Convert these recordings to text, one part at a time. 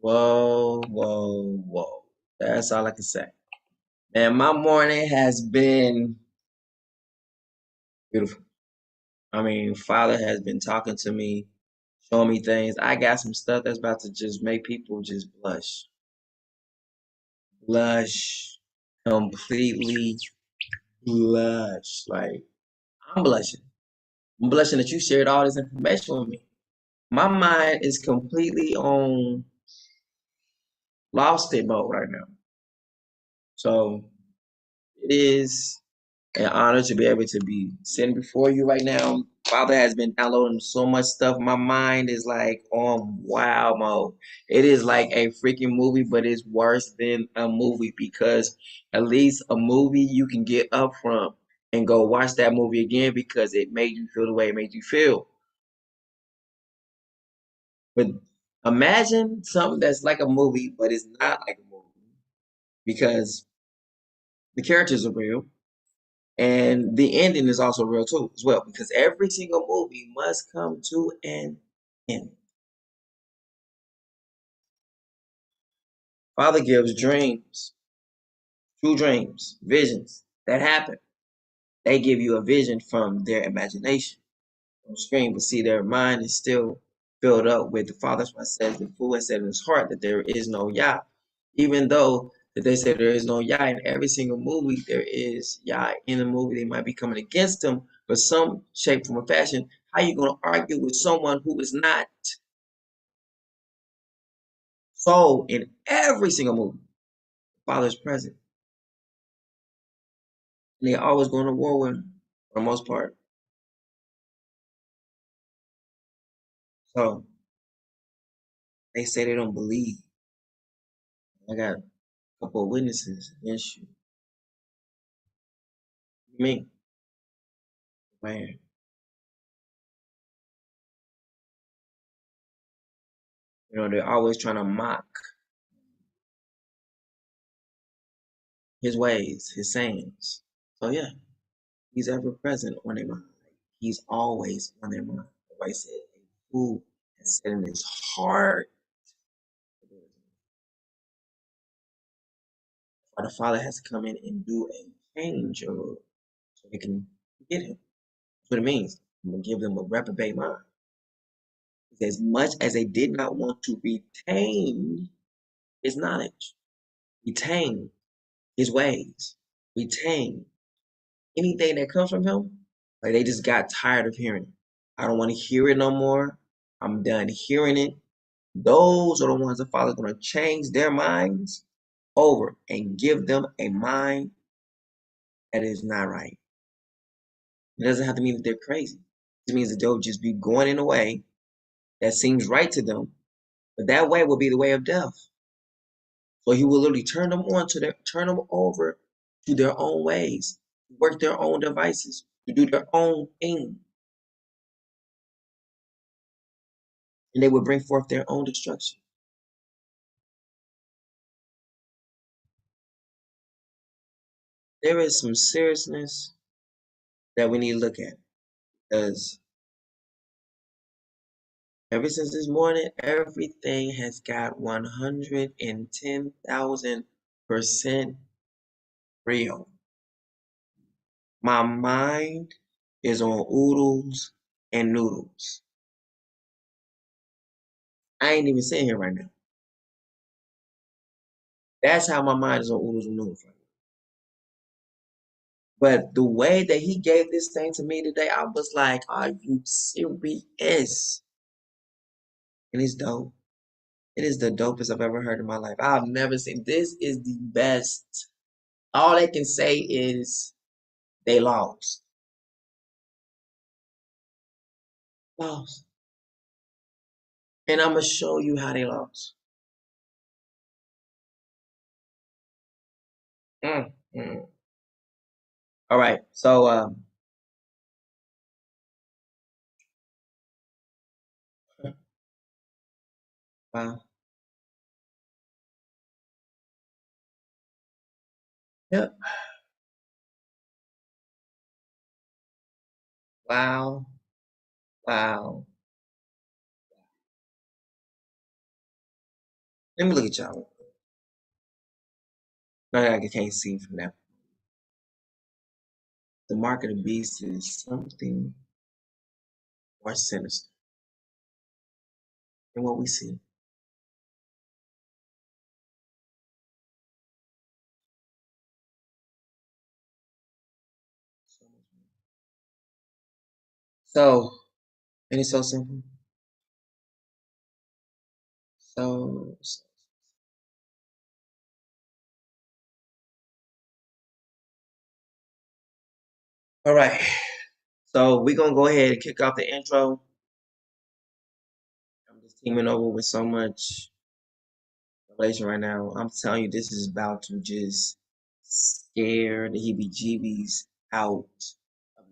Whoa, whoa, whoa. That's all I can say. And my morning has been beautiful. I mean, Father has been talking to me, showing me things. I got some stuff that's about to just make people just blush. Blush. Completely blush. Like, I'm blushing. I'm blushing that you shared all this information with me. My mind is completely on lost it mode right now. So it is an honor to be able to be sitting before you right now. Father has been downloading so much stuff. My mind is like on wow mode. It is like a freaking movie, but it's worse than a movie because at least a movie you can get up from and go watch that movie again because it made you feel the way it made you feel. But imagine something that's like a movie, but it's not like a movie because the characters are real. And the ending is also real too, as well, because every single movie must come to an end. Father gives dreams, true dreams, visions that happen. They give you a vision from their imagination on the screen, but see, their mind is still filled up with the Father's one says the fool has said in his heart that there is no Yah. Even though that they say there is no Yah in every single movie, there is Yah in the movie. They might be coming against them, but some shape, form, or fashion. How you going to argue with someone who is not? So in every single movie, the Father is present, and they always going to war with him for the most part. So they say they don't believe. I got a couple of witnesses against you. Me, man. You know, they're always trying to mock his ways, his sayings. So yeah, he's ever present on their mind. He's always on their mind. Like I said, a fool has said in his heart. Or the Father has to come in and do a change so they can get him. That's what it means. I'm gonna give them a reprobate mind. As much as they did not want to retain his knowledge, retain his ways, retain anything that comes from him, like they just got tired of hearing it. I don't want to hear it no more. I'm done hearing it. Those are the ones the Father's going to change their minds over and give them a mind that is not right. It doesn't have to mean that they're crazy. It means that they'll just be going in a way that seems right to them, but that way will be the way of death. So he will literally turn them over to their own ways, work their own devices, to do their own thing. And they will bring forth their own destruction. There is some seriousness that we need to look at. Because ever since this morning, everything has got 110,000% real. My mind is on oodles and noodles. I ain't even sitting here right now. That's how my mind is on oodles and noodles right now. But the way that he gave this thing to me today, I was like, are you serious? And it's dope. It is the dopest I've ever heard in my life. I've never seen this is the best. All they can say is they lost. Lost. And I'm going to show you how they lost. Mm, mm. All right. So, wow. Yep. Wow. Wow. Let me look at y'all. I can't see from that. The mark of the beast is something more sinister than what we see. So, and it's so simple. So all right. So we're gonna go ahead and kick off the intro. I'm just teaming over with so much revelation right now. I'm telling you, this is about to just scare the heebie-jeebies out of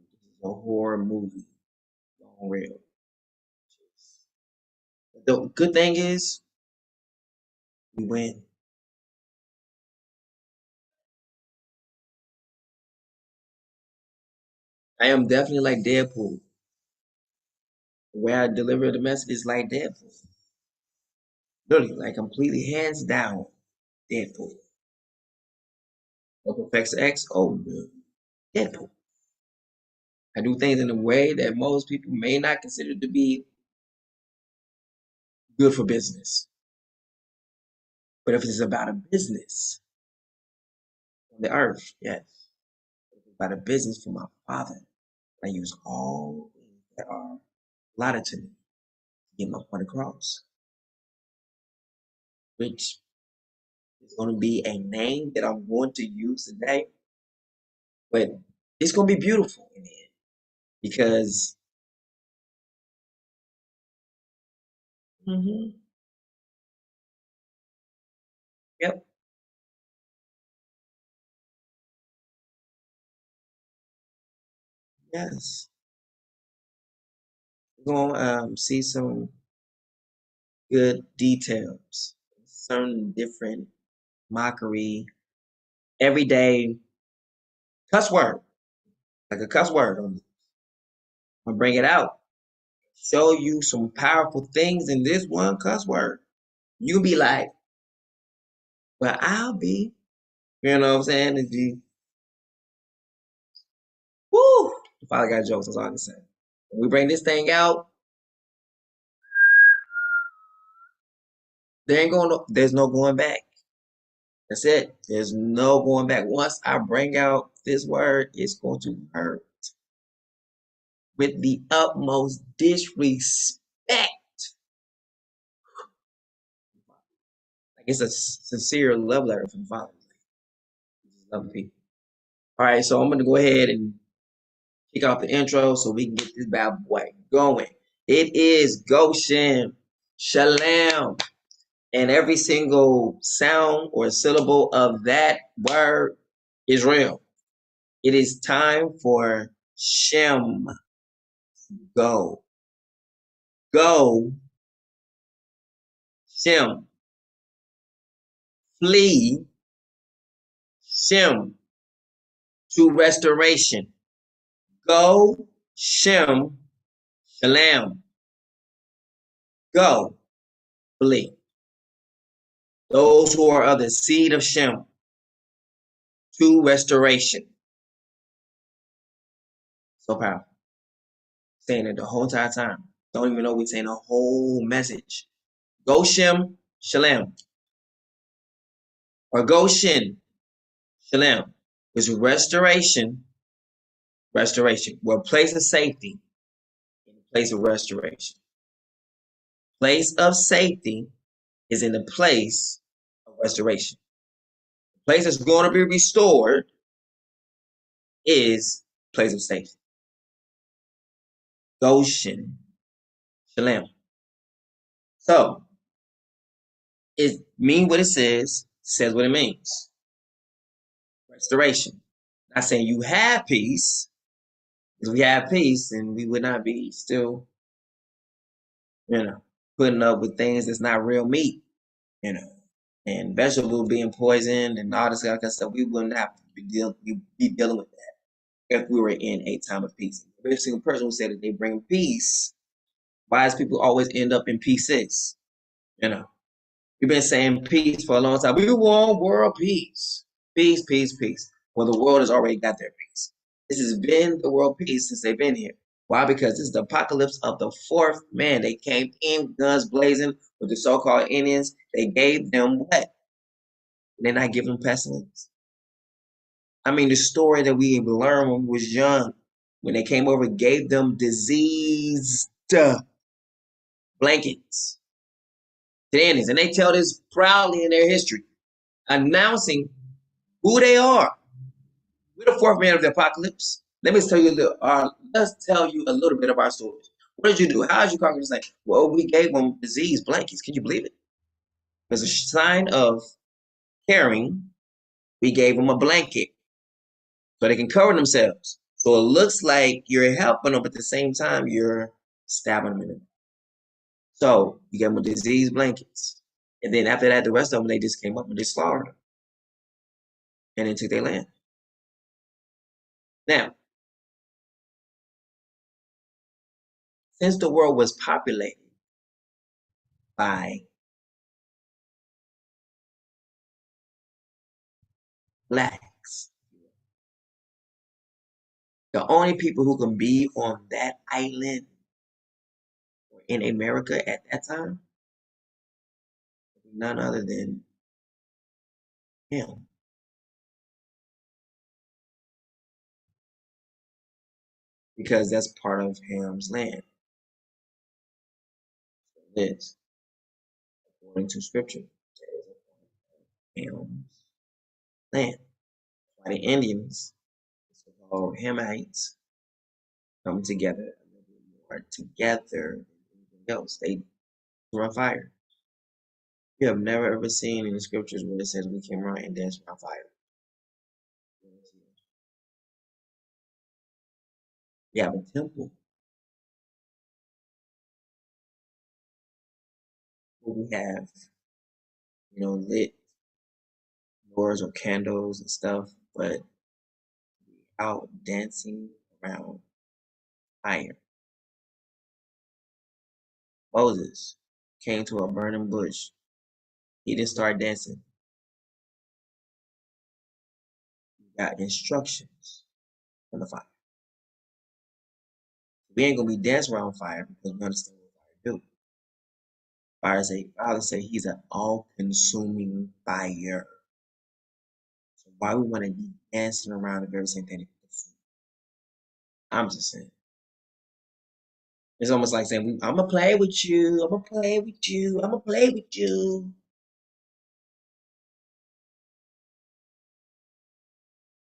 a horror movie. On real. The good thing is, we win. I am definitely like Deadpool. The way I deliver the message is like Deadpool. Literally, like completely hands down, Deadpool. What perfects X? Oh, no. Deadpool. I do things in a way that most people may not consider to be good for business. But if it's about a business on the earth, yes. If it's about a business for my Father, I use all things that are allotted to me to get my point across, which is going to be a name that I'm going to use today, but it's going to be beautiful in the end because yep, yes, we're going to see some good details, some different mockery, everyday cuss word, like a cuss word. I'm going to bring it out, show you some powerful things in this one cuss word. You be like, well, I'll be, you know what I'm saying? If you, woo, the Father got jokes, that's all I can say. When we bring this thing out, there's no going back. That's it. There's no going back. Once I bring out this word, it's going to hurt with the utmost disrespect. Like it's a sincere love letter from the Father. Love people. All right, so I'm going to go ahead and kick off the intro so we can get this bad boy going. It is Goshen, Shalom, and every single sound or syllable of that word is real. It is time for Shem. Go. Go. Shem. Flee. Shem. To restoration. Go. Shem. Shalom. Go. Flee. Those who are of the seed of Shem. To restoration. So powerful. Saying it the whole entire time. Don't even know we're saying a whole message. Go Shem. Shalom. Or go Shin. Shalom. Is restoration. Restoration. Well, place of safety. In the place of restoration. Place of safety is in the place of restoration. The place that's going to be restored is place of safety. Goshen. Shalom. So, it means what it says what it means. Restoration. Not saying you have peace, because we have peace and we would not be still, putting up with things that's not real meat, and vegetables being poisoned and all this kind of stuff. We wouldn't have to be dealing with that if we were in a time of peace. Every single person who said that they bring peace, why does people always end up in P6? We've been saying peace for a long time. We want world peace. Peace, peace, peace. Well, the world has already got their peace. This has been the world peace since they've been here. Why? Because this is the apocalypse of the fourth man. They came in, guns blazing, with the so-called Indians. They gave them what? They're not giving them pestilence. I mean, the story that we learned when we was young, when they came over, gave them diseased blankets to the Indians. And they tell this proudly in their history, announcing who they are. We're the fourth man of the apocalypse. Let me tell you let's tell you a little bit of our stories. What did you do? How did you conquer this land? Well, we gave them disease blankets. Can you believe it? As a sign of caring, we gave them a blanket so they can cover themselves. So it looks like you're helping them, but at the same time, you're stabbing them in them. So you gave them disease blankets. And then after that, the rest of them, they just came up and they slaughtered them. And then took their land. Now, since the world was populated by blacks, the only people who can be on that island or in America at that time, none other than him. Because that's part of Ham's land. It is, according to scripture, Ham's land. Why the Indians, so-called Hamites, come together a little bit more together than anything else. They run fire. You have never ever seen in the scriptures where it says we can run and dance around fire. You have a temple where we have, lit doors or candles and stuff, but out dancing around fire. Moses came to a burning bush. He didn't start dancing. He got instructions from the fire. We ain't gonna be dancing around fire because we understand what fire do. Father say he's an all-consuming fire. So why we want to be dancing around the very same thing? I'm just saying. It's almost like saying, I'm gonna play with you, I'm gonna play with you, I'm gonna play with you.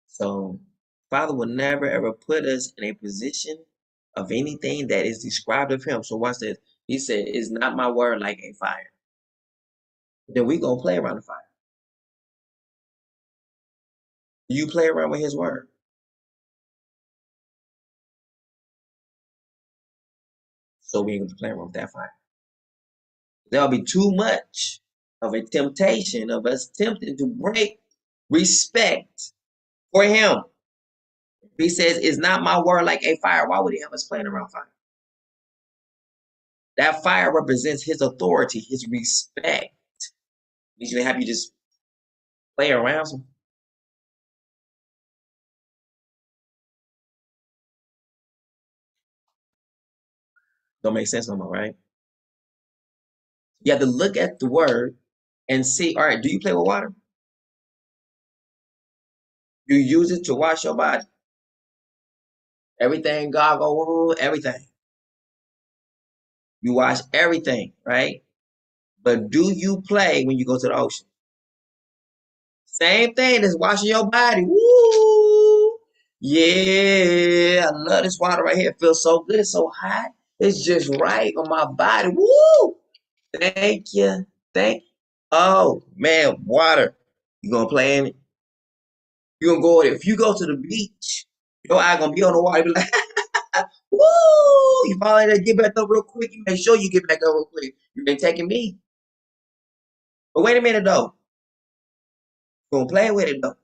So Father will never ever put us in a position of anything that is described of him. So watch this. He said, "Is not my word like a fire?" Then we gonna play around the fire. You play around with his word. So we ain't gonna play around with that fire. There'll be too much of a temptation of us tempting to break respect for him. If he says, "Is not my word like a fire?" Why would he have us playing around fire? That fire represents his authority, his respect. He's gonna have you just play around some. Don't make sense no more, right? You have to look at the word and see, all right, do you play with water? You use it to wash your body? Everything, goggle, everything. You wash everything, right? But do you play when you go to the ocean? Same thing as washing your body. Woo! Yeah, I love this water right here. It feels so good. It's so hot. It's just right on my body. Woo! Thank you. Oh, man, water. You gonna play in it? You gonna go, if you go to the beach, your eye gonna be on the water, be like, woo! You fall in there, get back up real quick. You make sure you get back up real quick. You ain't taking me. But wait a minute though. You're gonna play with it though.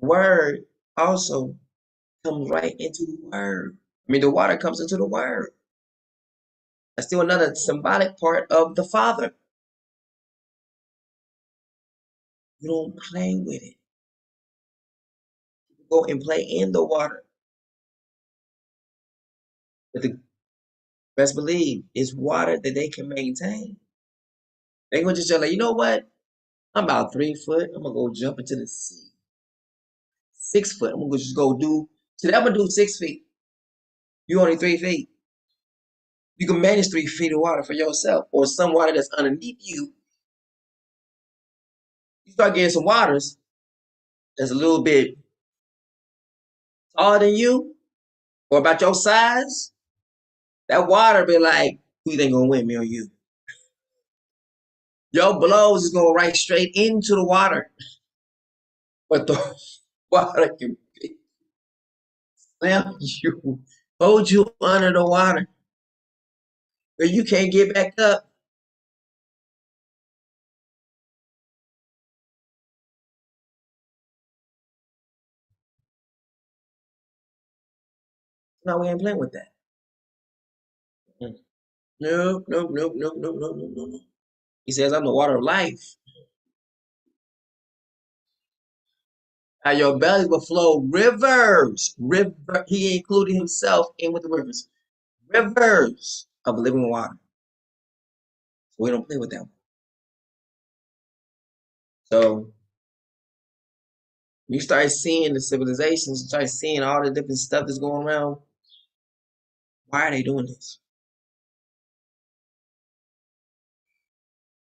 Word also comes right into the word. I mean, the water comes into the word. That's still another symbolic part of the Father. You don't play with it. You go and play in the water. But the best believe it's water that they can maintain. They ain't gonna just like, you know what? I'm about 3 foot. I'm gonna go jump into the sea. 6 foot. I'm gonna just go do. Today I'm gonna do 6 feet. You only 3 feet. You can manage 3 feet of water for yourself, or some water that's underneath you. You start getting some waters that's a little bit taller than you, or about your size. That water be like, who you think gonna win, me or you? Your blows is going right straight into the water. But the water can slam you, hold you under the water, where you can't get back up. No, we ain't playing with that. Nope, nope, nope, nope, nope, nope, nope, nope. He says, I'm the water of life. Now your belly will flow rivers. River. He included himself in with the rivers. Rivers of living water. So we don't play with them. So you start seeing the civilizations, you start seeing all the different stuff that's going around. Why are they doing this?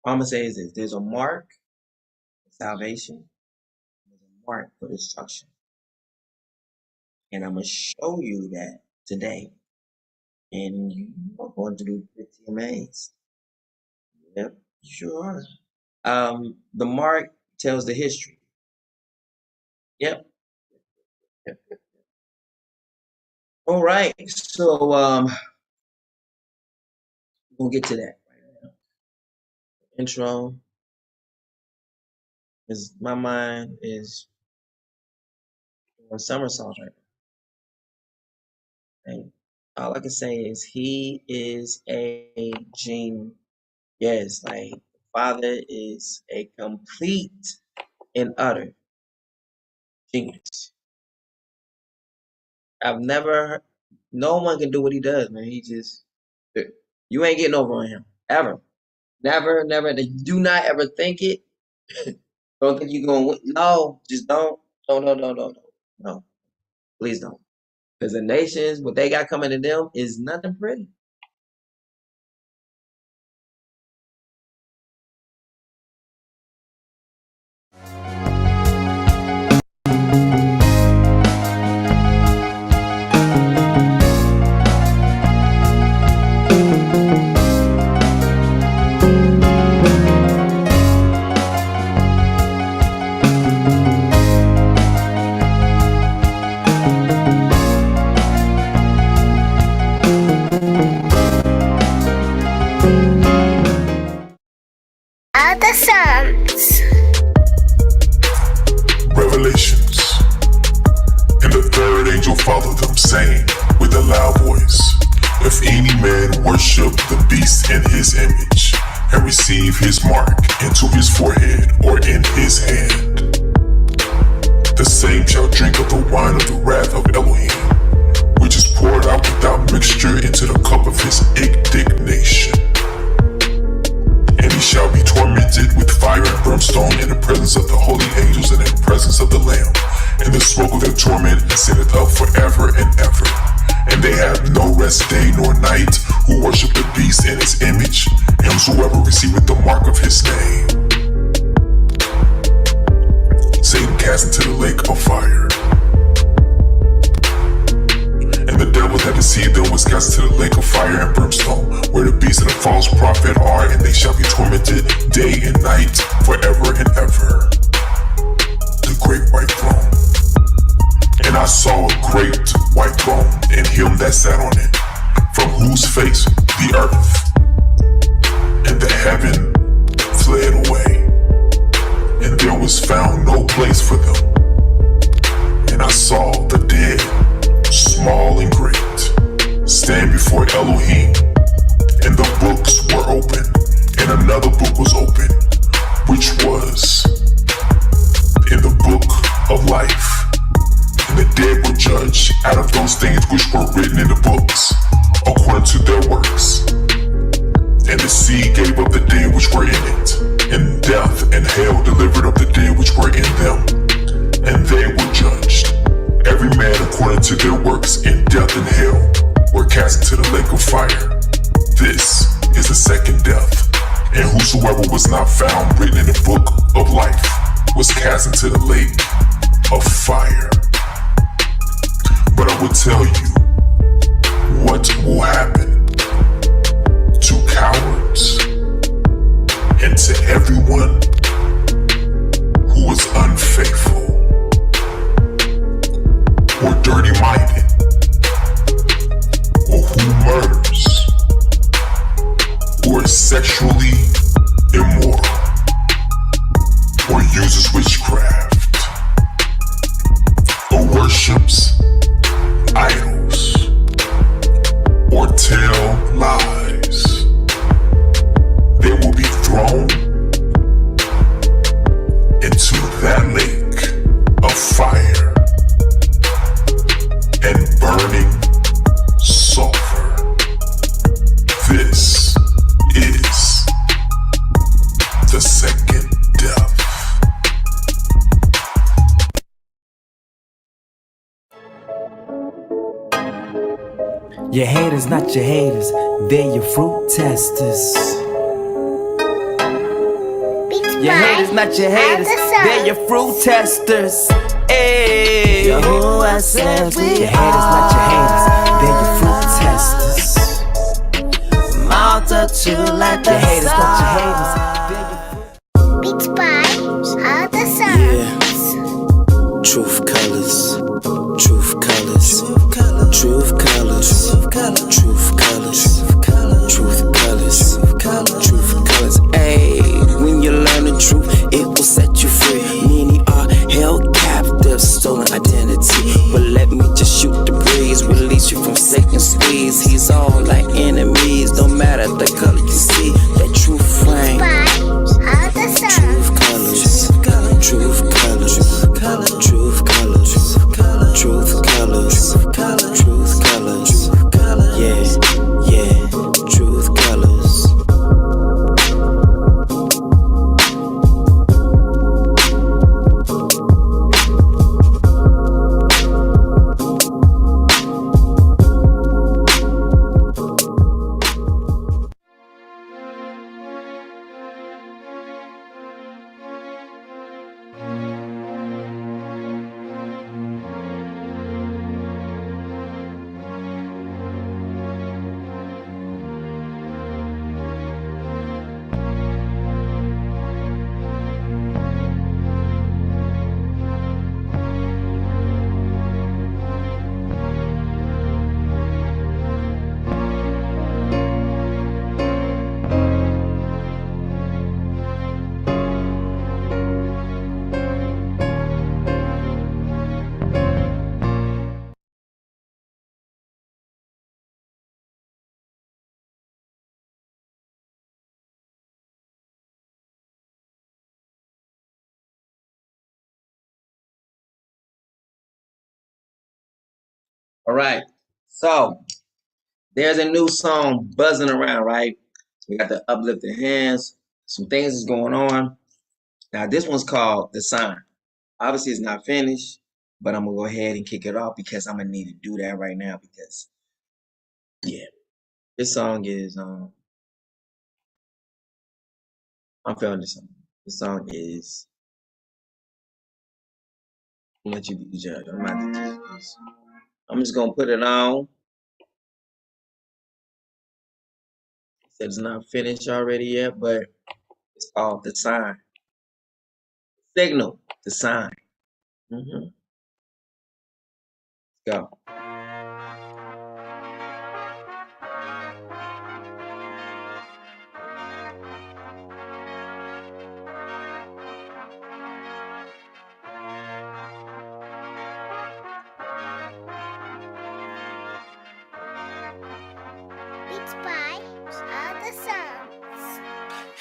Mama says this, there's a mark for salvation, there's a mark for destruction. And I'm going to show you that today. And you are going to be pretty amazed. Yep, you sure are. The mark tells the history. Yep. All right, so we'll get to that right now. Intro is my mind is doing somersaults right now. And all I can say is he is a genius. Yes, like the Father is a complete and utter genius. I've never, no one can do what he does, man. He just, you ain't getting over on him ever. Never, never. Do not ever think it. Don't think you're going to win. No, just don't. No. Please don't. Because the nations, what they got coming to them is nothing pretty. The Psalms. Revelations. And the third angel followed them, saying with a loud voice, if any man worship the beast in his image, and receive his mark into his forehead or in his hand, the same shall drink of the wine of the wrath of Elohim, which is poured out without mixture into the cup of his indignation. And he shall be tormented with fire and brimstone in the presence of the holy angels and in the presence of the Lamb. And the smoke of their torment ascendeth up forever and ever. And they have no rest day nor night who worship the beast in his image, and whosoever receiveth the mark of his name. Satan cast into the lake of fire. And the devil that deceived them was cast into the lake of fire and brimstone, where the beast and the false prophet are, and they shall be tormented day and night forever and ever. The great white throne. And I saw a great white throne, and him that sat on it, from whose face the earth and the heaven fled away, and there was found no place for them. And I saw the dead, small and great, stand before Elohim, and the books were open, and another book was open, which was in the book of life. And the dead were judged out of those things which were written in the books, according to their works. And the sea gave up the dead which were in it, and death and hell delivered up the dead which were in them, and they were judged, every man according to their works, in death and hell were cast into the lake of fire. This is the second death, and whosoever was not found written in the book of life was cast into the lake of fire. But I will tell you what will happen to cowards and to everyone who is unfaithful or dirty-minded or who murders or is sexually immoral or uses witchcraft or worships idols or tell lies. They will be thrown into that lake of fire and burning sulfur. This is the second death. Your haters, not your haters, they're your fruit testers. Your haters, not your haters, they're your fruit testers. Hey, Yahuwah says your haters, not your haters, they're your fruit testers. Multitude like the haters, not your haters, Beats by other songs. Truth colors, truth colors, truth colors, truth colors, truth colors, truth colors. Ayy, when you learn the truth, it will set you free. Many are held captive, stolen identity. But let me just shoot the breeze, release you from Satan's squeeze. He's all like enemies, no matter the color you see. That truth flame, truth colors, truth colors, truth colors, truth colors, truth colors, yeah, truth colors. All right. So there's a new song buzzing around, right? We got the uplifted hands. Some things is going on. Now this one's called The Sign. Obviously it's not finished, but I'm gonna go ahead and kick it off because I'm gonna need to do that right now because yeah, this song is I'm feeling this song. This song is I'll let you be the judge. I'm just gonna put it on. It said it's not finished already yet, but it's called The Sign. Signal, The Sign. Let's go. Beats by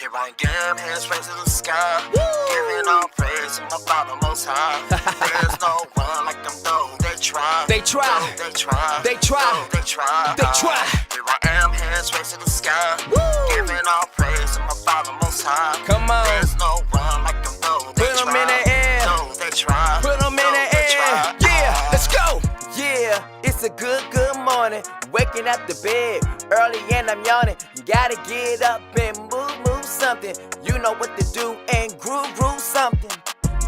Here I am, hands raised to the sky, giving all praise to my Father Most High. There's no one like them though. They try, they try, they try, they try, they try, they try. Here I am, hands raised to the sky, giving all praise to my Father Most High. Come on, there's no one like them though. Put them in the air, no, they try, put them in the air. Yeah, let's go. Yeah, it's a good morning. Waking up the bed early and I'm yawning. Gotta get up and move something. You know what to do and groove something.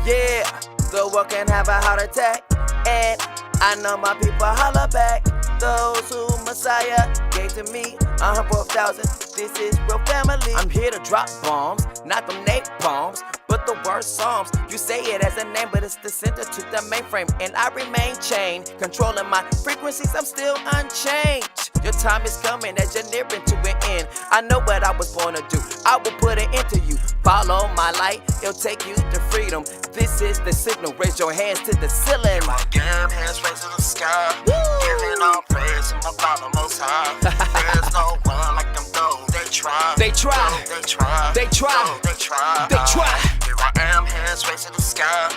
Yeah, the world can have a heart attack, and I know my people holler back. Those who Messiah gave to me, 100,000. This is real family. I'm here to drop bombs, not them napalms, but the word Psalms. You say it as a name, but it's the center to the mainframe, and I remain chained, controlling my frequencies. I'm still unchanged. Your time is coming as you're nearing to an end. I know what I was born to do. I will put it into you. Follow my light, it'll take you to freedom. This is the signal. Raise your hands to the ceiling. My damn hands raised to the sky, giving all praise to my Father Most High. There's no one like them though. They try, they try, they try, they try, they try, they try. Here I am, hands raised to the sky,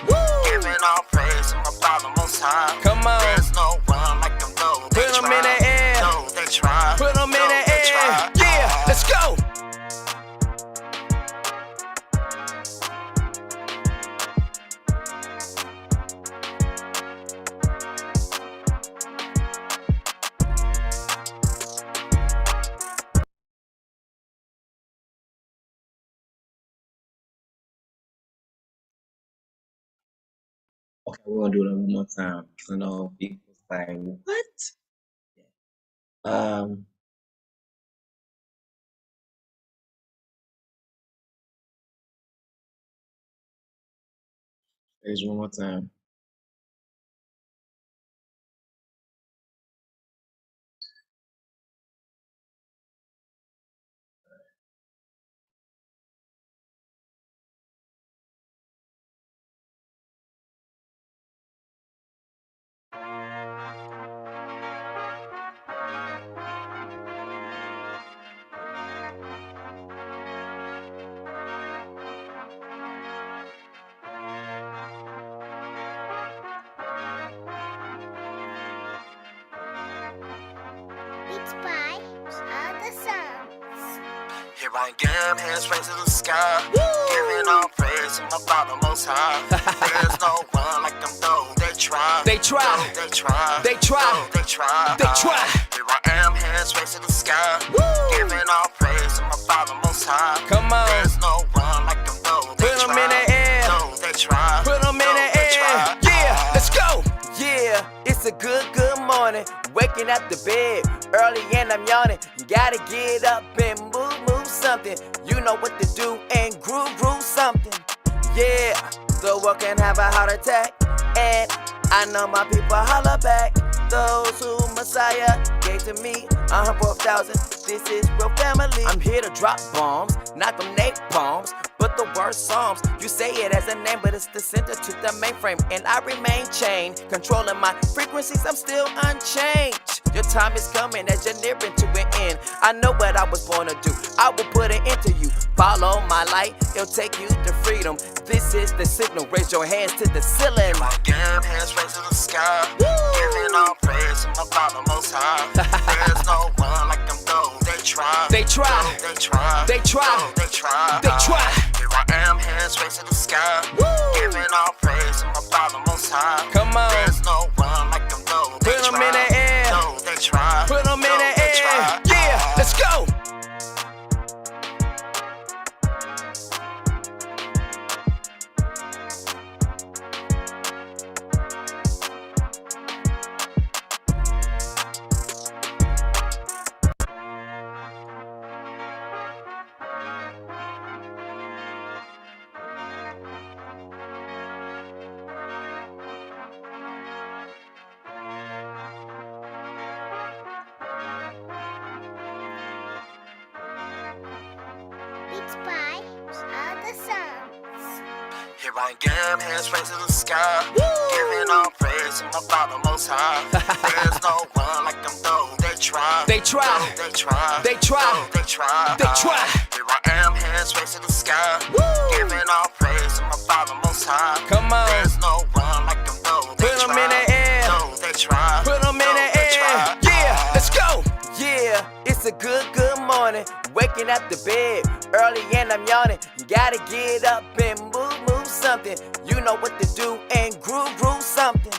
giving all praise to my Father Most High. Come on, there's no one like them though. Put them in the air, no, they try, put them in the air. Yeah, let's go. Okay, we're gonna do it one more time. I know people's like, what? Here's one more time. Beats by other songs. Here I am, hands raised to the sky, giving all praise to my Father Most High. There's no one like them though. They try, they try, they try, they try, they try, they try. Here I am, hands raised to the sky, giving all praise to my Father Most High. Come on, there's no one like them though. Put them in the air, no, they try, put them in the air. Yeah, let's go. Yeah, it's a good morning. Waking up the bed early and I'm yawning. Gotta get up and move something. You know what to do and groove something. Yeah, the world can have a heart attack, and I know my people holler back. Those who Messiah gave to me, 100,000. This is real family. I'm here to drop bombs, not them napalms, but the word Psalms. You say it as a name, but it's the center to the mainframe, and I remain chained, controlling my frequencies. I'm still unchanged. Your time is coming as you're nearing to an end. I know what I was born to do. I will put it into you. Follow my light, it'll take you to freedom. This is the signal. Raise your hands to the ceiling. My damn hands raised to the sky, giving all praise to my Father Most High. There's no one like them though. They try, they try, they try, they try, they try, they try. Here I am, hands raised to the sky, giving all praise to my Father Most High. Come on, there's no one like them though. Put them in the air, no, they try, put them in the air. Yeah, let's go. Beats by other songs. Here I am, hands raised to the sky, giving all praise to my Father Most High. There's no one like them though. They try, they try, they try, they try, they try, they try. Here I am, hands hands raised to the sky. Giving all praise to my Father Most High. Come on. There's no one like them though. Put them in the air. Though they try. Put them in the air. Yeah, let's go. Yeah, it's a good morning. Waking up the bed early and I'm yawning. Gotta get up and move something. You know what to do and groove something.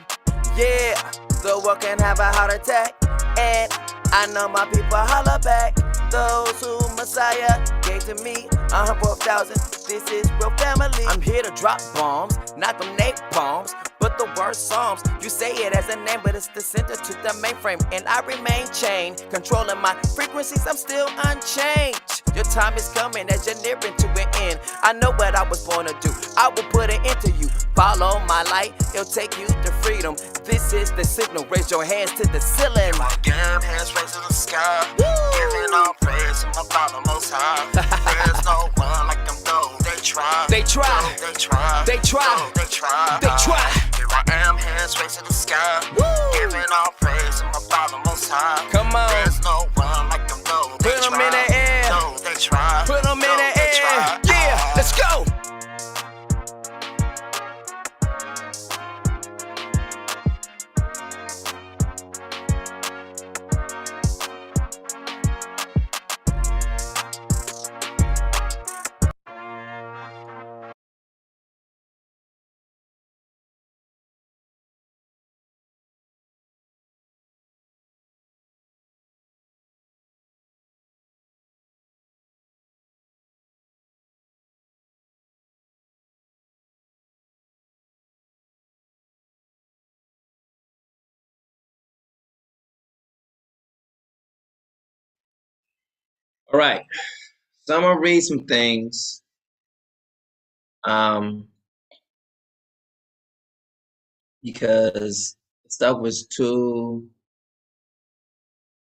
Yeah, the world can have a heart attack. And I know my people holler back. Those who Messiah gave to me, 104,000. This is real family. I'm here to drop bombs, not them napalms, but the worst psalms. You say it as a name, but it's the center to the mainframe. And I remain chained, controlling my frequencies, I'm still unchanged. Your time is coming as you're nearing to an end. I know what I was born to do, I will put it into you. Follow my light, it'll take you to freedom. This is the signal, raise your hands to the ceiling. My damn hands raised to the sky. Giving all praise to my Father Most High. There's no one like them though. They try. They try. They try. They try. They try. They try. Here I am, hands raised to the sky. Giving all praise to my Father Most High. Come on. There's no one like them though. Put them in the air. No, they try. Put them in the air. Yeah, let's go. All right. So I'm gonna read some things. Because stuff was too,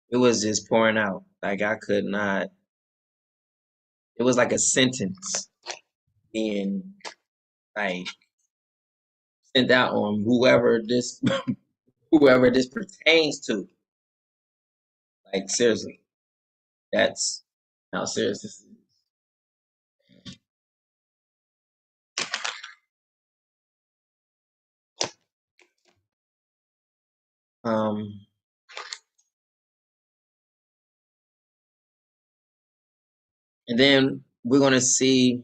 it was just pouring out. Like I could not, it was like a sentence being like sent out on whoever this whoever this pertains to. Like seriously. That's how serious this is. And then we're gonna see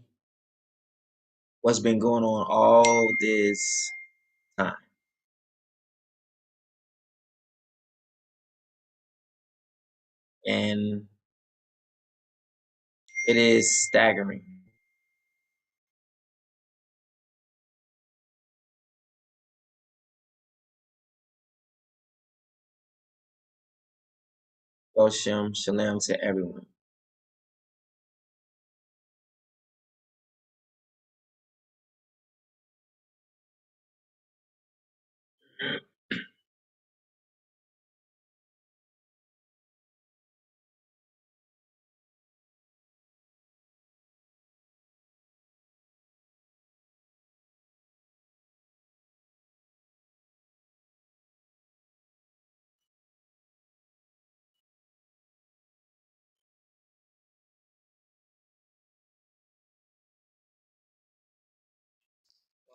what's been going on all this time. And it is staggering. Shalom to everyone.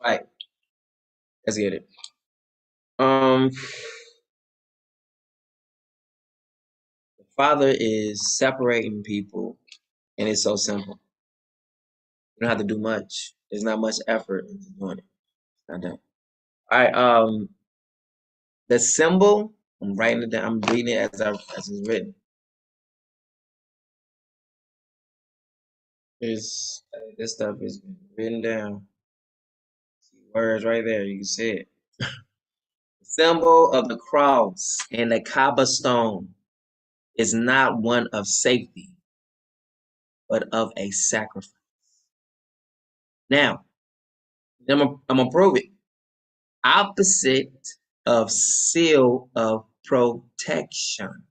All right, let's get it. The Father is separating people, and it's so simple. You don't have to do much. There's not much effort into doing it. Not done. All right. The symbol. I'm writing it down. I'm reading it as it's written. This stuff is written down. See words right there. You can see it. The symbol of the cross and the Kaaba stone is not one of safety, but of a sacrifice. Now, I'm gonna prove it. Opposite of seal of protection.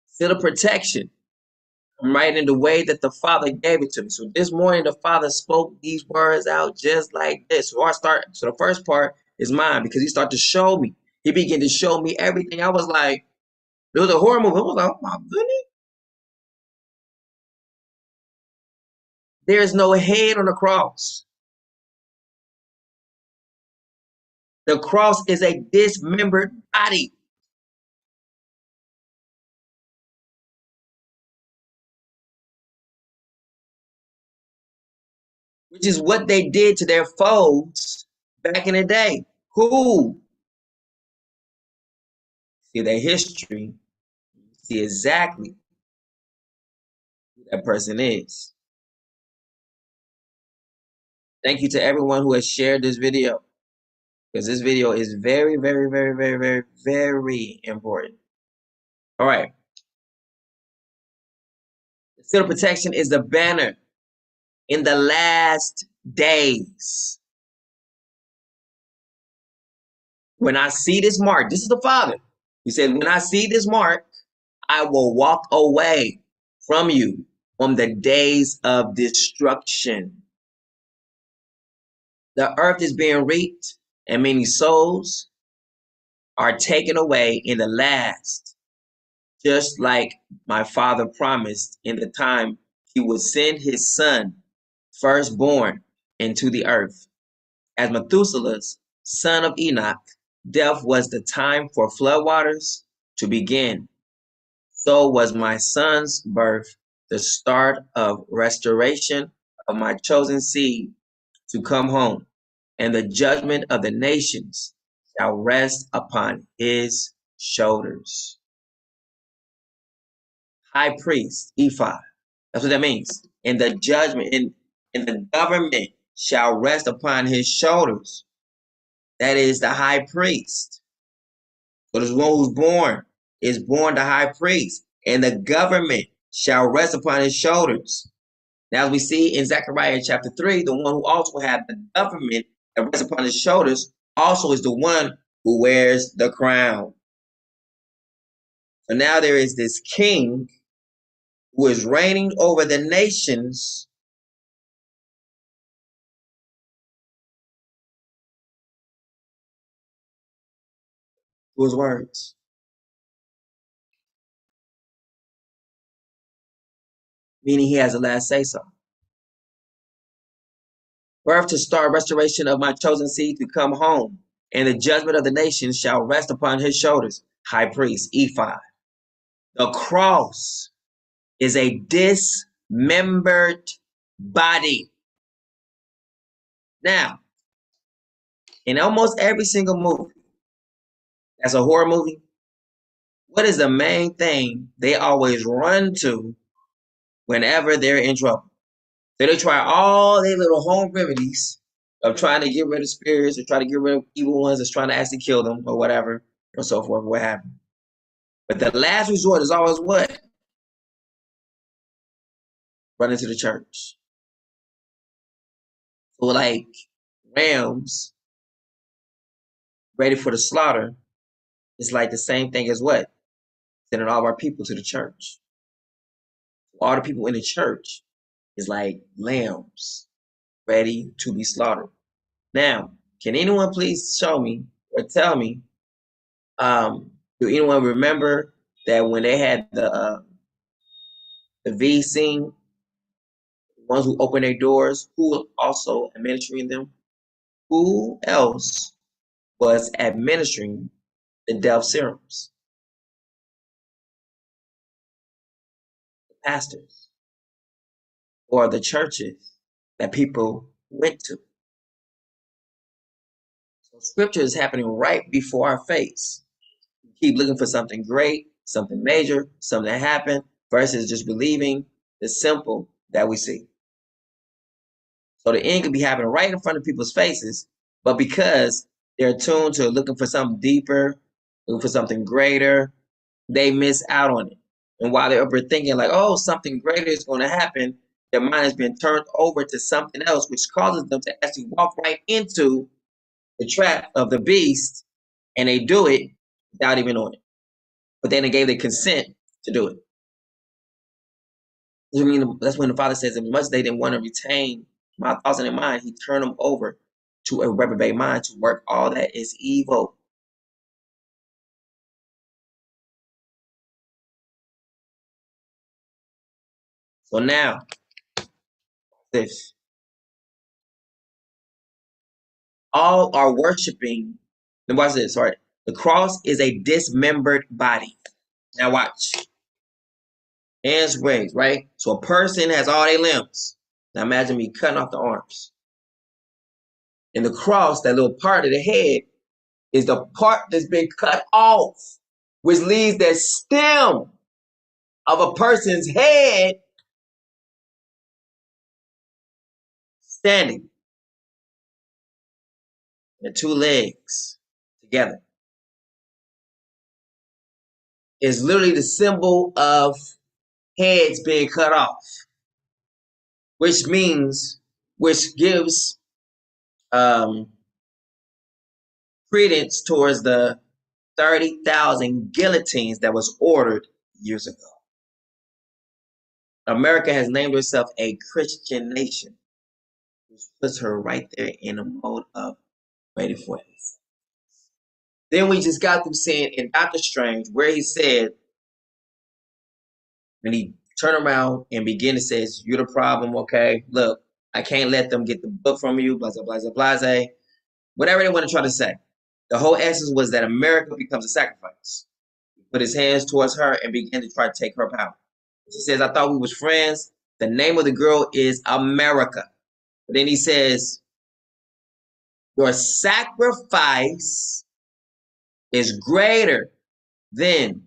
Seal of protection. I'm writing the way that the Father gave it to me. So this morning, the Father spoke these words out just like this. So the first part is mine because he started to show me. He began to show me everything. I was like, it was a horror movie. I was like, oh my goodness. There is no head on the cross. The cross is a dismembered body. Which is what they did to their foes back in the day. Who? See their history, see exactly who that person is. Thank you to everyone who has shared this video, because this video is very, very, very, very, very, very important. All right. The seal of protection is the banner in the last days. When I see this mark, this is the Father. He said, when I see this mark, I will walk away from you on the days of destruction. The earth is being reaped, and many souls are taken away in the last, just like my Father promised in the time he would send his son, firstborn, into the earth. As Methuselah's son of Enoch, death was the time for floodwaters to begin. So was my son's birth the start of restoration of my chosen seed to come home, and the judgment of the nations shall rest upon his shoulders. High priest, ephod. That's what that means. And the judgment and the government shall rest upon his shoulders. That is the high priest. So this one who's born is born the high priest, and the government shall rest upon his shoulders. Now, as we see in Zechariah chapter 3, the one who also had the government that rests upon his shoulders also is the one who wears the crown. So now there is this king who is reigning over the nations through his words. Meaning he has the last say-so. Birth to start restoration of my chosen seed to come home, and the judgment of the nations shall rest upon his shoulders. High priest, ephod. The cross is a dismembered body. Now, in almost every single movie that's a horror movie, what is the main thing they always run to whenever they're in trouble? So they try all their little home remedies of trying to get rid of spirits or try to get rid of evil ones that's trying to actually kill them or whatever, or so forth, what happened. But the last resort is always what? Run into the church. So like rams ready for the slaughter is like the same thing as what? Sending all of our people to the church. All the people in the church is like lambs ready to be slaughtered. Now, can anyone please show me or tell me, do anyone remember that when they had the V scene, the ones who opened their doors, who was also administering them? Who else was administering the death serums? The pastors or the churches that people went to. So scripture is happening right before our face. We keep looking for something great, something major, something that happened, versus just believing the simple that we see. So the end could be happening right in front of people's faces, but because they're attuned to looking for something deeper, looking for something greater, they miss out on it. And while they're overthinking like, oh, something greater is going to happen, their mind has been turned over to something else, which causes them to actually walk right into the trap of the beast, and they do it without even knowing it. But then they gave their consent to do it. I mean, that's when the Father says, as much as they didn't want to retain my thoughts in their mind, he turned them over to a reprobate mind to work all that is evil. So now, If all are worshiping, then watch this, sorry. The cross is a dismembered body. Now watch. Hands raised, right? So a person has all their limbs. Now imagine me cutting off the arms. And the cross, that little part of the head, is the part that's been cut off, which leaves that stem of a person's head standing. The two legs together. It's literally the symbol of heads being cut off, which gives credence towards the 30,000 guillotines that was ordered years ago. America has named herself a Christian nation, which puts her right there in a mode of waiting for it. Then we just got through saying in Doctor Strange, where he said, when he turned around and began to say, you're the problem, okay? Look, I can't let them get the book from you, blah, blah, blah, blah, blah, whatever they want to try to say. The whole essence was that America becomes a sacrifice. He put his hands towards her and began to try to take her power. She says, I thought we was friends. The name of the girl is America. But then he says, your sacrifice is greater than,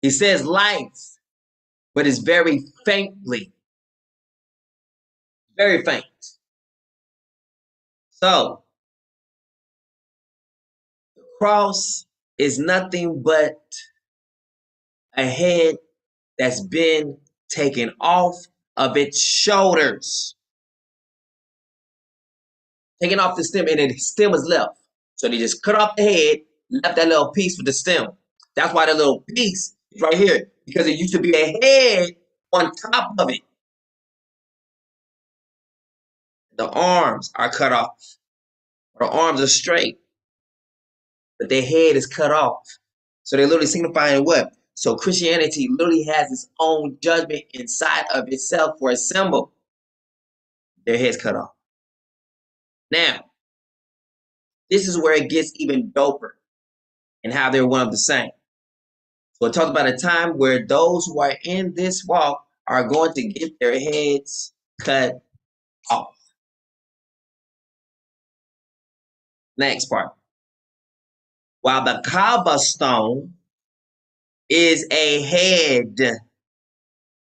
he says life, but it's very faintly. Very faint. So, the cross is nothing but a head that's been taken off of its shoulders. Taken off the stem, and the stem is left. So they just cut off the head, left that little piece with the stem. That's why the little piece is right here, because it used to be a head on top of it. The arms are cut off. The arms are straight, but their head is cut off. So they're literally signifying what? So Christianity literally has its own judgment inside of itself for a symbol. Their head's cut off. Now, this is where it gets even doper and how they're one of the same. So it talks about a time where those who are in this walk are going to get their heads cut off. Next part. While the Kaaba stone is a head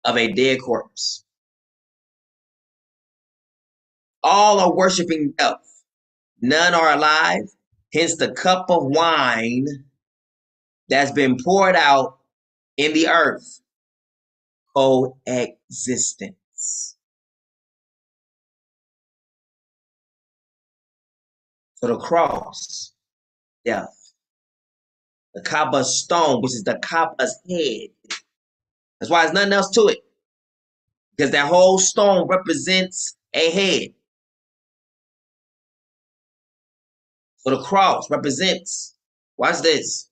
of a dead corpse. All are worshiping death. None are alive. Hence the cup of wine that's been poured out in the earth. Coexistence. So the cross, death. The Kaaba stone, which is the Kaaba's head. That's why there's nothing else to it. Because that whole stone represents a head. So the cross represents, watch this.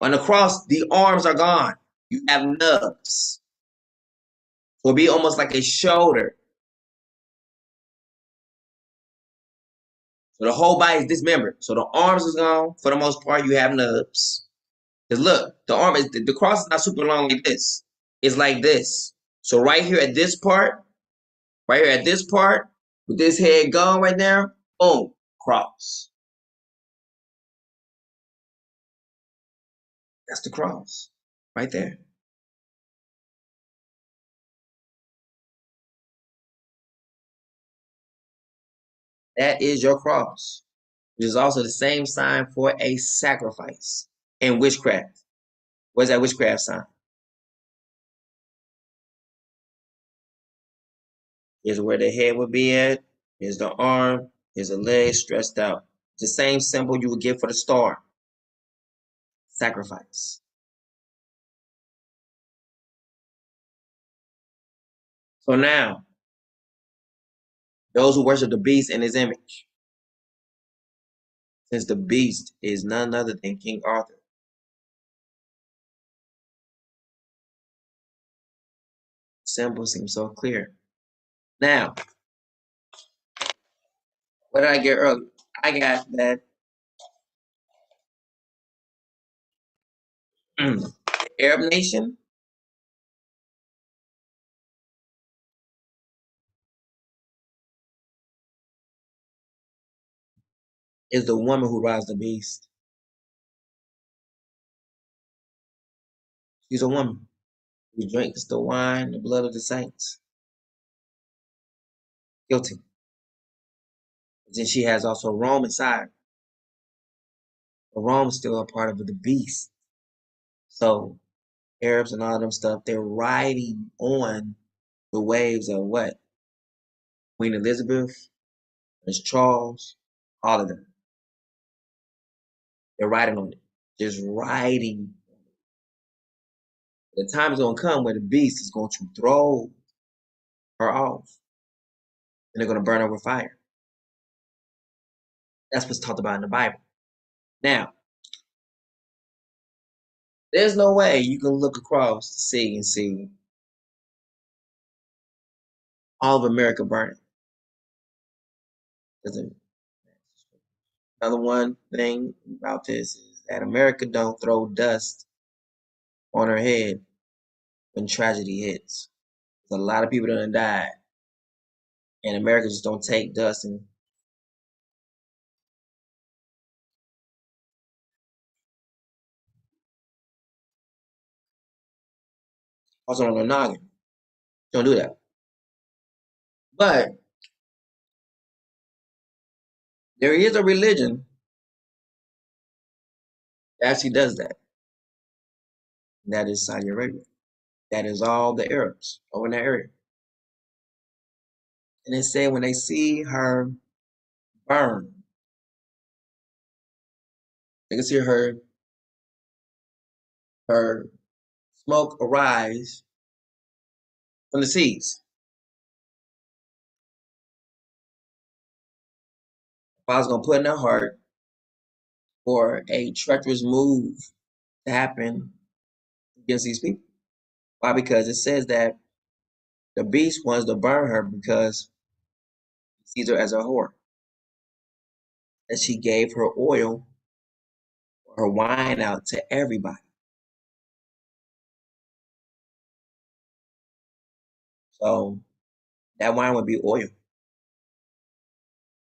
On the cross, the arms are gone. You have nubs. So it'll be almost like a shoulder. So the whole body is dismembered. So the arms is gone. For the most part, you have nubs. Because look, the cross is not super long like this. It's like this. So right here at this part, with this head gone right there, boom, cross. That's the cross, right there. That is your cross, which is also the same sign for a sacrifice in witchcraft. What's that witchcraft sign? Here's where the head would be at. Here's the arm. Here's the leg stretched out. It's the same symbol you would get for the star. Sacrifice. So now, those who worship the beast in his image, since the beast is none other than King Arthur. Symbol seems so clear. Now, what did I get earlier? I got that the Arab nation is the woman who rides the beast. She's a woman who drinks the wine, the blood of the saints. Guilty. Then she has also Rome inside. But Rome's still a part of the beast. So Arabs and all them stuff, they're riding on the waves of what? Queen Elizabeth, Prince Charles, all of them. They're riding on it. Just riding. The time is going to come where the beast is going to throw her off. And they're going to burn her with fire. That's what's talked about in the Bible. Now, there's no way you can look across the sea and see all of America burning. Another one thing about this is that America don't throw dust on her head when tragedy hits. There's a lot of people that done died, and America just don't take dust and toss it on their noggin. Don't do that. But there is a religion that actually does that. And that is Saudi Arabia. That is all the Arabs over in that area. And they say when they see her burn, they can see her smoke arise from the seas. God's gonna put in their heart for a treacherous move to happen against these people. Why? Because it says that the beast wants to burn her because he sees her as a whore. That she gave her oil, her wine out to everybody. So that wine would be oil.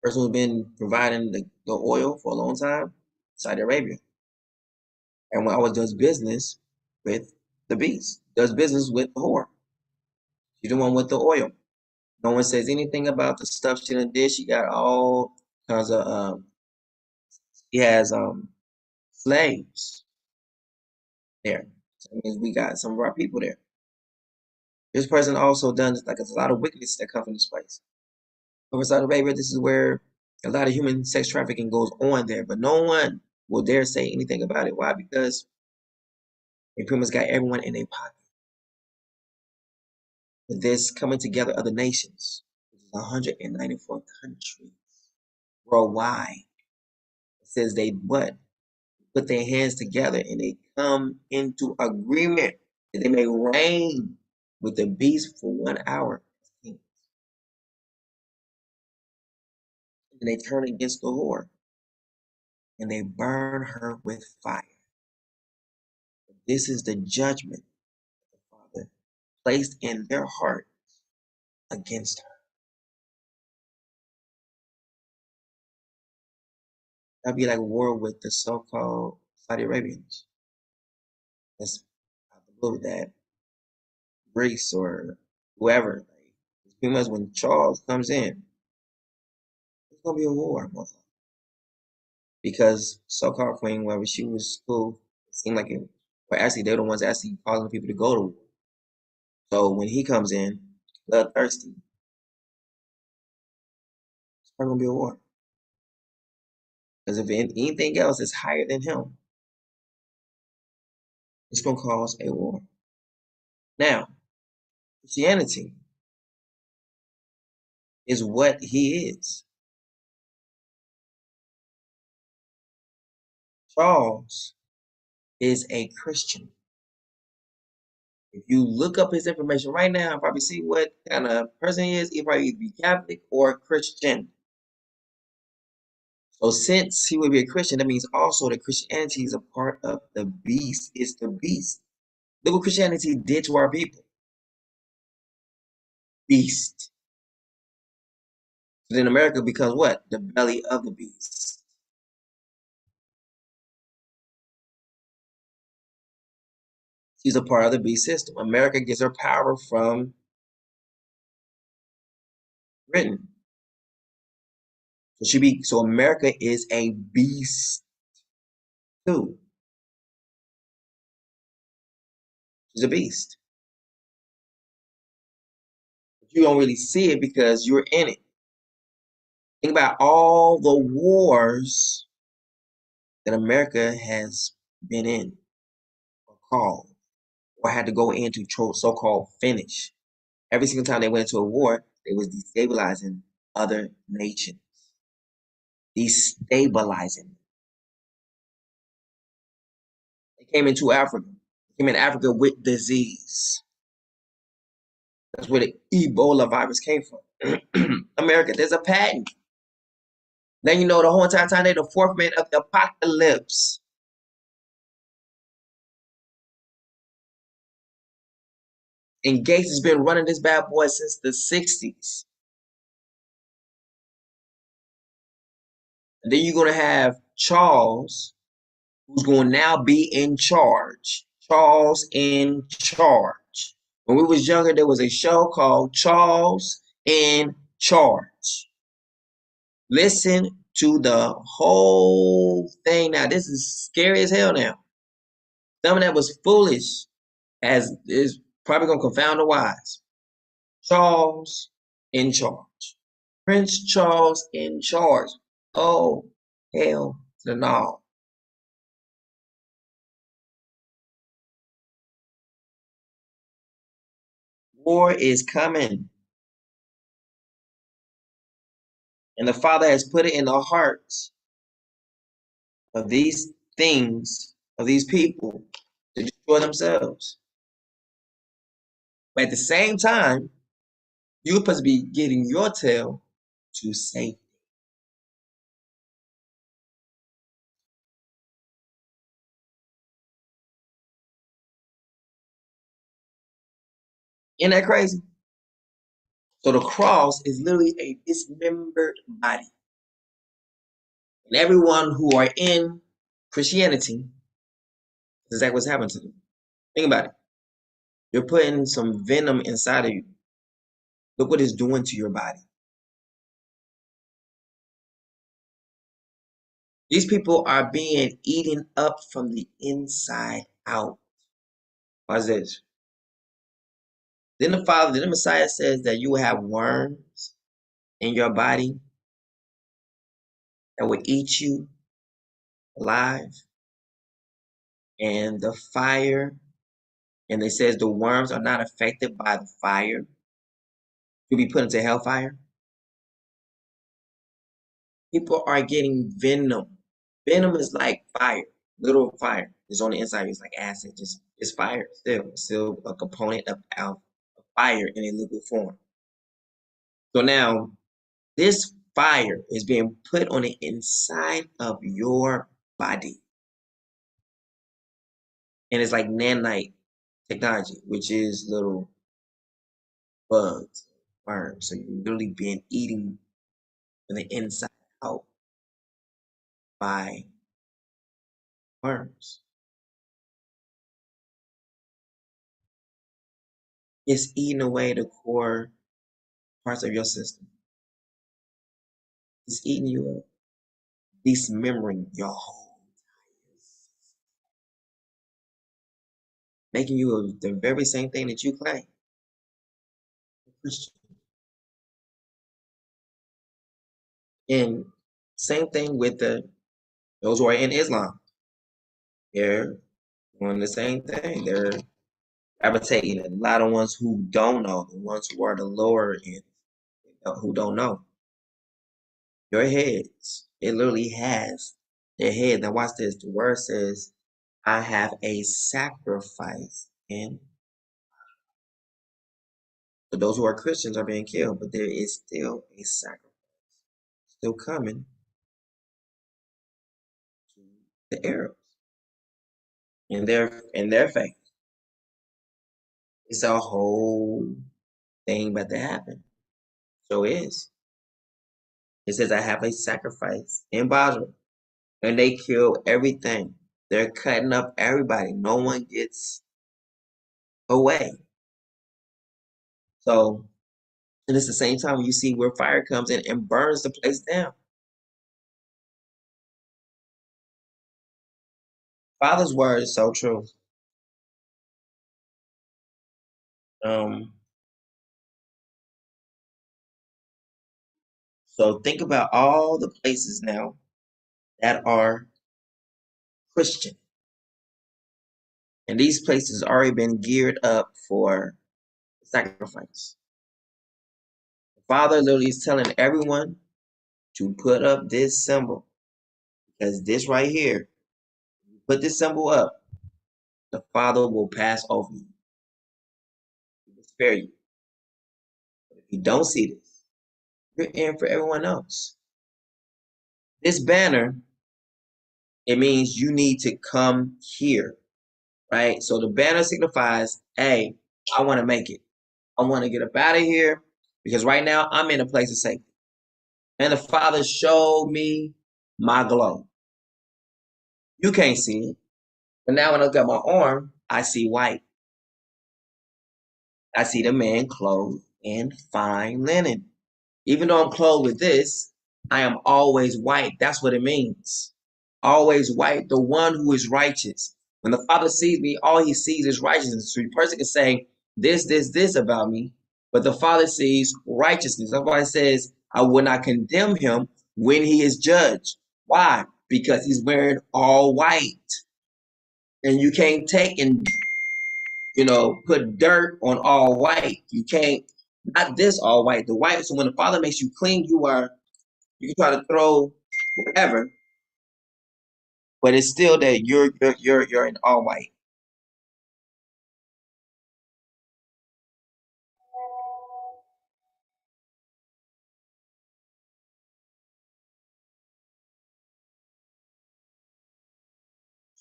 Person who's been providing the oil for a long time, Saudi Arabia. And when always does business with the beast, does business with the whore. She's the one with the oil. No one says anything about the stuff she done did. She got all kinds of she has slaves there. So that means we got some of our people there. This person also done like there's a lot of wickedness that comes from this place. Over Saudi Arabia, this is where a lot of human sex trafficking goes on there, but no one will dare say anything about it. Why? Because they pretty much got everyone in their pocket. With this coming together of the nations, which is 194 countries worldwide, it says they what? Put their hands together and they come into agreement that they may reign with the beast for 1 hour. And they turn against the whore and they burn her with fire. This is the judgment the Father placed in their heart against her. That'd be like war with the so-called Saudi Arabians. That's out the blue that Greece or whoever. Like, it's pretty much when Charles comes in, it's gonna be a war, motherfucker. Because so-called queen, wherever she was cool, it seemed like it. But actually, they're the ones actually causing people to go to war. So when he comes in, bloodthirsty, it's probably gonna be a war. Because if anything else is higher than him, it's gonna cause a war. Now, Christianity is what he is. Charles is a Christian. If you look up his information right now and probably see what kind of person he is, he'll probably either be Catholic or Christian. So since he would be a Christian, that means also that Christianity is a part of the beast. It's the beast. Look what Christianity did to our people. Beast. So then America becomes what? The belly of the beast. She's a part of the beast system. America gets her power from Britain. So America is a beast too. She's a beast. But you don't really see it because you're in it. Think about all the wars that America has been in or called or had to go into so-called finish. Every single time they went into a war, they was destabilizing other nations. Destabilizing. They came into Africa. They came in Africa with disease. That's where the Ebola virus came from. America, there's a patent. Then you know the whole entire time they're the fourth man of the apocalypse. And Gates has been running this bad boy since the 60s. And then you're going to have Charles, who's going to now be in charge. Charles in charge. When we was younger, there was a show called Charles in Charge. Listen to the whole thing now. This is scary as hell now. Some of that was foolish, as is probably going to confound the wise. Charles in charge. Prince Charles in charge. Oh, hell to the no. War is coming. And the Father has put it in the hearts of these things, of these people, to destroy themselves. But at the same time, you're supposed to be getting your tail to safety. Isn't that crazy? So the cross is literally a dismembered body. And everyone who are in Christianity, this is exactly what's happened to them. Think about it. You're putting some venom inside of you. Look what it's doing to your body. These people are being eaten up from the inside out. Why is this? Then the Messiah says that you will have worms in your body that will eat you alive. And the fire, and it says the worms are not affected by the fire. You'll be put into hellfire. People are getting venom. Venom is like fire, literal fire. It's on the inside. It's like acid. It's fire still. It's still a component of fire in a liquid form. So now, this fire is being put on the inside of your body. And it's like nanite technology, which is little bugs, worms. So you're literally being eaten from the inside out by worms. It's eating away the core parts of your system. It's eating you up, dismembering your whole entire system, making you the very same thing that you claim. Christian. And same thing with those who are in Islam. They're doing the same thing. They're gravitating a lot of ones who don't know, the ones who are the lower end, who don't know. Your heads, it literally has their head. Now watch this. The word says, I have a sacrifice in So those who are Christians are being killed, but there is still a sacrifice still coming to the Arabs in their faith. It's a whole thing about to happen. So it is. It says, I have a sacrifice in Basra. And they kill everything. They're cutting up everybody. No one gets away. So, and it's the same time when you see where fire comes in and burns the place down. Father's word is so true. So think about all the places now that are Christian. And these places already been geared up for sacrifice. The Father literally is telling everyone to put up this symbol. Because this right here, put this symbol up, the Father will pass over you. He will spare you. But if you don't see this, you're in for everyone else. This banner, it means you need to come here, right? So the banner signifies, hey, I want to make it. I want to get up out of here because right now I'm in a place of safety. And the Father showed me my glow. You can't see it. But now when I look at my arm, I see white. I see the man clothed in fine linen. Even though I'm clothed with this, I am always white. That's what it means. Always white, the one who is righteous. When the Father sees me, all he sees is righteousness. So the person can say this about me, but the Father sees righteousness. That's why it says, I will not condemn him when he is judged. Why? Because he's wearing all white. And you can't take and put dirt on all white. You can't, not this all white, the white. So when the Father makes you clean, you can try to throw whatever, but it's still that you're in all white.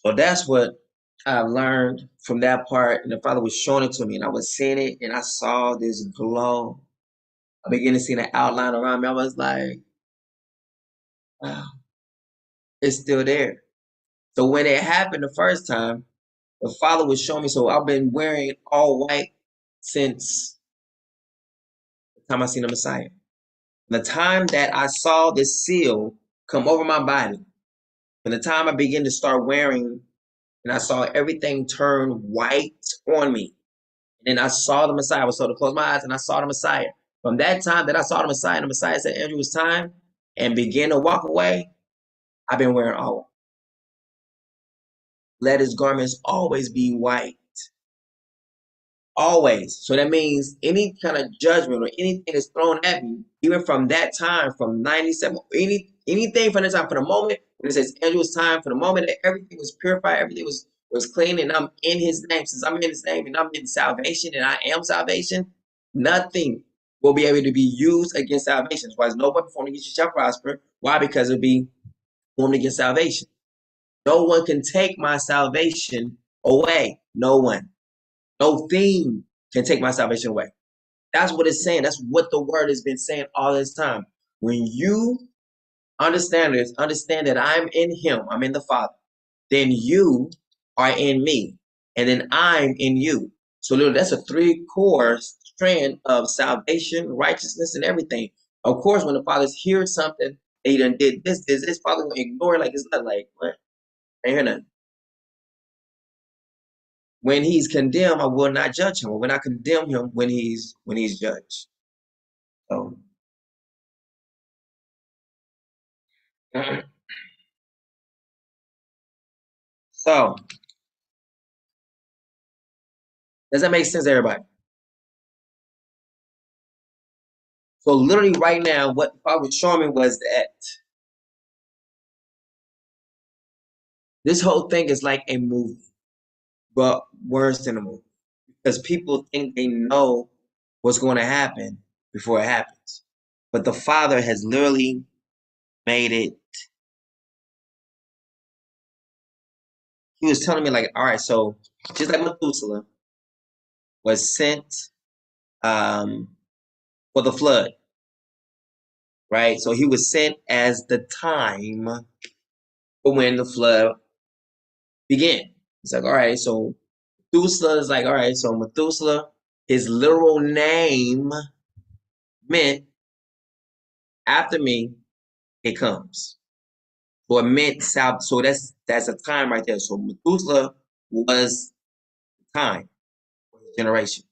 So that's what I learned from that part. And the Father was showing it to me, and I was seeing it, and I saw this glow. I began to see the outline around me. I was like, wow, it's still there. So when it happened the first time, the Father was showing me. So I've been wearing all white since the time I seen the Messiah. The time that I saw this seal come over my body, from the time I began to start wearing, and I saw everything turn white on me. And then I saw the Messiah. I was told to close my eyes, and I saw the Messiah. From that time that I saw the Messiah, and the Messiah said, Andrew, it's time, and began to walk away, I've been wearing all white. Let his garments always be white. Always. So that means any kind of judgment or anything that's thrown at me, even from that time, from 97, anything from the time, from the moment when it says Andrew, it's time, for the moment that everything was purified, everything was clean, and I'm in his name. Since I'm in his name and I'm in salvation and I am salvation, nothing will be able to be used against salvation. Why is no weapon formed against you shall prosper? Why? Because it'll be formed against salvation. No one can take my salvation away. No one. No thing can take my salvation away. That's what it's saying. That's what the word has been saying all this time. When you understand this, understand that I'm in him, I'm in the Father, then you are in me, and then I'm in you. So literally, that's a three-core strand of salvation, righteousness, and everything. Of course, when the Father hears something, he done did this, Father will ignore it like it's not like, what? I ain't hear nothing. When he's condemned, I will not judge him. I will not condemn him when he's judged. So does that make sense, everybody? So literally right now, what the Father was showing me was that this whole thing is like a movie, but worse than a movie. Because people think they know what's going to happen before it happens. But the Father has literally made it. He was telling me, like, all right, so just like Methuselah was sent for the flood, right? So he was sent as the time for when the flood began. It's like, all right, so Methuselah is like, all right, so Methuselah, his literal name meant after me, it comes. So it meant south. So that's a time right there. So Methuselah was time for his generation.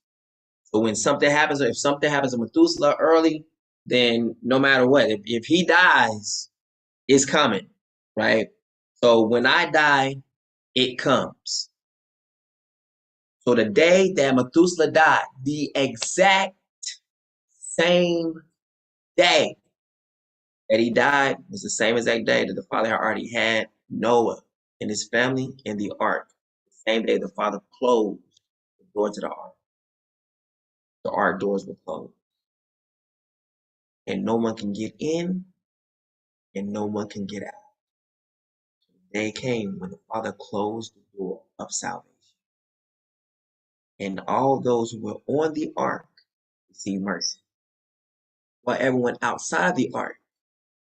So when something happens, or if something happens to Methuselah early, then no matter what, if he dies, it's coming, right? So when I die, it comes. So the day that Methuselah died, the exact same day that he died was the same exact day that the Father had already had Noah and his family in the ark. The same day the Father closed the door to the ark. The ark doors were closed. And no one can get in and no one can get out. So the day came when the Father closed the door of salvation. And all those who were on the ark received mercy. While everyone outside the ark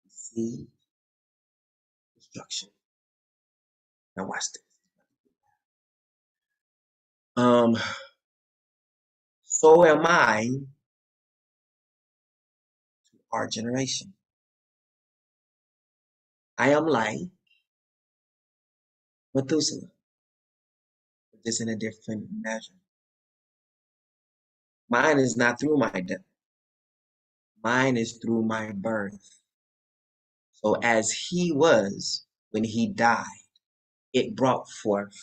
received destruction. Now watch this. So am I to our generation. I am like Methuselah, but just in a different measure. Mine is not through my death. Mine is through my birth. So as he was when he died, it brought forth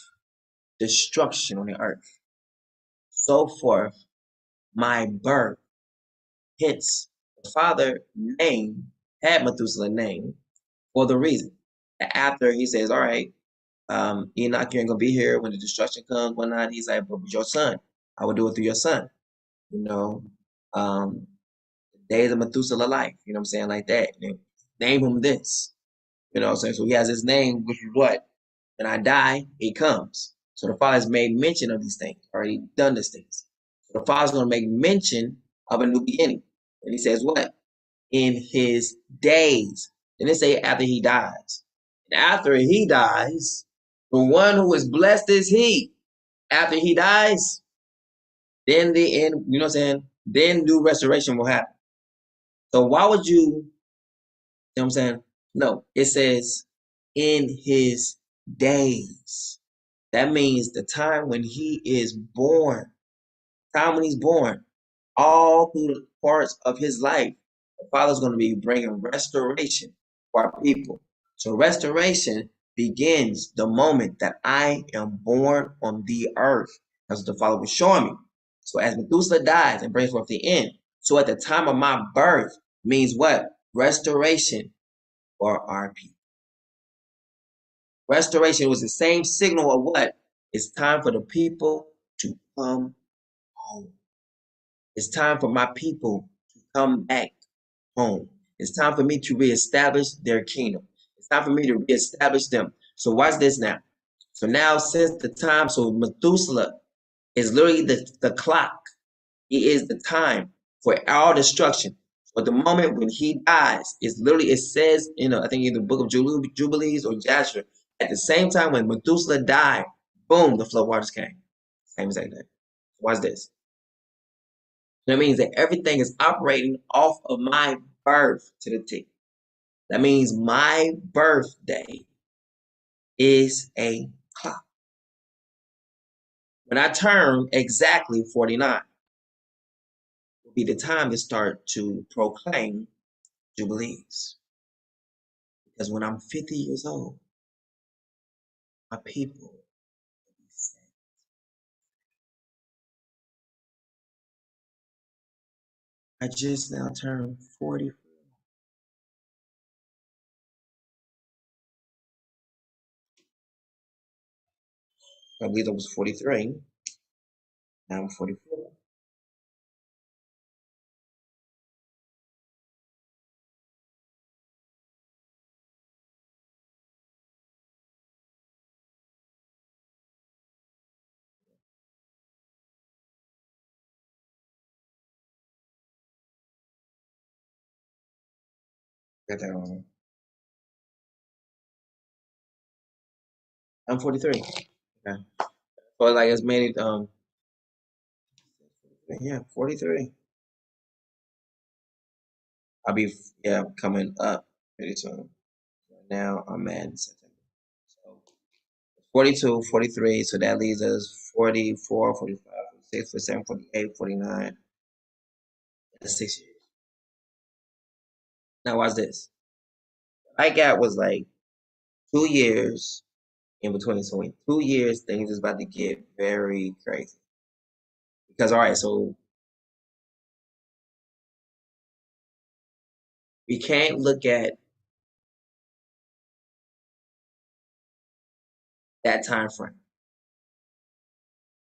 destruction on the earth. So forth my birth. Hence, the Father had Methuselah name for the reason. After he says, all right, Enoch, you ain't gonna be here when the destruction comes, whatnot. He's like, but your son, I will do it through your son. You know, the days of Methuselah life, you know what I'm saying, like that. Name him this. You know what I'm saying? So he has his name, which is what? When I die, he comes. So the Father has made mention of these things, already done these things. So the Father's gonna make mention of a new beginning. And he says what? In his days. Then they say after he dies. And after he dies, the one who is blessed is he. After he dies, then the end, you know what I'm saying? Then new restoration will happen. So why would you know what I'm saying? No, it says in his days. That means the time when he is born, time when he's born, all through the parts of his life, the Father's going to be bringing restoration for our people. So restoration begins the moment that I am born on the earth. That's what the Father was showing me. So as Methuselah dies and brings forth the end, so at the time of my birth means what? Restoration for our people. Restoration was the same signal of what? It's time for the people to come home. It's time for my people to come back home. It's time for me to reestablish their kingdom. It's time for me to reestablish them. So watch this now. So now since the time, so Methuselah is literally the clock. He is the time for all destruction. So at the moment when he dies, it's literally, it says, I think in the book of Jubilees or Jasher, at the same time when Methuselah died, boom, the flood waters came. Same as that. Watch this. That means that everything is operating off of my birth to the T. That means my birthday is a clock. When I turn exactly 49, will be the time to start to proclaim Jubilees. Because when I'm 50 years old, my people will be saved. I just now turned 44. I believe I was 43. Now I'm 44. Got that wrong. I'm 43. Okay. So like it's made it yeah, 43. I'll be coming up pretty soon. Right now I'm at September. So 42, 43, so that leaves us 44, 45, 46, 47, 48, 49. That's 6 years. Now watch this. I got was like 2 years in between. So in 2 years, things is about to get very crazy. Because all right, so we can't look at that time frame.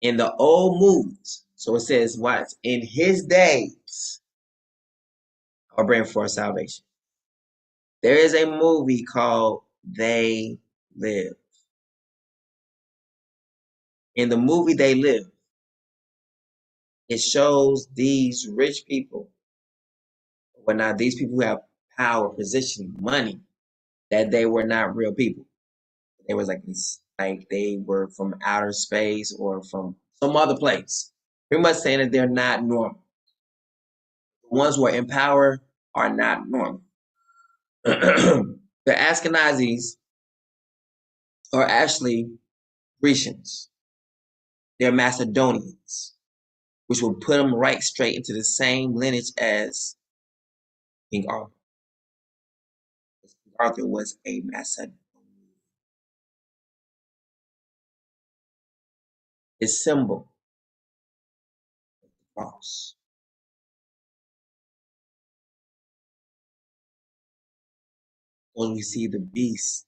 In the old movies, so it says what? In his days I'll bring forth salvation. There is a movie called They Live. In the movie They Live, it shows these rich people, but now these people who have power, position, money, that they were not real people. They was like these, like they were from outer space or from some other place. Pretty much saying that they're not normal. The ones who are in power are not normal. The Ashkenazis are actually Grecians. They're Macedonians, which will put them right straight into the same lineage as King Arthur. King Arthur was a Macedonian. His symbol is the cross. When we see the beast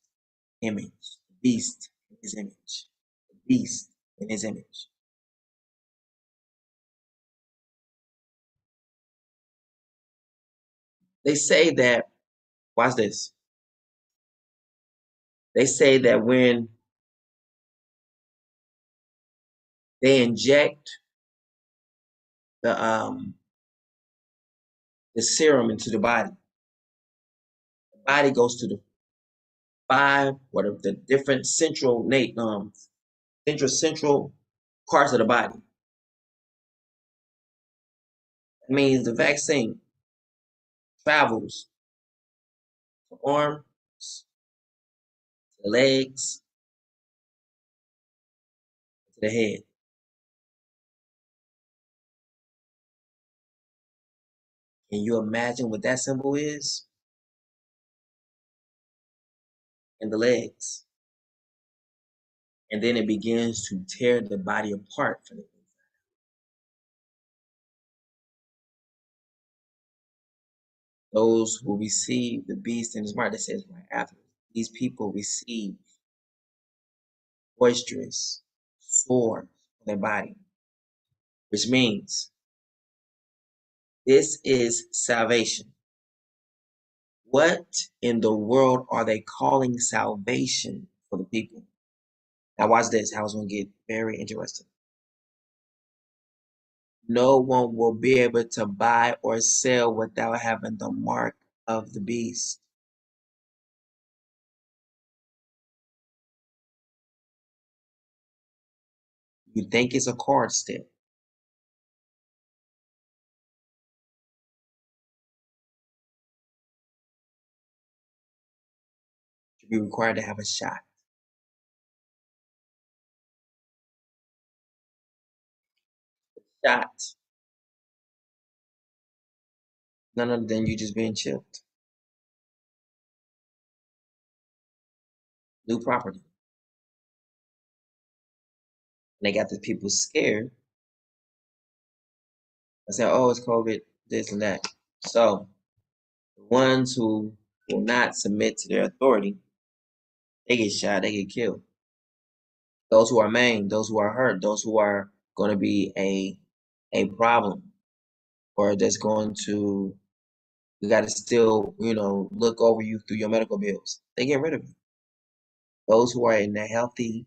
image, the beast in his image, the beast in his image. They say that, watch this. They say that when they inject the serum into the body goes to the the different central parts of the body. That means the vaccine travels to the arms, to the legs, to the head. Can you imagine what that symbol is? In the legs. And then it begins to tear the body apart from the inside. Those who receive the beast in his mark, that says right after, these people receive boisterous sores on their body, which means this is salvation. What in the world are they calling salvation for the people? Now watch this, how it's going to get very interesting. No one will be able to buy or sell without having the mark of the beast. You think it's a card step. You'll be required to have a shot. Shot. None other than you just being chipped. New property. And they got the people scared. I said, oh, it's COVID, this and that. So the ones who will not submit to their authority, they get shot, they get killed. Those who are maimed, those who are hurt, those who are going to be a problem, or that's going to, you got to still, look over you through your medical bills. They get rid of you. Those who are in a healthy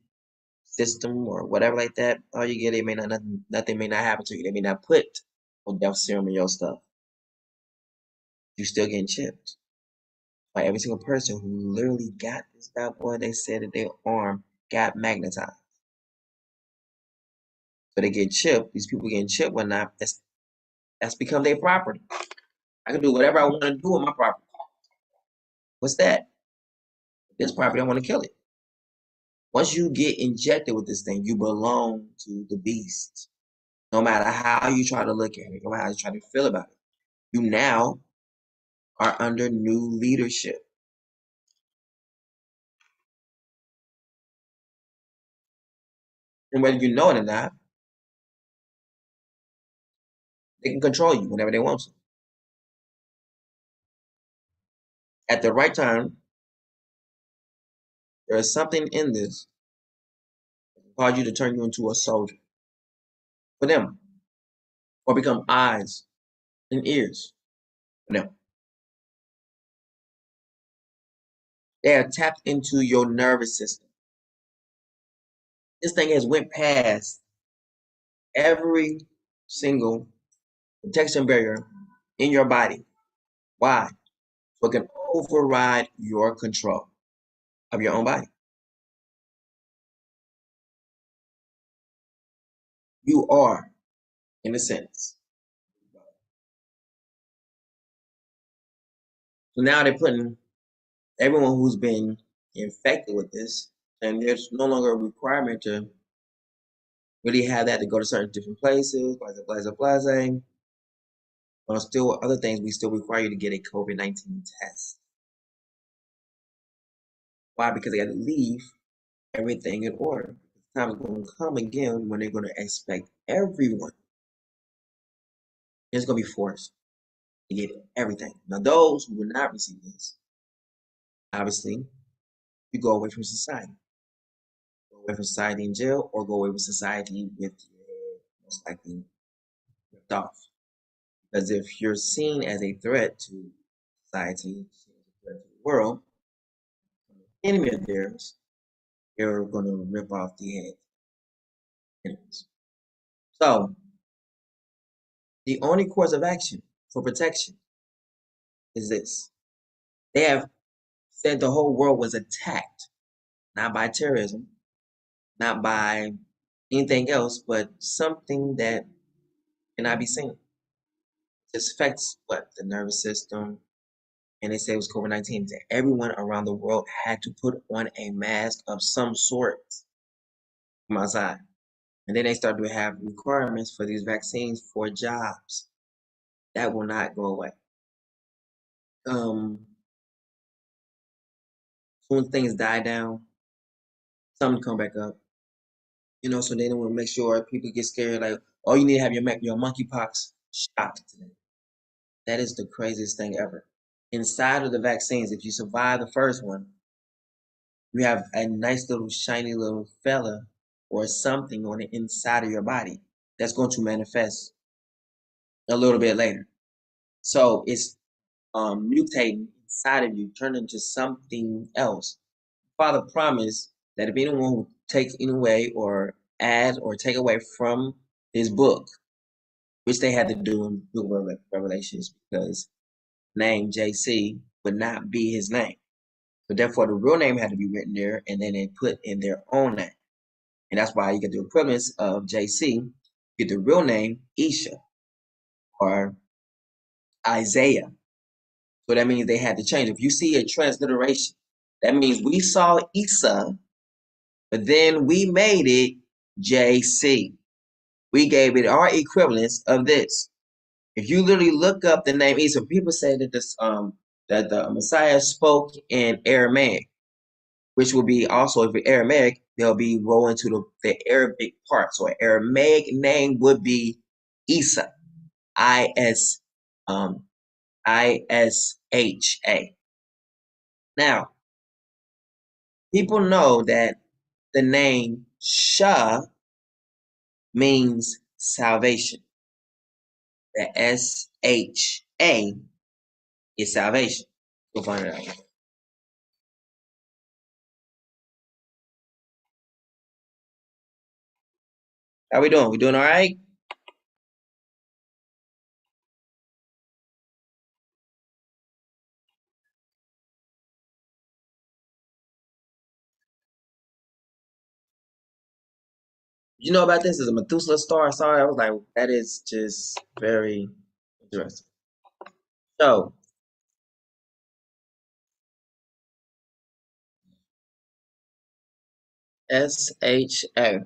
system or whatever like that, all you get, it may not, nothing may not happen to you. They may not put a death serum in your stuff. You still getting chipped. By every single person who literally got this bad boy, they said that their arm got magnetized. So they get chipped. These people getting chipped whatnot. That's become their property. I can do whatever I want to do with my property. What's that? This property, I want to kill it. Once you get injected with this thing, you belong to the beast. No matter how you try to look at it, no matter how you try to feel about it, you now are under new leadership. And whether you know it or not, they can control you whenever they want to. At the right time, there is something in this that will cause you to turn you into a soldier for them, or become eyes and ears for them. They have tapped into your nervous system. This thing has went past every single protection barrier in your body. Why? So it can override your control of your own body. You are, in a sense. So now they're putting everyone who's been infected with this, and there's no longer a requirement to really have that to go to certain different places, blah, blah. But still, other things, we still require you to get a COVID-19 test. Why? Because they got to leave everything in order. The time is going to come again when they're going to expect everyone. It's going to be forced to get everything. Now, those who will not receive this, obviously, you go away from society. Go away from society in jail, or go away from society with your head most likely ripped off. Because if you're seen as a threat to society, seen as a threat to the world, an enemy of theirs, you're going to rip off the head. Anyways. So, the only course of action for protection is this. They have said the whole world was attacked, not by terrorism, not by anything else, but something that cannot be seen. This affects what? The nervous system. And they say it was COVID-19. That everyone around the world had to put on a mask of some sort from outside. And then they started to have requirements for these vaccines for jobs. That will not go away. Soon things die down, something come back up. You know, so they don't want to make sure people get scared. Like, oh, you need to have your monkeypox shot today. That is the craziest thing ever. Inside of the vaccines, if you survive the first one, you have a nice little shiny little fella or something on the inside of your body that's going to manifest a little bit later. So it's mutating inside of you, turning into something else. Father promised that if anyone who takes any away or add or take away from his book, which they had to do in Book of Revelations, because name JC would not be his name. So therefore, the real name had to be written there, and then they put in their own name. And that's why you get the equivalence of JC, you get the real name Isha or Isaiah. So that means they had to change. If you see a transliteration, that means we saw Isa, but then we made it JC. We gave it our equivalence of this. If you literally look up the name Isa, people say that this that the Messiah spoke in Aramaic, which will be also, if it's Aramaic, they'll be rolling to the Arabic part. So an Aramaic name would be Isa, Isha. Now, people know that the name Shah means salvation. The SHA is salvation. Go find it out. How we doing? We doing all right? You know about this? Is a Methuselah star. I saw it. I was like, that is just very interesting. So, SHA.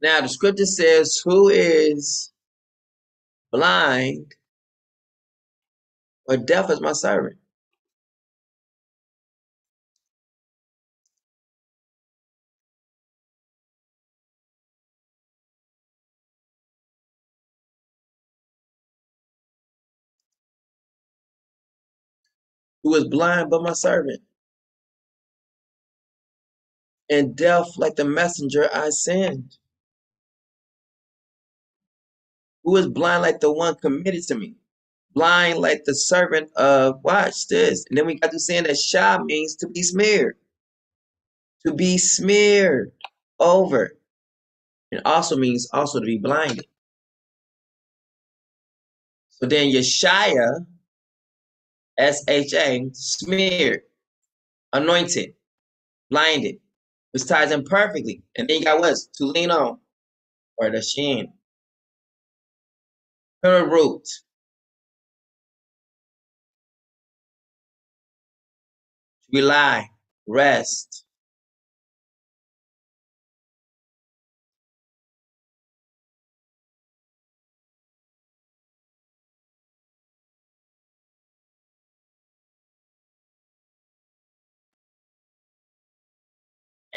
Now, the scripture says, who is blind or deaf as my servant? Who is blind but my servant? And deaf like the messenger I send? Who is blind like the one committed to me? Blind like the servant of, watch this. And then we got to saying that Shah means to be smeared. To be smeared over. It also means also to be blinded. So then YASHAYA, S-H-A, smeared, anointed, blinded, which ties in perfectly. And then you got what? To lean on, or the shin. Her root. To rely, rest.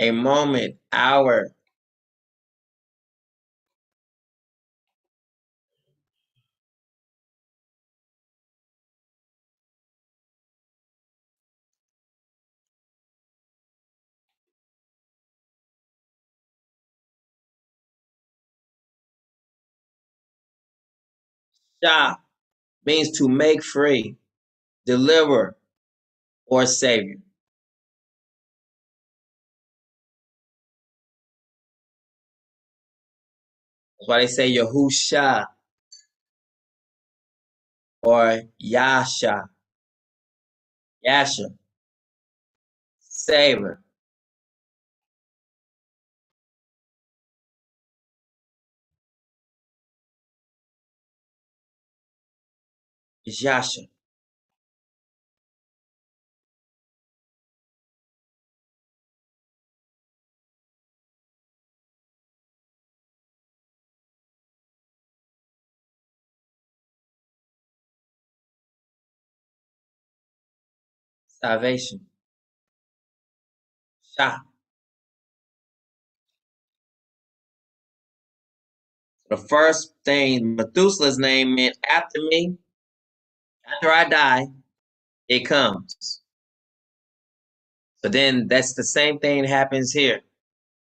A moment, hour. Shah means to make free, deliver, or savior. That's why they say Yahusha or Yasha, Yasha, savior. It's Yasha. Salvation. Shah. The first thing Methuselah's name meant after me, after I die, it comes. So then that's the same thing that happens here.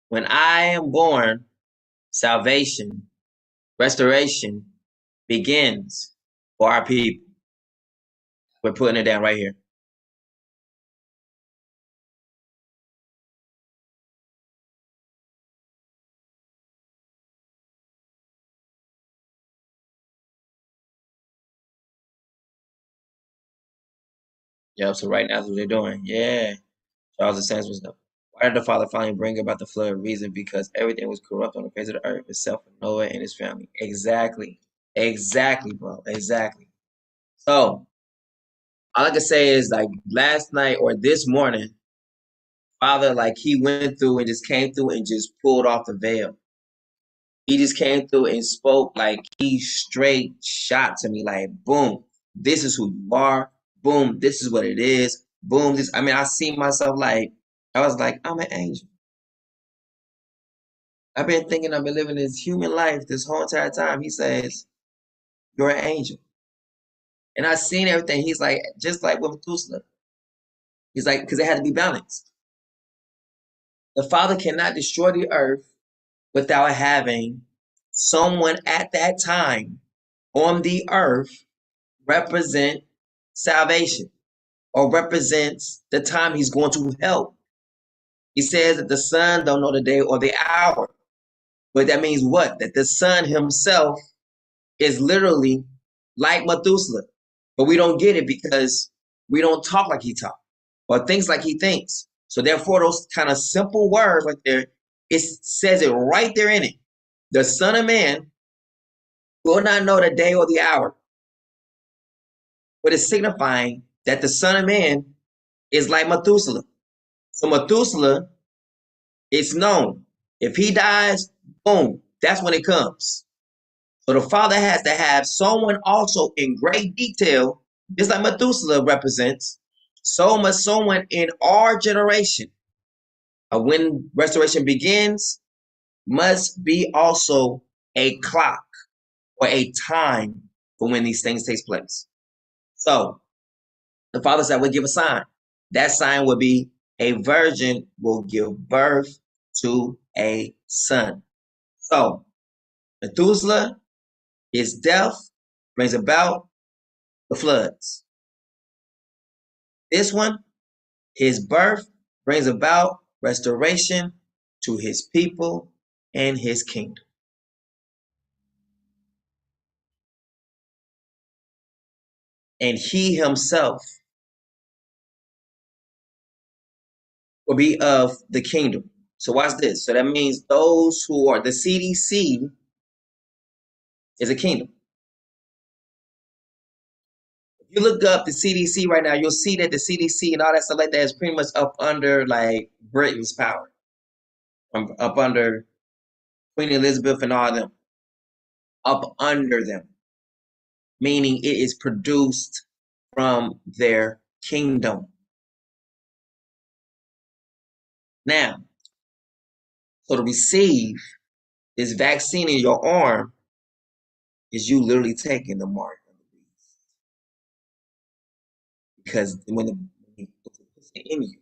When I am born, salvation, restoration begins for our people. We're putting it down right here. Yep, so right now that's what they're doing. Yeah. Charles the Sands was the why did the Father finally bring about the flood? Reason because everything was corrupt on the face of the earth, except for Noah and his family. Exactly. Exactly, bro. Exactly. So all I can say is like last night or this morning, Father, like he went through and just came through and just pulled off the veil. He just came through and spoke like he straight shot to me, like, boom, this is who you are. Boom, this is what it is. Boom, this. I mean, I see myself like I was like, I'm an angel. I've been thinking I've been living this human life this whole entire time. He says, you're an angel. And I seen everything. He's like, just like with Methuselah. He's like, because it had to be balanced. The Father cannot destroy the earth without having someone at that time on the earth represent salvation or represents the time he's going to help. He says that the Son don't know the day or the hour. But that means what? That the Son himself is literally like Methuselah. But we don't get it because we don't talk like he talks or thinks like he thinks. So therefore, those kind of simple words right there, it says it right there in it. The Son of Man will not know the day or the hour. But it's signifying that the Son of Man is like Methuselah. So Methuselah, it's known. If he dies, boom, that's when it comes. So the Father has to have someone also in great detail, just like Methuselah represents, so much someone in our generation, when restoration begins, must be also a clock or a time for when these things take place. So the Father said, we'll give a sign. That sign will be a virgin will give birth to a son. So Methuselah, his death brings about the floods. This one, his birth brings about restoration to his people and his kingdom. And he himself will be of the kingdom. So watch this. So that means those who are the CDC is a kingdom. If you look up the CDC right now, you'll see that the CDC and all that stuff like that is pretty much up under like Britain's power, up under Queen Elizabeth and all them, up under them, meaning it is produced from their kingdom. Now, so to receive this vaccine in your arm is you literally taking the mark of the beast. Because when it puts it in you,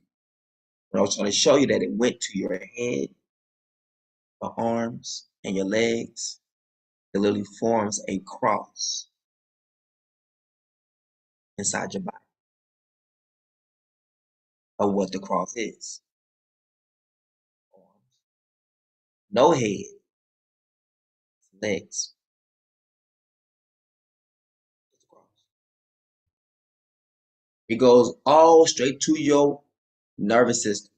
when I was trying to show you that it went to your head, your arms, and your legs, it literally forms a cross inside your body of what the cross is. Arms, no head, legs. It's a cross. It goes all straight to your nervous system,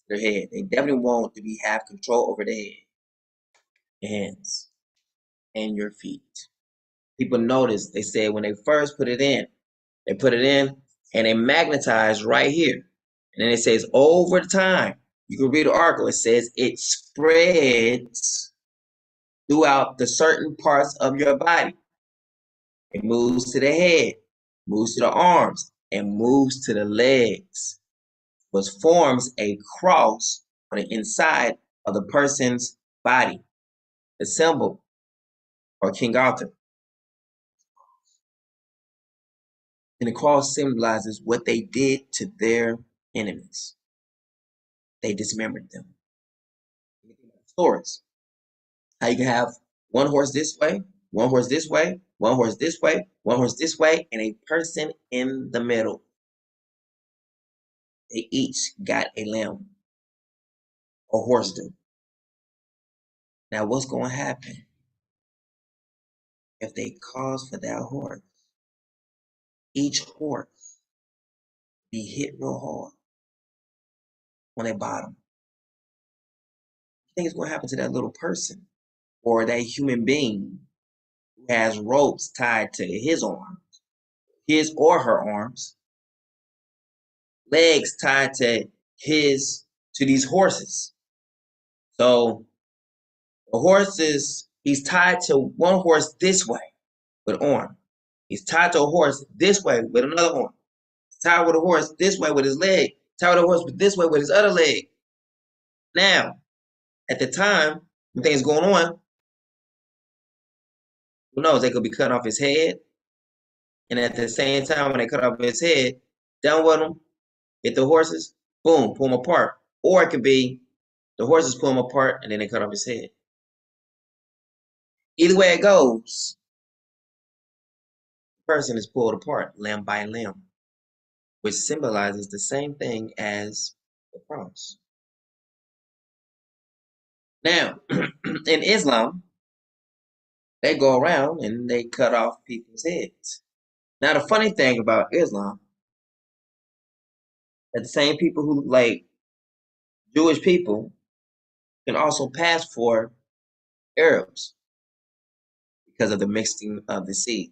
their head. They definitely want to have control over the head, your hands, and your feet. People notice, they said when they first put it in, they put it in and they magnetize right here. And then it says over time, you can read the article, it says it spreads throughout the certain parts of your body. It moves to the head, moves to the arms, and moves to the legs, which forms a cross on the inside of the person's body. The symbol for King Arthur. And the cross symbolizes what they did to their enemies. They dismembered them. Stories. How you can have one horse this way, one horse this way, one horse this way, one horse this way, and a person in the middle. They each got a limb. A horse do. Now what's going to happen if they cause for that horse? Each horse be hit real hard on their bottom. You think it's going to happen to that little person or that human being who has ropes tied to his arms, his or her arms, legs tied to these horses. So the horses, he's tied to one horse this way with an arm. He's tied to a horse this way with another arm. He's tied with a horse this way with his leg. Tie the horse this way with his other leg. Now, at the time when things going on, who knows? They could be cutting off his head, and at the same time when they cut off his head, down with him, hit the horses, boom, pull them apart. Or it could be the horses pull him apart and then they cut off his head. Either way it goes, the person is pulled apart limb by limb, which symbolizes the same thing as the cross. Now, in Islam, they go around and they cut off people's heads. Now, the funny thing about Islam, that the same people who like Jewish people can also pass for Arabs because of the mixing of the seed.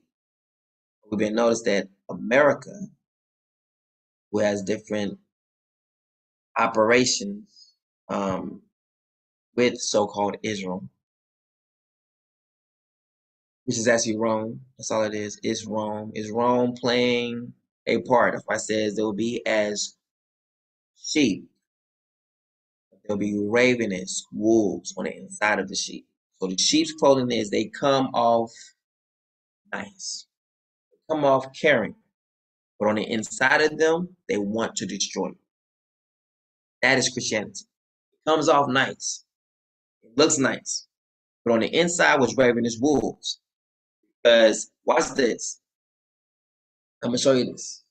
We've been noticed that America, who has different operations with so-called Israel, which is actually Rome. That's all it is. It's Rome. It's Rome playing a part. If I says they will be as sheep, there'll be ravenous wolves on the inside of the sheep. So the sheep's clothing is they come off nice, they come off caring, but on the inside of them, they want to destroy you. That is Christianity. It comes off nice, it looks nice, but on the inside was ravenous wolves. Because watch this. I'm gonna show you this.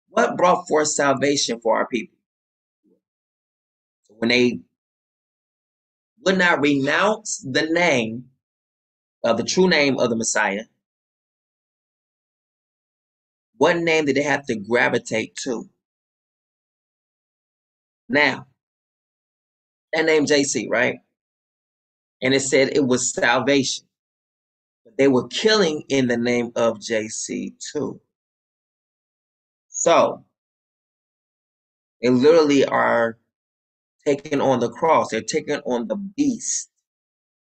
What brought forth salvation for our people? So when they would not renounce the name of the true name of the Messiah, what name did they have to gravitate to? Now, that name JC, right? And it said it was salvation. But they were killing in the name of JC too. So, they literally are taking on the cross. They're taking on the beast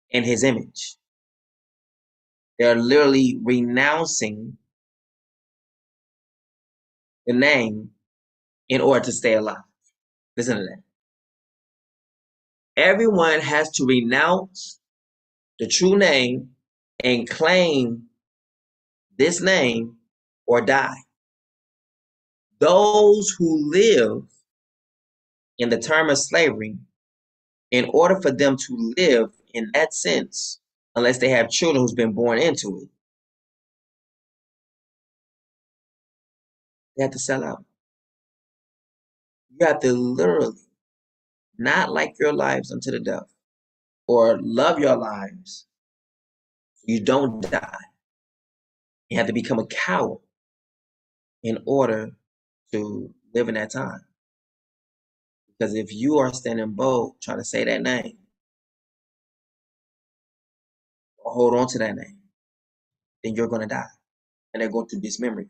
in his image. They're literally renouncing the name in order to stay alive. Listen to that. Everyone has to renounce the true name and claim this name or die. Those who live in the term of slavery, in order for them to live in that sense, unless they have children who's been born into it, they have to sell out. You have to literally not like your lives unto the death, or love your lives so you don't die. You have to become a coward in order to live in that time. Because if you are standing bold trying to say that name, or hold on to that name, then you're going to die. And they're going to dismember you.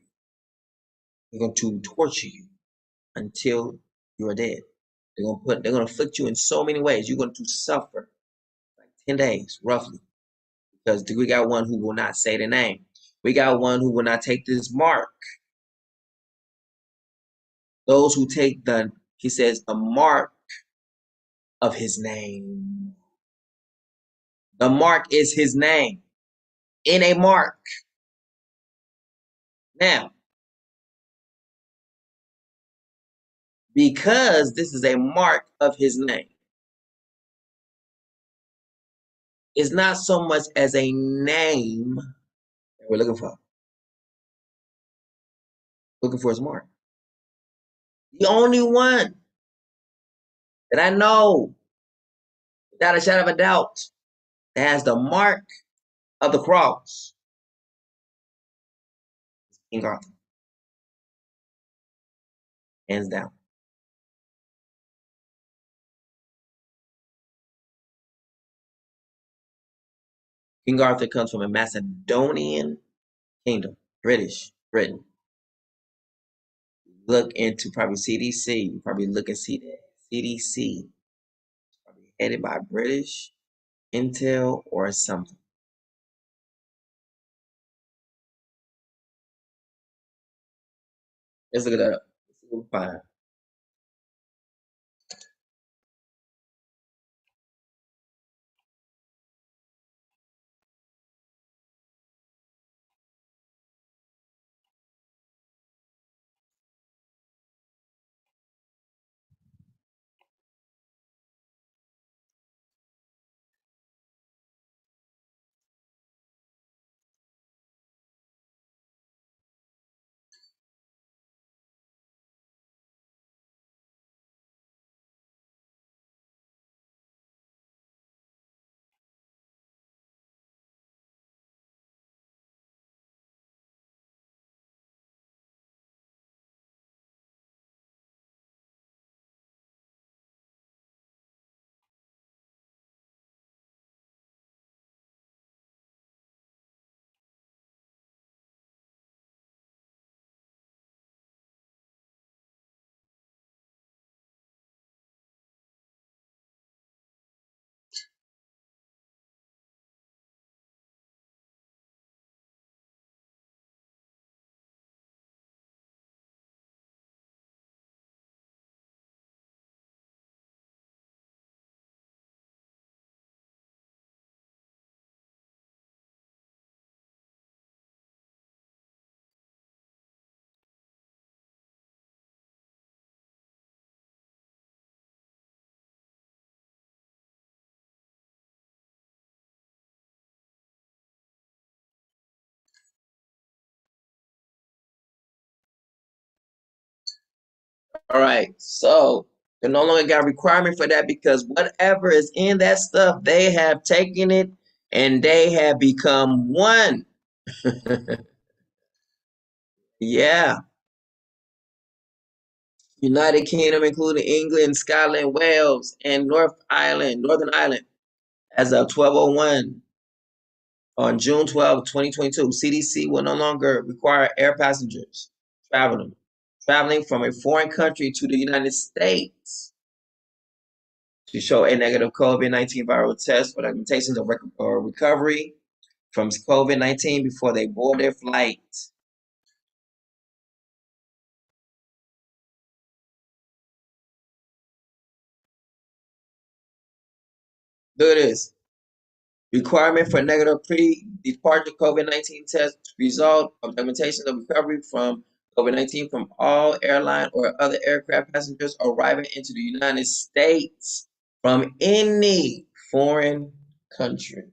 They're going to torture you until you are dead. They're going to afflict you in so many ways. You're going to suffer like 10 days, roughly. Because we got one who will not say the name. We got one who will not take this mark. Those who take he says, the mark of his name. The mark is his name. In a mark. Now, because this is a mark of his name, it's not so much as a name that we're looking for. Looking for his mark. The only one that I know, without a shadow of a doubt, that has the mark of the cross is King Arthur. Hands down. King Arthur comes from a Macedonian kingdom, Britain. Look into probably CDC. You probably look and see that. CDC. Probably headed by British Intel or something. Let's look it up. Let's see what we find. All right, so they no longer got a requirement for that because whatever is in that stuff, they have taken it and they have become one. Yeah. United Kingdom, including England, Scotland, Wales, and Northern Ireland, as of 12:01 on June 12, 2022, CDC will no longer require air passengers traveling from a foreign country to the United States to show a negative COVID-19 viral test for documentation of recovery from COVID-19 before they board their flight. Look at this. Requirement for negative pre-departure COVID-19 test result of documentation of recovery from COVID-19 from all airline or other aircraft passengers arriving into the United States from any foreign country.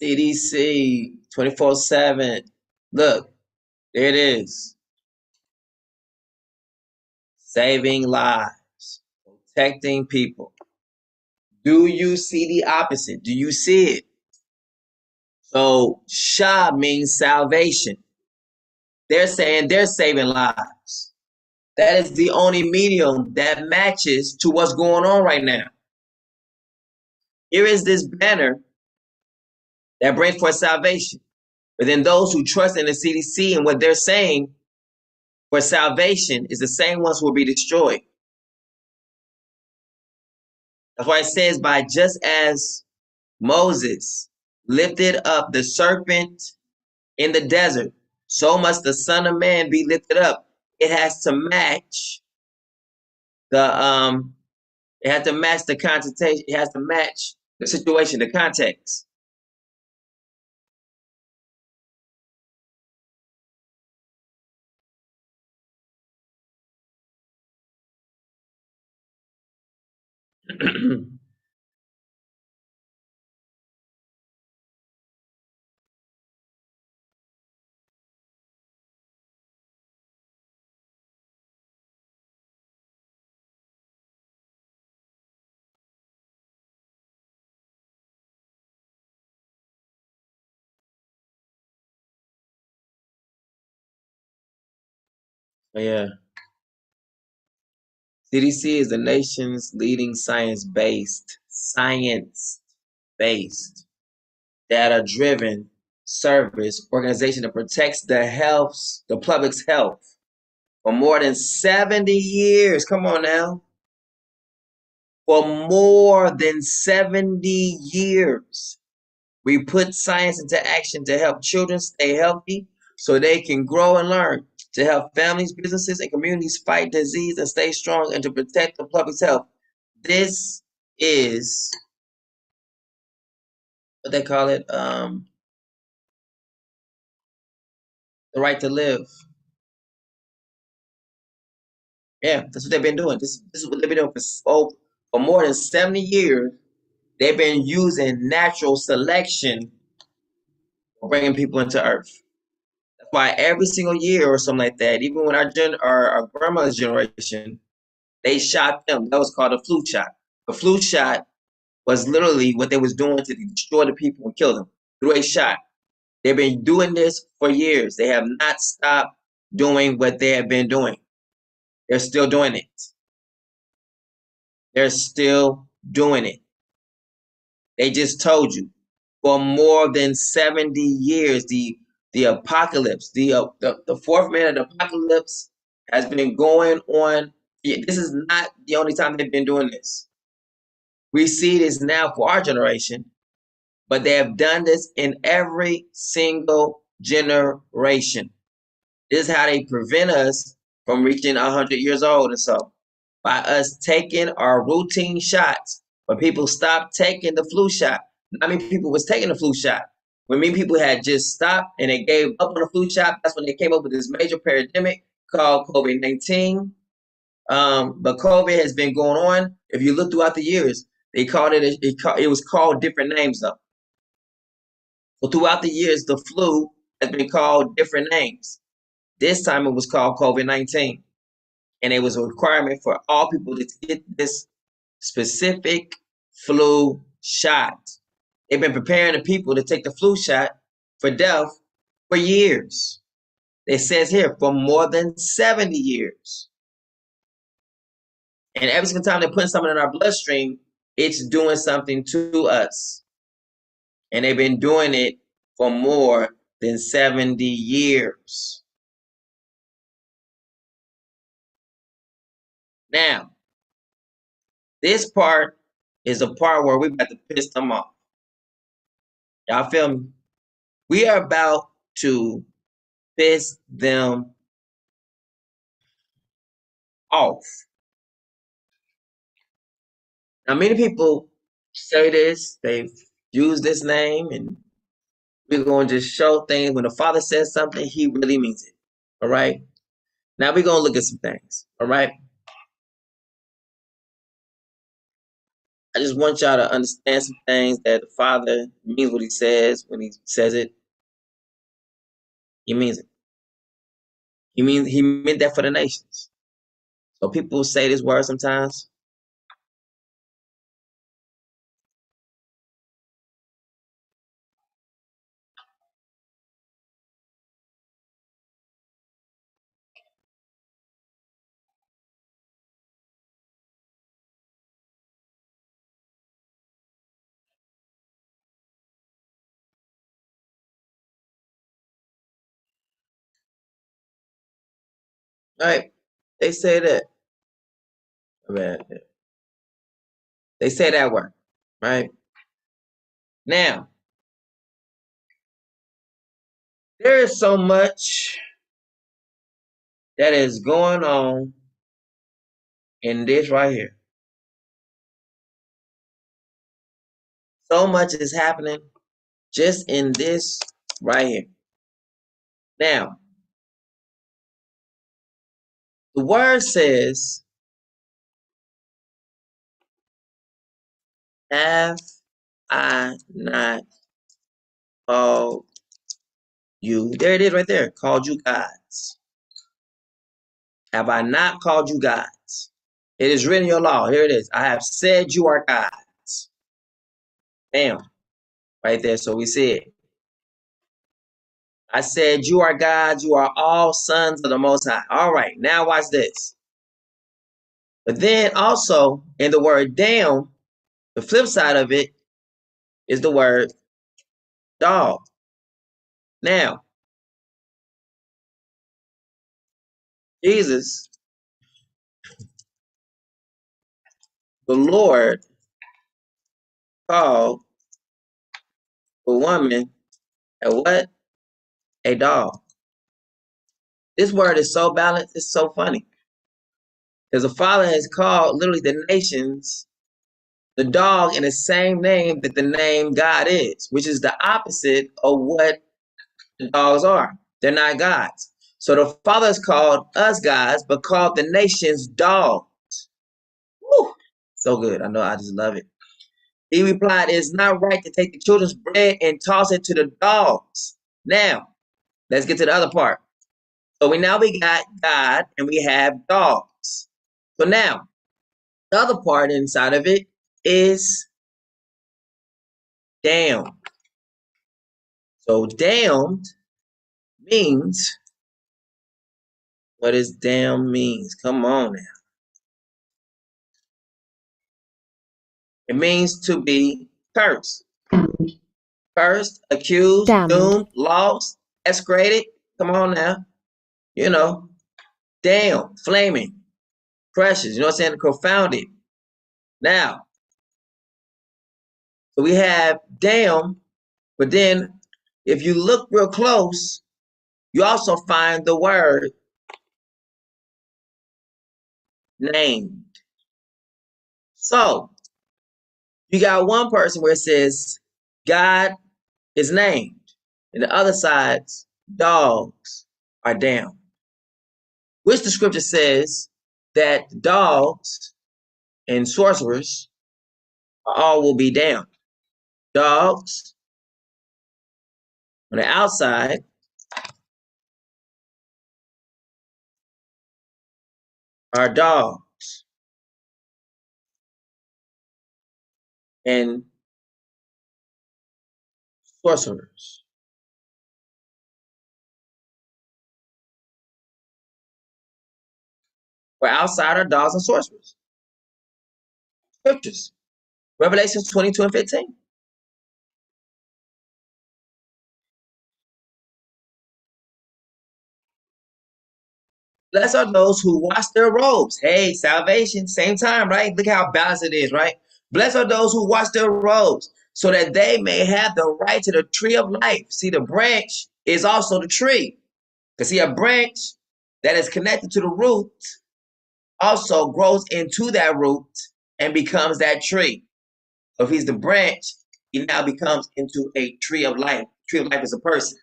CDC 24/7. Look, there it is. Saving lives, protecting people. Do you see the opposite? Do you see it? So Shah means salvation. They're saying they're saving lives. That is the only medium that matches to what's going on right now. Here is this banner that brings forth salvation. But then those who trust in the CDC and what they're saying for salvation is the same ones who will be destroyed. That's why it says, by just as Moses lifted up the serpent in the desert, so must the Son of Man be lifted up. It has to match the it has to match the context. It has to match the situation, the context. Yeah. CDC is the nation's leading science-based, data-driven service organization that protects the public's health for more than 70 years. Come on now. For more than 70 years, we put science into action to help children stay healthy so they can grow and learn, to help families, businesses, and communities fight disease and stay strong, and to protect the public's health. This is what they call it, the right to live. Yeah, that's what they've been doing. This is what they've been doing for more than 70 years. They've been using natural selection for bringing people into Earth. That's why every single year or something like that, even when our grandmother's generation, they shot them. That was called a flu shot. The flu shot was literally what they was doing to destroy the people and kill them through a shot. They've been doing this for years. They have not stopped doing what they have been doing. They're still doing it. They're still doing it. They just told you for more than 70 years, the the apocalypse. The fourth man of the apocalypse has been going on. This is not the only time they've been doing this. We see this now for our generation, but they have done this in every single generation. This is how they prevent us from reaching 100 years old and so. By us taking our routine shots, when people stopped taking the flu shot. Not many people was taking the flu shot. When many people had just stopped and they gave up on the flu shot, that's when they came up with this major pandemic called COVID-19. But COVID has been going on. If you look throughout the years, they called it was called different names though. So throughout the years, the flu has been called different names. This time it was called COVID-19. And it was a requirement for all people to get this specific flu shot. They've been preparing the people to take the flu shot for death for years. It says here, for more than 70 years. And every single time they're putting something in our bloodstream, it's doing something to us. And they've been doing it for more than 70 years. Now, this part is a part where we're about to piss them off. Y'all feel me? We are about to piss them off. Now, many people say this, they've used this name, and we're going to just show things. When the Father says something, he really means it. All right? Now we're going to look at some things. All right? I just want y'all to understand some things that the Father means what he says when he says it. He means it. He meant that for the nations. So people say this word sometimes. All right? They say that. They say that word. Right? Now, there is so much that is going on in this right here. So much is happening just in this right here. Now, the word says, have I not called you? There it is right there. Called you gods. Have I not called you gods? It is written in your law. Here it is. I have said you are gods. Bam. Right there. So we see it. I said you are gods. You are all sons of the Most High. All right. Now watch this. But then also in the word damn, the flip side of it is the word dog. Now, Jesus, the Lord, called a woman a what? A dog. This word is so balanced, it's so funny. Because the Father has called literally the nations the dog in the same name that the name God is, which is the opposite of what the dogs are. They're not gods. So the Father has called us gods, but called the nations dogs. Woo! So good. I know, I just love it. He replied, it is not right to take the children's bread and toss it to the dogs. Now, let's get to the other part. So we got God and we have dogs. So now, the other part inside of it is damned. So damned means, what does damn means? Come on now. It means to be cursed. Cursed, accused, Damned. doomed, lost. Excreted. Come on now. You know, damn, flaming, precious. You know what I'm saying? Confounded. Now, so we have damn, but then if you look real close, you also find the word named. So you got one person where it says God is named, and the other side's dogs are damned. Which the scripture says that dogs and sorcerers all will be damned. Dogs on the outside are dogs, and sorcerers. For outside are dogs and sorcerers. Scriptures. Revelation 22 and 15. Blessed are those who wash their robes. Hey, salvation, same time, right? Look how balanced it is, right? Blessed are those who wash their robes, so that they may have the right to the tree of life. See, the branch is also the tree. Because see, a branch that is connected to the root also grows into that root and becomes that tree. So if he's the branch, he now becomes into a tree of life. Tree of life is a person.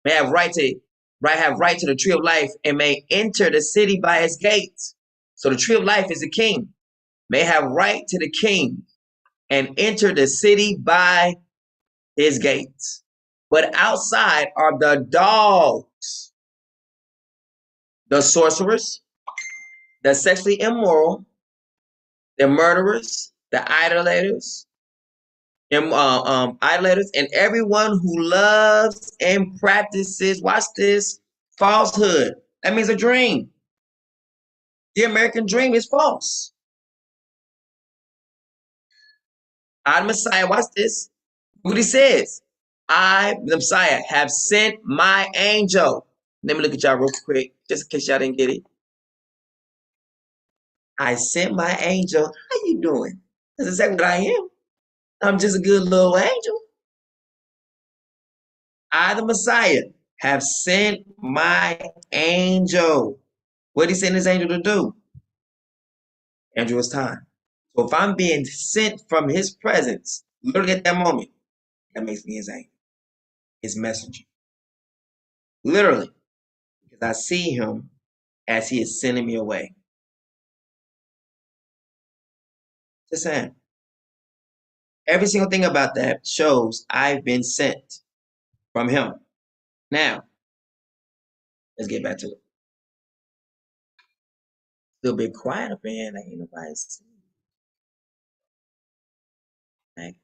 May have right to the tree of life and may enter the city by its gates. So the tree of life is the king. May have right to the king and enter the city by his gates. But outside are the dogs, the sorcerers, the sexually immoral, the murderers, the idolaters, idolaters, and everyone who loves and practices, watch this, falsehood. That means a dream. The American dream is false. I, the Messiah, watch this. Look what he says. I, the Messiah, have sent my angel. Let me look at y'all real quick, just in case y'all didn't get it. I sent my angel. How you doing? That's exactly what I am. I'm just a good little angel. I, the Messiah, have sent my angel. What did he send his angel to do? Angel, it's time. So if I'm being sent from his presence, literally at that moment, that makes me his angel, his messenger. Literally, because I see him as he is sending me away. Just saying. Every single thing about that shows I've been sent from him. Now, let's get back to it. Still a bit quiet up in here, like ain't nobody seeing. Right?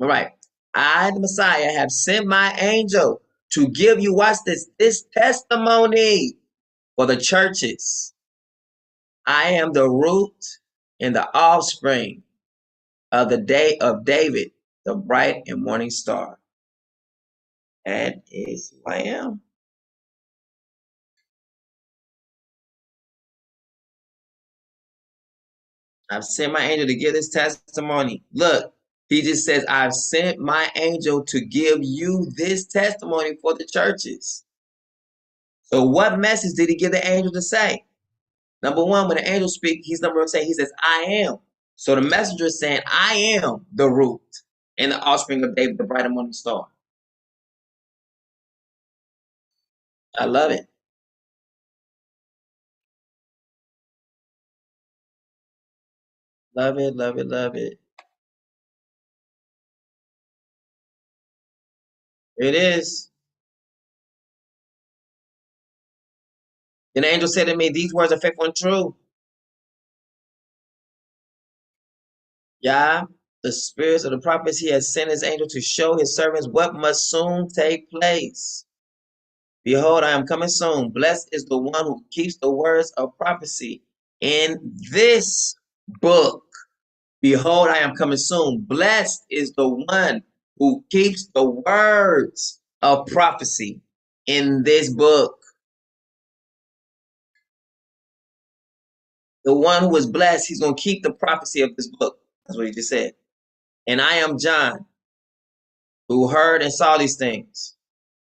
All right. I, the Messiah, have sent my angel to give you, watch this testimony for the churches. I am the root and the offspring of the day of David, the bright and morning star. That is who I am. I've sent my angel to give this testimony. Look, he just says, I've sent my angel to give you this testimony for the churches. So what message did he give the angel to say? Number one, when the angel speaks, he's number one saying, he says, I am. So the messenger is saying, I am the root and the offspring of David, the bright and morning star. I love it. Love it, love it, love it. It is. Then the angel said to me, these words are faithful and true. Yah, the spirits of the prophets, he has sent his angel to show his servants what must soon take place. Behold, I am coming soon. Blessed is the one who keeps the words of prophecy in this book. Behold, I am coming soon. Blessed is the one who keeps the words of prophecy in this book. The one who is blessed, he's going to keep the prophecy of this book. That's what he just said. And I am John, who heard and saw these things.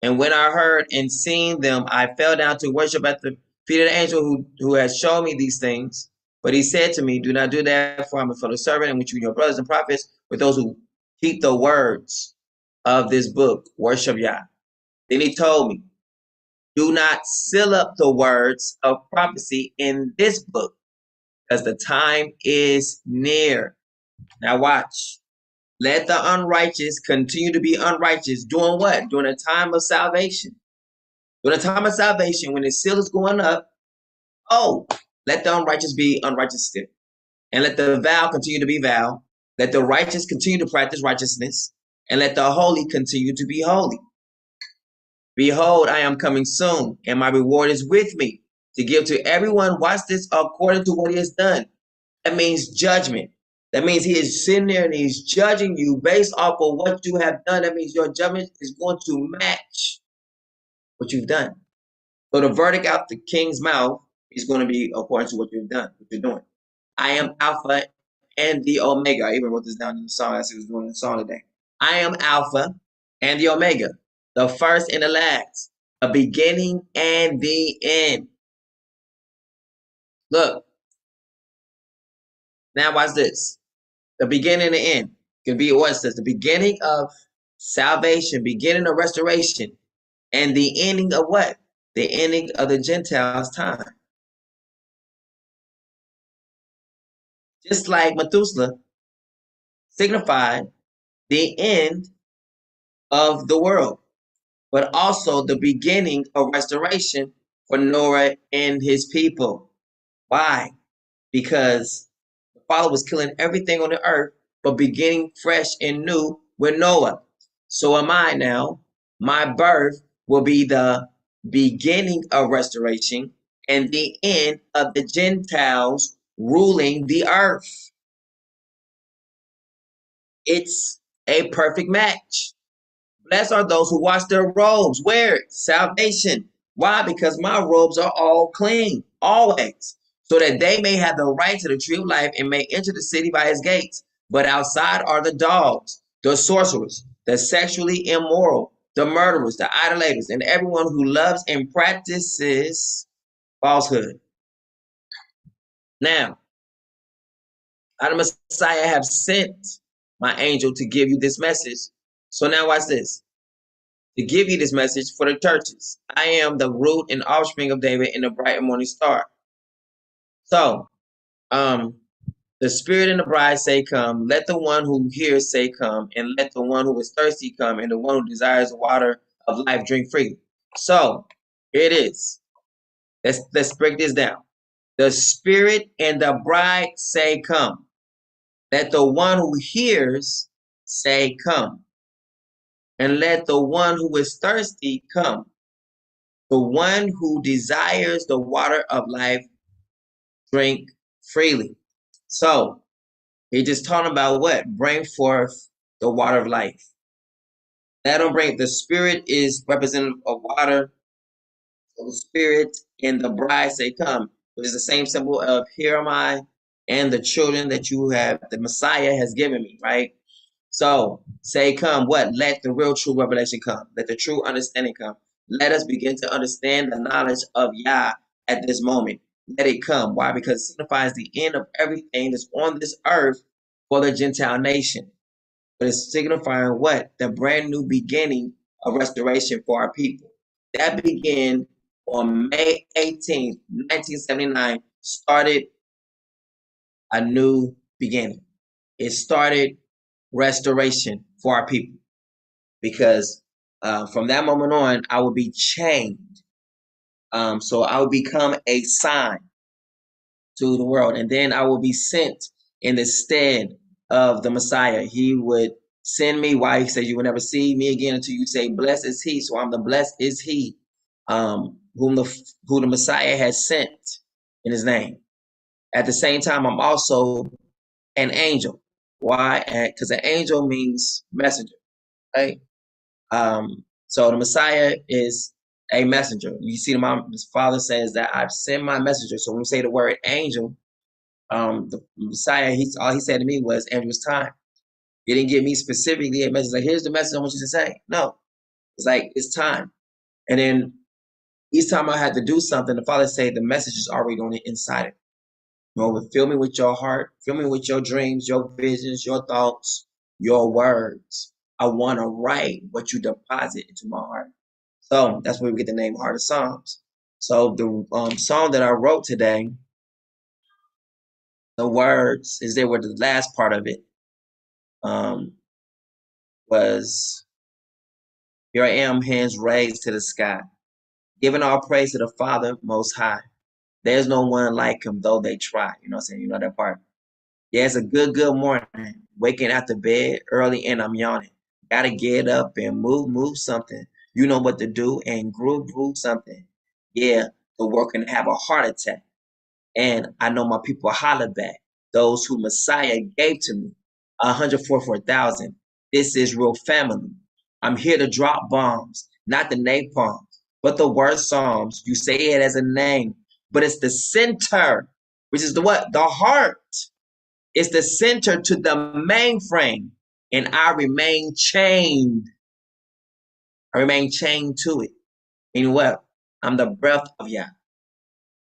And when I heard and seen them, I fell down to worship at the feet of the angel who has shown me these things. But he said to me, do not do that, for I'm a fellow servant, and with you and your brothers and prophets, with those who keep the words of this book, worship Yah. Then he told me, do not seal up the words of prophecy in this book, because the time is near. Now watch. Let the unrighteous continue to be unrighteous. Doing what? During a time of salvation. During a time of salvation, when the seal is going up, let the unrighteous be unrighteous still. And let the vow continue to be vow. Let the righteous continue to practice righteousness. And let the holy continue to be holy. Behold, I am coming soon, and my reward is with me to give to everyone, watch this, according to what he has done. That means judgment. That means he is sitting there and he's judging you based off of what you have done. That means your judgment is going to match what you've done. So the verdict out the king's mouth is going to be according to what you've done, what you're doing. I am Alpha and the Omega. I even wrote this down in the song as I was doing the song today. I am Alpha and the Omega, the first and the last, the beginning and the end. Look. Now watch this. The beginning and the end can be what it says. The beginning of salvation, beginning of restoration, and the ending of what? The ending of the Gentiles' time. Just like Methuselah signified the end of the world, but also the beginning of restoration for Noah and his people. Why? Because the Father was killing everything on the earth, but beginning fresh and new with Noah. So am I now. My birth will be the beginning of restoration and the end of the Gentiles ruling the earth. It's a perfect match. Blessed are those who wash their robes. Where? Salvation. Why? Because my robes are all clean, always, so that they may have the right to the tree of life and may enter the city by its gates. But outside are the dogs, the sorcerers, the sexually immoral, the murderers, the idolaters, and everyone who loves and practices falsehood. Now, I, the Messiah, have sent my angel to give you this message. So now watch this. To give you this message for the churches. I am the root and offspring of David and the bright and morning star. So, the Spirit and the bride say, come. Let the one who hears say, come. And let the one who is thirsty come. And the one who desires the water of life drink freely. So, here it is. Let's break this down. The Spirit and the bride say, come. Let the one who hears say, come. And let the one who is thirsty come. The one who desires the water of life drink freely. So, he just talking about what? Bring forth the water of life. Let him bring, the Spirit is representative of water. So the Spirit and the bride say, come, which is the same symbol of here am I and the children that you have, the Messiah has given me, right? So say, come, what? Let the real true revelation come. Let the true understanding come. Let us begin to understand the knowledge of Yah at this moment. Let it come. Why? Because it signifies the end of everything that's on this earth for the Gentile nation. But it's signifying what? The brand new beginning of restoration for our people. That began on May 18th, 1979, started a new beginning. It started restoration for our people, because from that moment on, I will be chained. So I will become a sign to the world, and then I will be sent in the stead of the Messiah. He would send me. Why? He says, you will never see me again until you say, blessed is he. So I'm the blessed is he, who the Messiah has sent in his name. At the same time, I'm also an angel. Why? Because an angel means messenger, right? So the Messiah is a messenger. You see, the Father says that I've sent my messenger. So when we say the word angel, the Messiah, all he said to me was, Andrew, it's time. He didn't give me specifically a message like, here's the message I want you to say. No, it's like, it's time. And then each time I had to do something, the Father said the message is already on the inside of it. Lord, fill me with your heart, fill me with your dreams, your visions, your thoughts, your words. I want to write what you deposit into my heart. So that's where we get the name Heart of Psalms. So the song that I wrote today, the words is there where the last part of it was, here I am, hands raised to the sky, giving all praise to the Father Most High. There's no one like him, though they try. You know what I'm saying? You know that part. Yeah, it's a good morning. Waking out the bed early and I'm yawning. Gotta get up and move something. You know what to do and groove something. Yeah, the world can have a heart attack. And I know my people holler back. Those who Messiah gave to me, 144,000. This is real family. I'm here to drop bombs, not the napalms, but the word Psalms. You say it as a name, but it's the center, which is the what? The heart. It's the center to the mainframe, and I remain chained. I remain chained to it. Meaning what? I'm the breath of Yah.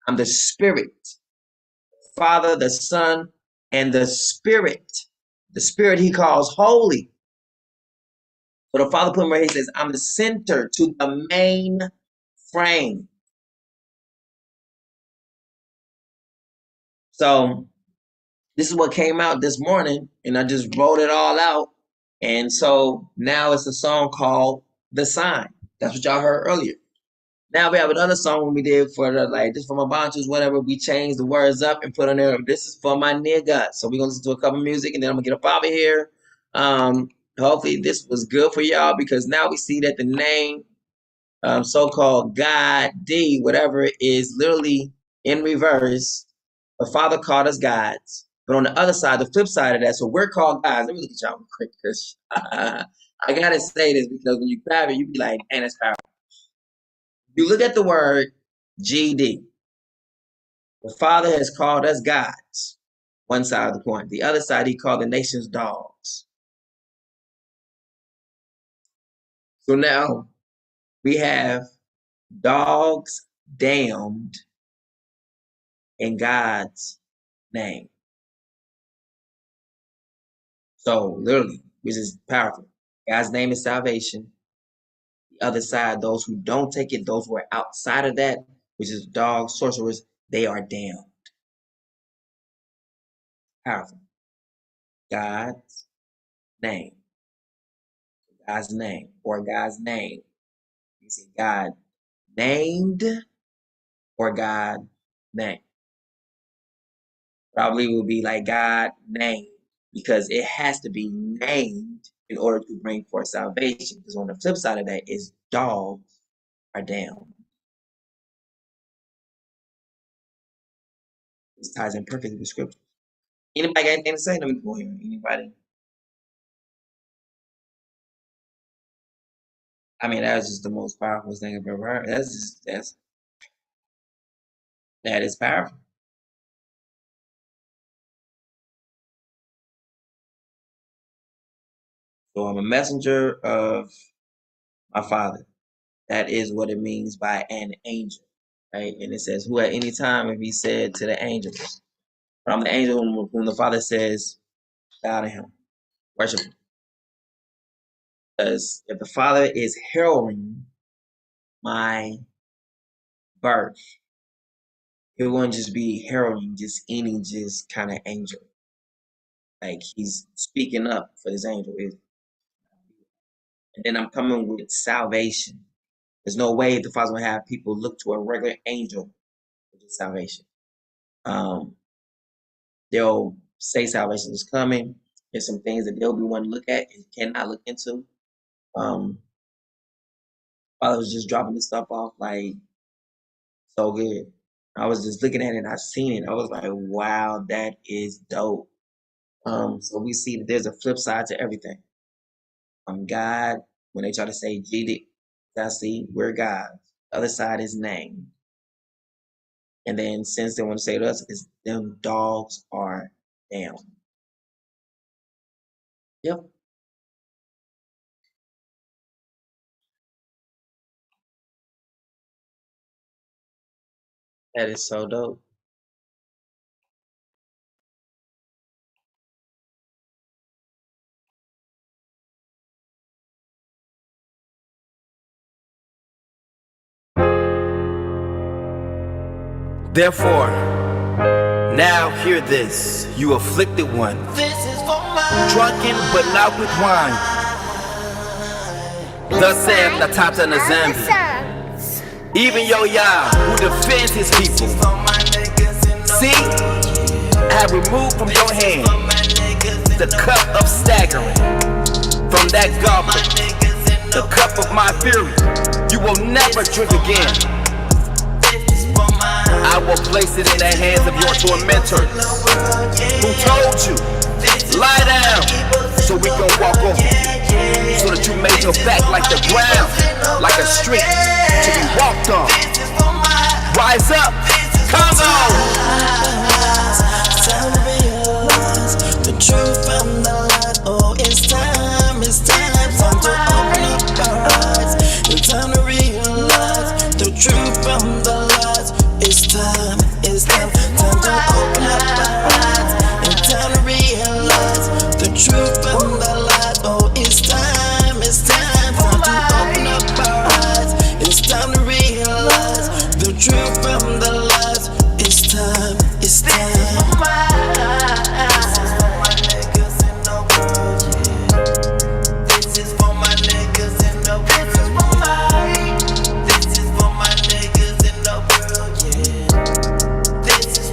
I'm the spirit. Father, the Son, and the Spirit. The Spirit he calls holy. So the Father put him right here, he says, I'm the center to the main frame. So this is what came out this morning, and I just wrote it all out. And so now it's a song called The Sign. That's what y'all heard earlier. Now we have another song when we did for the, like, this for my bonches, whatever. We changed the words up and put on there, this is for my niggas. So we're going to listen to a couple of music, and then I'm going to get up out of here. Hopefully this was good for y'all, because now we see that the name, so-called God, D, whatever, is literally in reverse. The Father called us gods. But on the other side, the flip side of that, so we're called gods. Let me look at y'all real quick, because I got to say this, because when you grab it, you be like, man, that's powerful. You look at the word GD. The Father has called us gods. One side of the coin. The other side, he called the nations dogs. So now we have dogs damned in God's name. So literally, which is powerful. God's name is salvation. The other side, those who don't take it, those who are outside of that, which is dogs, sorcerers, they are damned. Powerful. God's name. God's name, or God's name. You see, God named or God name. Probably would be like God named, because it has to be named in order to bring forth salvation. Because on the flip side of that is dogs are damned. This ties in perfectly with scripture. Anybody got anything to say? Let me go here. Anybody? I mean, that was just the most powerful thing I've ever heard. That is powerful. So I'm a messenger of my Father. That is what it means by an angel, right? And it says, who at any time, if he said to the angels, but I'm the angel whom the Father says, bow to him, worship him. Because if the Father is heralding my birth, he won't just be heralding just any just kind of angel. Like, he's speaking up for this angel. And then I'm coming with salvation. There's no way the Father's going to have people look to a regular angel for this salvation. They'll say salvation is coming. There's some things that they'll be wanting to look at and cannot look into. Father was just dropping this stuff off like so good. I was just looking at it and I seen it. I was like, wow, that is dope. So we see that there's a flip side to everything. God, when they try to say GD, I see we're God. The other side is name. And then since they want to say to us, is them dogs are down. Yep. That is so dope. Therefore, now hear this, you afflicted one, drunken but not with wine. Thus saith the Tata Nazambi, even Yo-Ya, who defends his people. See, I have removed from your hand the cup of staggering. From that goblet, the cup of my fury, you will never drink again. I will place it in the hands of your tormentors, who told you, lie down, so we can walk over, so that you made your back like the ground, like a street to be walked on. Rise up, come on. Time to realize the truth from the light. Oh, it's time to open up our eyes. It's time to realize the truth from the light. It's time to open up our eyes. It's time to realize the truth from the light. Oh, it's time to open up our eyes. It's time to realize the truth from the light. It's time. This is for my niggas in the world, yeah. This is for my niggas in the world. This is for my niggas in the world, yeah. This is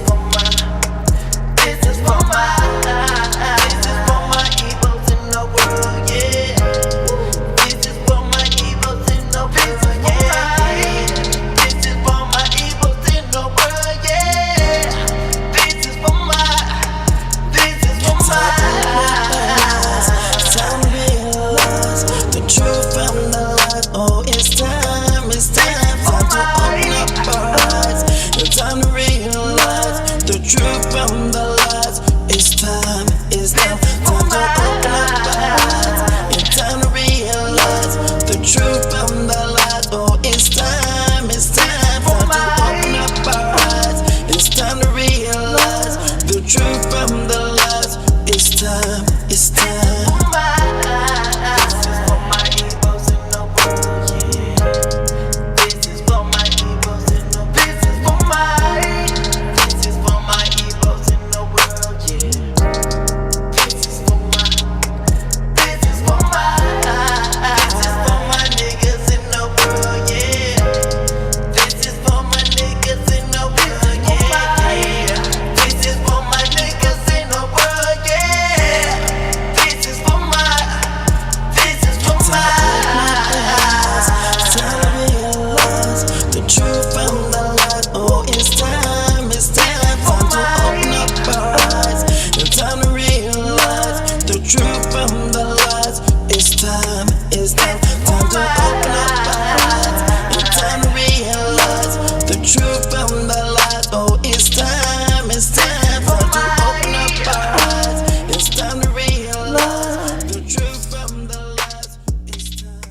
for my evils in the world, yeah. This is for my evils in the world, yeah. This is for my evils in the world, yeah. This is for my time to realize the truth from the light. Oh, it's time to open up our eyes. It's time to realize the truth from the light. It's time to open up our eyes. It's time to realize the truth from the light. Oh, it's time to open up our eyes. It's time to realize the truth from the light. It's time. This is for my evils in the world, yeah. This is for my evils in the world. This is for my evils in the world, yeah. This is for my niggas in the world, yeah. This is for my niggas in the world, yeah. This is for my niggas in the world, yeah. This is for my time to realize the truth from the light. Oh, it's time to open up our eyes. It's time to realize the truth from the light. It's time to open up our eyes. It's time to realize the truth from the light. Oh, it's time to open up our eyes. It's time to realize the truth from the light. It's time.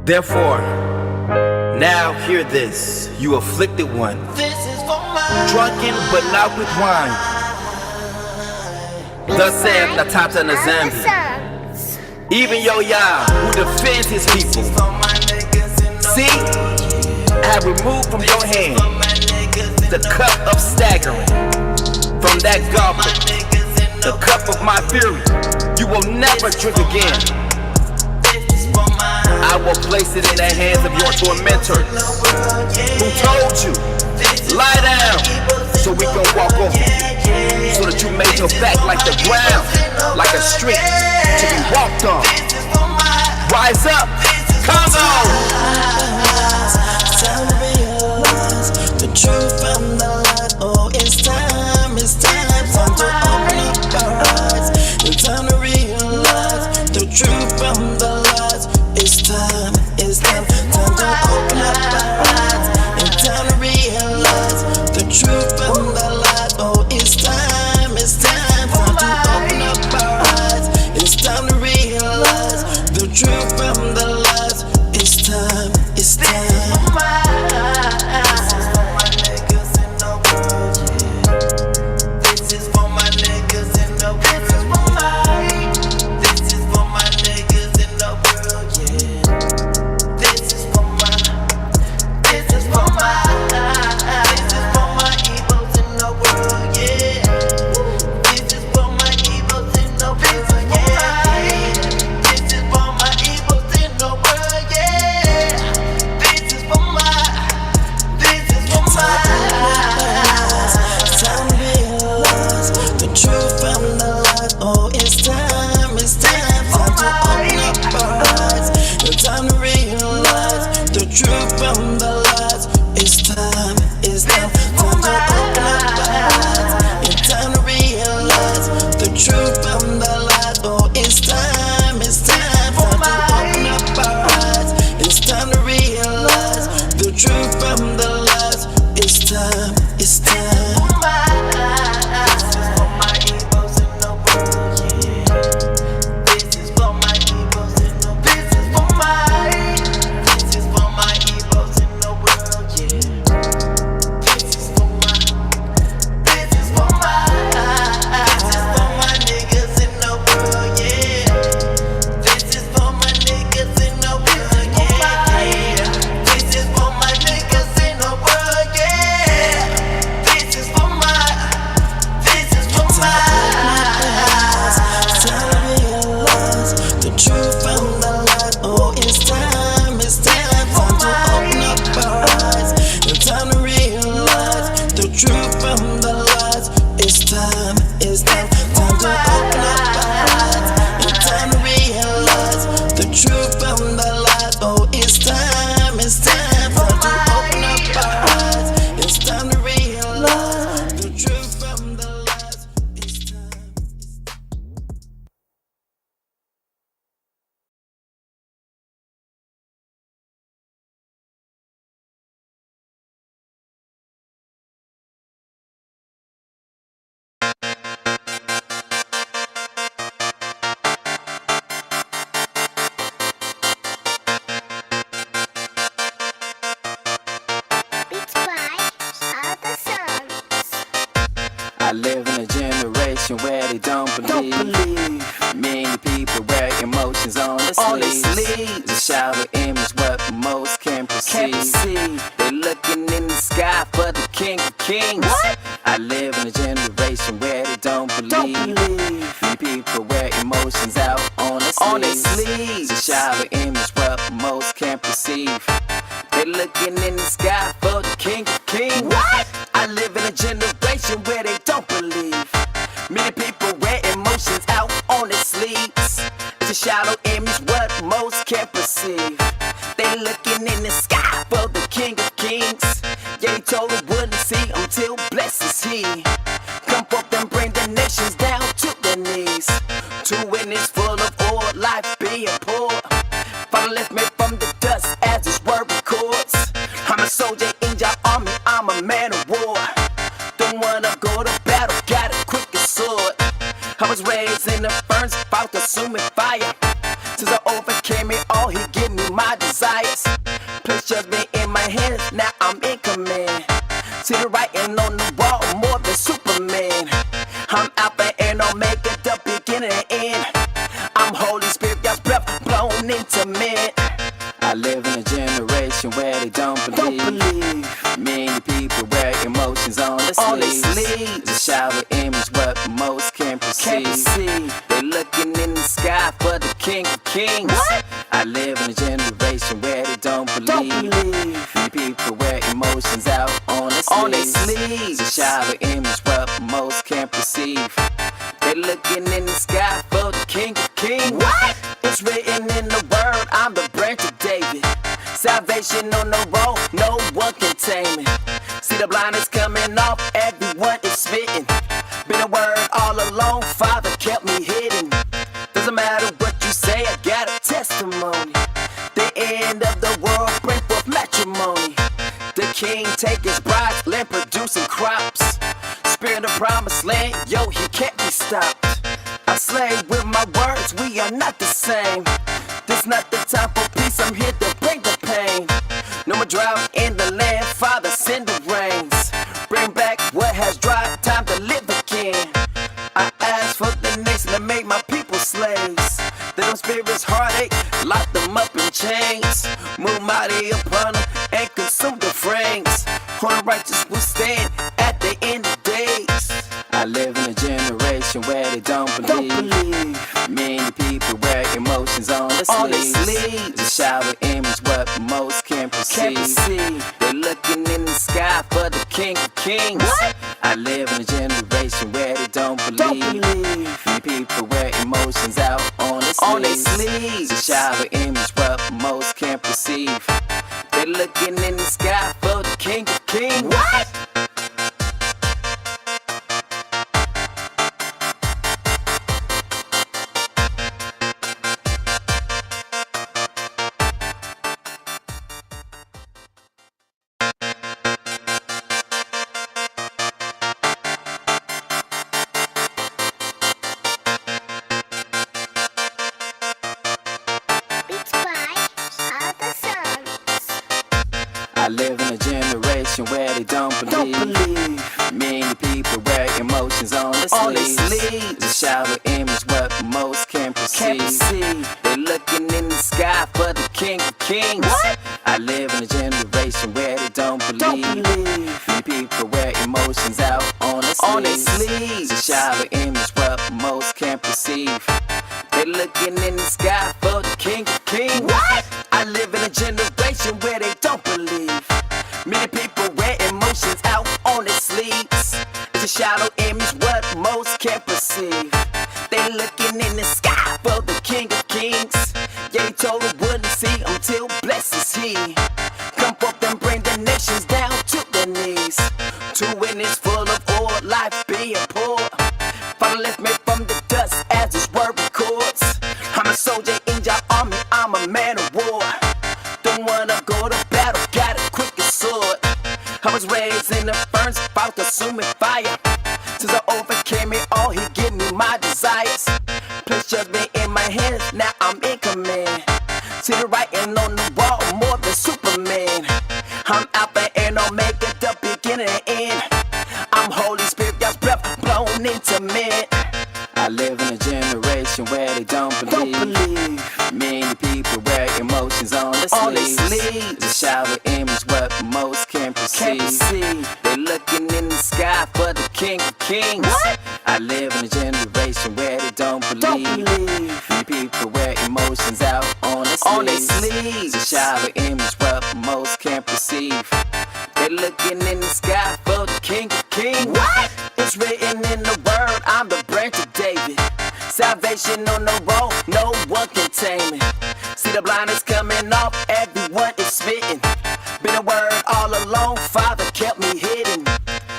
Therefore, now hear this, you afflicted one, This is for my drunken but not with wine. Thus saith the Tata Nazambi, even Yo-Ya, who defends his people. See, I have removed from your hand the cup of staggering. From that goblet, the cup of my fury, you will never drink again. I will place it in the hands of your tormentors, who told you, lie down, so we can walk over, so that you made your back like the ground, like a street to be walked on. Rise up, Comes on. It's time to realize the truth from the lies. Oh, it's time to open up our eyes. It's time to realize the truth from the lies. It's time to open up our eyes. It's time to realize the truth from the lies. Oh, it's time to open up our eyes. It's time to realize the truth from the lies. It's time. This is for my niggas in the world, yeah. This is for my niggas in the world. This is for my niggas in the world, yeah. This is for my evils in the world, yeah. This is for my evils in the world, yeah. This is for my evils in the world, yeah. This is for my time to realize the truth from the lies. Oh, it's time to open up our eyes. It's time to realize the truth from the lies. It's time to open up our eyes. It's time to realize the truth from the lies. Oh, it's time to open up our eyes. It's time to realize the truth from the lies. It's time. This is for my evils in the world, yeah. This is for my evils in the world. This is for my evils in the world, yeah. This is for my niggas in the world, yeah. This is for my niggas in the world, yeah. This is for my niggas in the world, yeah. This is for my time to realize the truth from the lies. Oh, it's time to open up our eyes. It's time to realize the truth from the lies. It's time to open up our eyes. It's time to realize the truth from the lies. Oh, it's time to open up our eyes. It's time to realize the truth from the lies. It's time. Beats by all the songs. I live in a generation where they don't believe. Many people wear emotions on their sleeves. The shadow image what most can perceive. They looking in the sky for the King of Kings. I live in a generation where they don't believe. Many people wear emotions out on their sleeves. The shadow image what most can perceive. They looking in the sky for the King of Kings. I live in a generation where they don't believe. Many people wear emotions out on their sleeves. It's a shadow image what most can't perceive. They looking in the sky for the King of Kings. Yeah, he told them wouldn't see until blessed is he. Come forth and bring the nations down to their knees. To witness full of all life being poor. Father left me from the dust as his word records. I'm a soldier in your army, I'm a man of war. Don't wanna go to battle, got a quickest sword. I was raised in the furnace, fought consuming fire. Since I overcame it all, he gave me my desires. Placed judgment in my hands, now I'm in command. See the writing on the wall, more than Superman. I'm Alpha and Omega, the beginning and end. I'm Holy Spirit, God's breath blown into men. I live in a generation where they don't believe. Many people wear emotions on their sleeves. The shadow image what most can perceive. They looking in the sky for the King of Kings. I live in a generation where they don't believe. Many people wear emotions out on their sleeves. The shadow image what most can perceive. They looking in the sky for the King of Kings. It's written in the word, I'm the branch of David. Salvation on the road, no one can tame it. See the blinders coming off, everyone is smitten. Been a word all along, Father kept me hidden. Doesn't matter what you say, I got a testimony. The end of the world bring forth matrimony. The king take his brides, land producing crops. Spirit of promised land, yo, he can't be stopped. I slay with my words, we are not the same. This not the time for peace, I'm here to bring the pain. No more drought in the land, Father send the rains. Bring back what has dried, time to live again. I ask for the nation to make my people slaves. Let them spirits heartache, lock them up in chains. Move mighty upon them and consume the frames. All the righteous will stand at the end of days. I live in a generation where they don't believe. Many people wear emotions on their sleeves. The shadow image what most can't perceive. They're looking in the sky for the King of Kings. What? I live in a generation where they don't believe. Many people wear emotions out on their sleeves. The shadow image what most can't perceive. They're looking in the sky for the King of Kings. What? Beats by other songs. I live in a generation where they don't believe. Many people wear emotions on their sleeves. The shadow image what most can't perceive. They're looking in the sky for the King of Kings. What? I live in a generation where they don't believe. Many people wear emotions out on their sleeves. The shadow image what most can't perceive. They're looking in the sky for the King of Kings. What? I live in a generation where they don't believe. Many people wear emotions out on their sleeves. It's a shadow image what most can't perceive. They looking in the sky for the King of Kings. Yeah, he told them wouldn't see until blesses he. Come forth and bring the nations down to their knees. To witness full of oil, life being poor. Father lift me from the dust as his word records. I'm a soldier in your army, I'm a man of war. Don't wanna go to battle, got a quickest sword. I was raised in the furnace, about consuming fire. Since I overcame it all, he gave me my desires. Place judgment in my hands, now I'm in command. See the writing on the wall, more than Superman. I'm Alpha and Omega, the beginning and end. I'm Holy Spirit, God's breath blown into men. I live in a generation where they don't believe. Many people wear emotions on their sleeves. The shadow image what most can't perceive. They're looking in the sky for the King of Kings. What? I live in a generation where they don't believe. Many people wear emotions out on their sleeves. The shadow image what most can't perceive. They're looking in the sky for the King of Kings. What? It's written in the word, I'm the branch of David. Salvation on the road, no one can tame it. See the blinders coming off, everyone is smitten. Been a word all along, Father kept me hidden.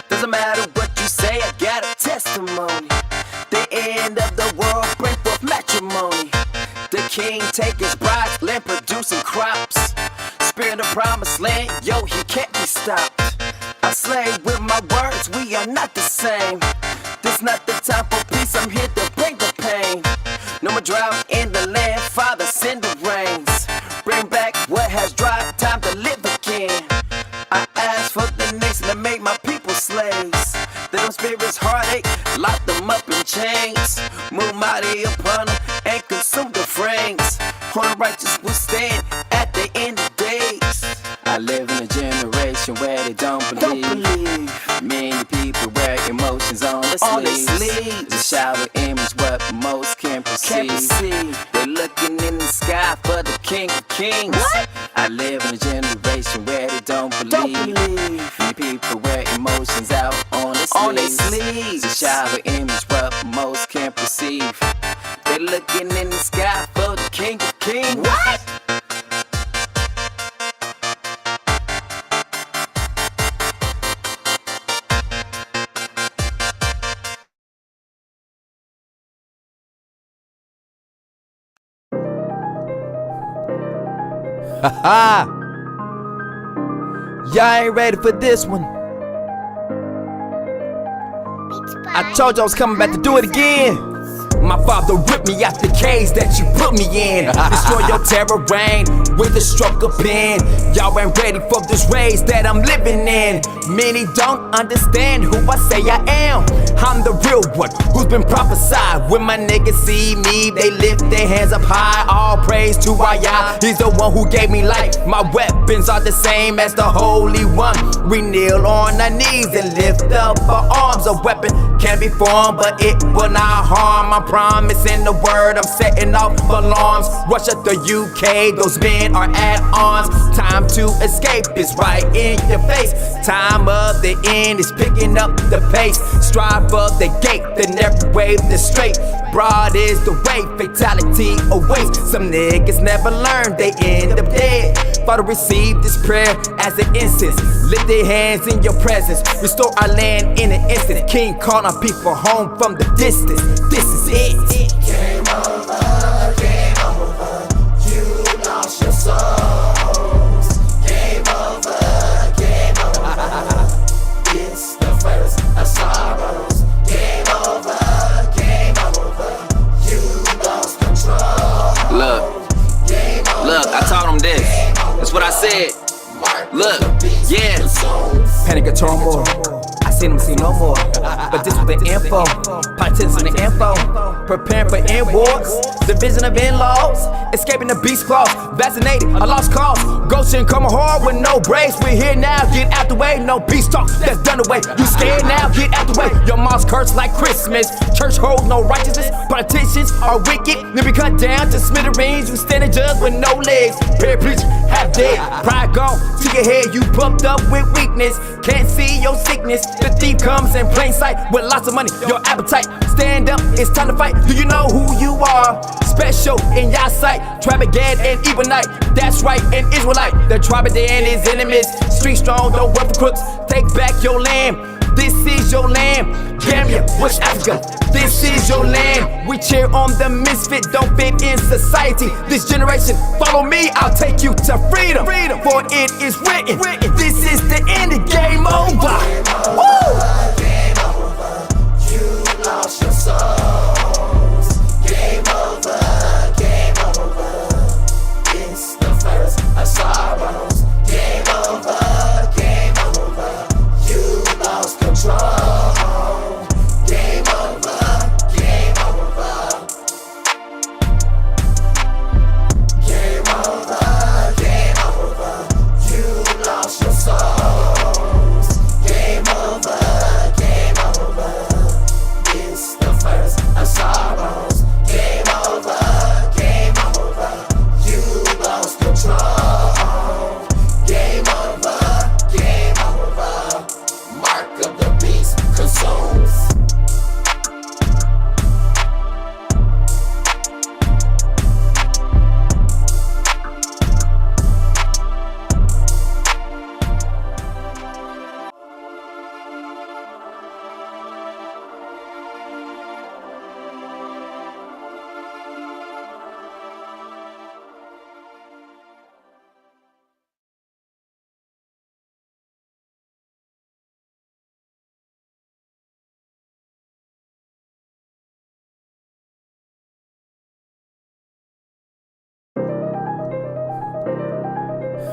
Doesn't matter what you say, I got a testimony. The end of the world bring forth matrimony. The king take his brides, land producing crops. Spirit of promised land, yo, he can't be stopped. I slay with my words, we are not the same. This not the time for peace, I'm here to bring the pain. No more drought in the land, Father send the rains. Bring back what has dried, time to live again. I ask for the nation to make my people slaves. Let them spirits heartache, lock them up in chains. Move mighty upon them and consume the frames. All the righteous will stand at the end of days. I live in a generation where they don't believe. Many people wear emotions on their sleeves. The shadow image what most can't perceive. They're looking in the sky for the King of Kings. What? I live in a generation where they don't believe. Many people wear emotions out on their sleeves. The shadow image what most can't perceive. They're looking in the sky for the King of Kings. What? Ha! Y'all ain't ready for this one. I told you I was coming back to do it again. My father ripped me out the cage that you put me in. Destroy your terror reign with a stroke of pen. Y'all ain't ready for this race that I'm living in. Many don't understand who I say I am. I'm the real one who's been prophesied. When my niggas see me, they lift their hands up high. All praise to YASHAYA, he's the one who gave me life. My weapons are the same as the Holy One. We kneel on our knees and lift up our arms. A weapon can be formed, but it will not harm. I promise in the word, I'm setting off alarms. Russia, the UK, those men are at arms. Time to escape is right in your face. Time of the end is picking up the pace. Strive for the gate, then every wave the straight. Broad is the way, fatality awaits. Some niggas never learn, they end up dead. Father, receive this prayer as an incense. Lift their hands in your presence. Restore our land in an instant. King called our people home from the distance. This is it. Game over, game over. You lost your souls. Game over, game over. It's the first of sorrows. Game over, you lost control. Look, I told him this. That's what I said. Look, yeah. Panic and turmoil. I seen them see no more. But this was the info. Politics on the info. Preparing for end wars. Division of in-laws. Escaping the beast claws. Vaccinated, a lost cause. Ghosting coming hard with no breaks. We're here now, get out the way. No peace talk, that's done away. You scared now, get out the way. Your mom's cursed like Christmas. Church holds no righteousness. Politicians are wicked. Then we cut down to smithereens. You standing judge with no legs. Prayer preacher, half dead. Pride gone to your head. You pumped up with weakness. Can't see your sickness. The thief comes in plain sight with lots of money. Your appetite. Stand up, it's time to fight. Do you know who you are? Special in your sight. Trabagad and Ebonite. That's right, an Israelite. The Trabagad and his enemies. Street strong, don't work for crooks. Take back your land. This is your land. Gambia, West Africa. This is your land. We cheer on the misfit, don't fit in society. This generation, follow me, I'll take you to freedom. For it is written, this is the end of game over. Woo! Game over, you lost your souls. Game over, it's the first of sorrows. Game over, you lost control. Game over, Game over, you lost your souls. Game over, it's the first of sorrows. Game over, you lost control. Game over, mark of the beast consumes.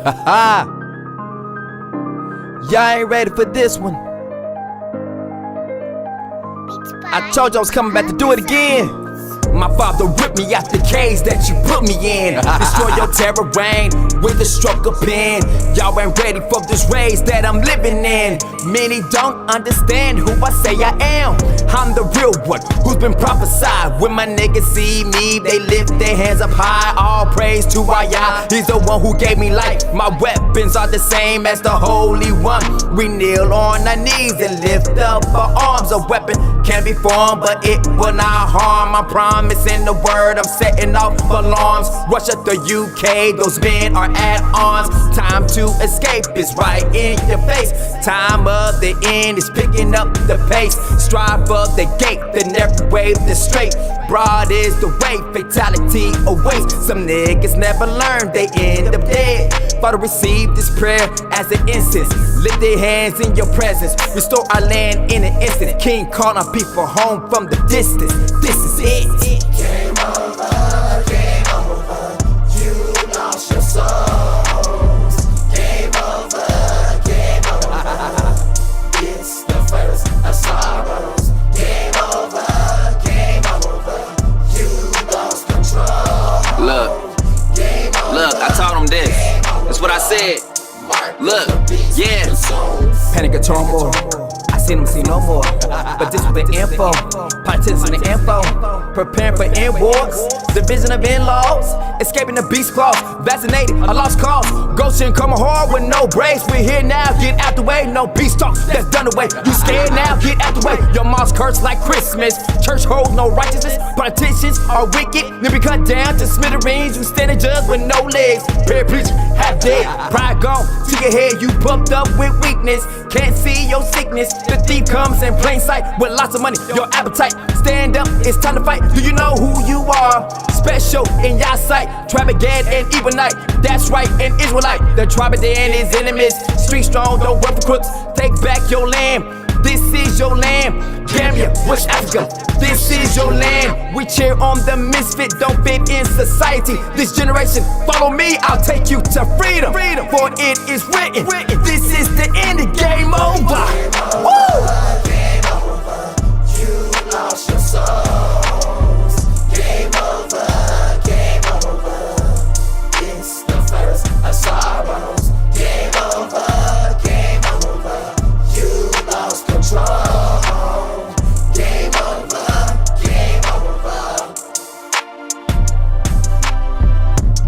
Ha! Y'all ain't ready for this one. I told you I was coming back to do it again. My father ripped me out the cage that you put me in. Destroy your terror reign with a stroke of pen. Y'all ain't ready for this race that I'm living in. Many don't understand who I say I am. I'm the real one who's been prophesied. When my niggas see me, they lift their hands up high. All praise to YASHAYA, he's the one who gave me life. My weapons are the same as the Holy One. We kneel on our knees and lift up our arms. A weapon can be formed, but it will not harm. I promise in the word, I'm setting off alarms. Russia, the UK, those men are at arms. Time to escape is right in your face. Time of the end is picking up the pace. Strive for the gate, then every wave the straight. broad is the way, fatality awaits. Some niggas never learn, they end up dead. Father, receive this prayer as an incense. Lift their hands in your presence. Restore our land in an instant. King call our people home from the distance. This is it. Game over, game over. You lost your souls. Game over, game over. It's the first of sorrows. Game over, you lost control. Look, I told him this. That's what I said. Look, yeah. Panic or turmoil. I seen them see no more. But this was the info. Politics on the info. Preparing for end wars. Division of in-laws. Escaping the beast claws. Vaccinated, a lost cause. Ghosts and coming hard with no breaks. We're here now, get out the way. No beast talk, that's done away. You scared now, get out the way. Your mom's cursed like Christmas. Church holds no righteousness. Politicians are wicked. Then we cut down to smithereens. You stand a judge with no legs. Prayer preacher, half dead. Pride gone to your head. You pumped up with weakness. Can't see your sickness. The thief comes in plain sight with lots of money. Your appetite. Stand up, it's time to fight. Do you know who you are? Special in your sight. Travagad and Ebonite. That's right, an Israelite. The tribe of Dan is enemies. Street strong, don't work for crooks. Take back your land. This is your land. Gambia, West Africa. This is your land. We cheer on the misfit, don't fit in society. This generation, follow me, I'll take you to freedom. For it is written, this is the end of game over. Woo! Game over, you lost your souls. Game over, it's the first of sorrows. Game over, you lost control. Game over, game over.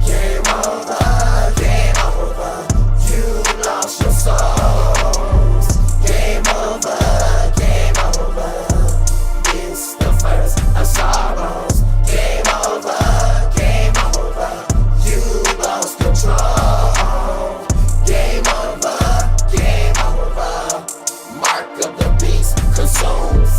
Game over, you lost your souls. Game over, it's the first of sorrows. Game over, you lost control. Game over, mark of the beast consumes.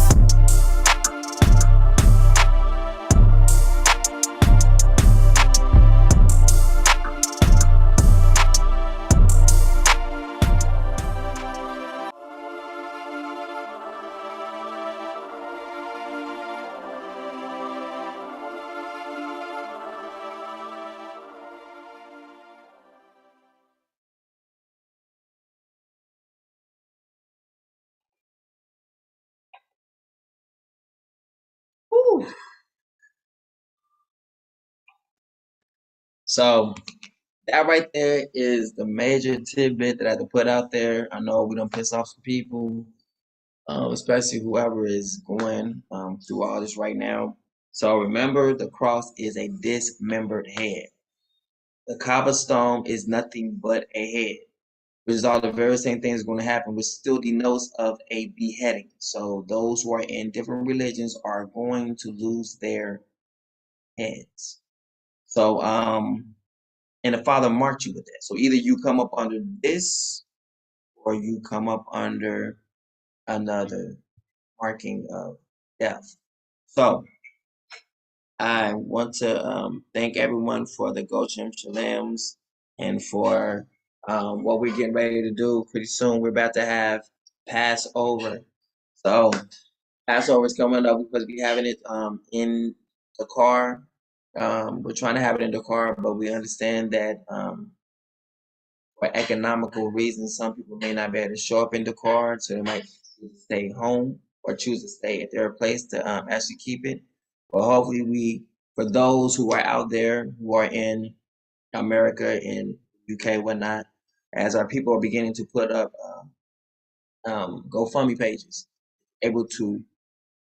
Whew. So that right there is the major tidbit that I had to put out there. I know we don't piss off some people, especially whoever is going through all this right now. So remember, the cross is a dismembered head. The cobblestone is nothing but a head, which is all the very same thing is going to happen, which still denotes of a beheading. So those who are in different religions are going to lose their heads. So, and the Father marked you with that. So either you come up under this or you come up under another marking of death. So I want to thank everyone for the Goshen Shalams and for what we're getting ready to do. Pretty soon we're about to have Passover. So Passover is coming up because we're having it in the car. We're trying to have it in the car, but we understand that for economical reasons, some people may not be able to show up in the car, so they might stay home or choose to stay at their place to actually keep it. But hopefully for those who are out there, who are in America, in UK, whatnot, as our people are beginning to put up GoFundMe pages, able to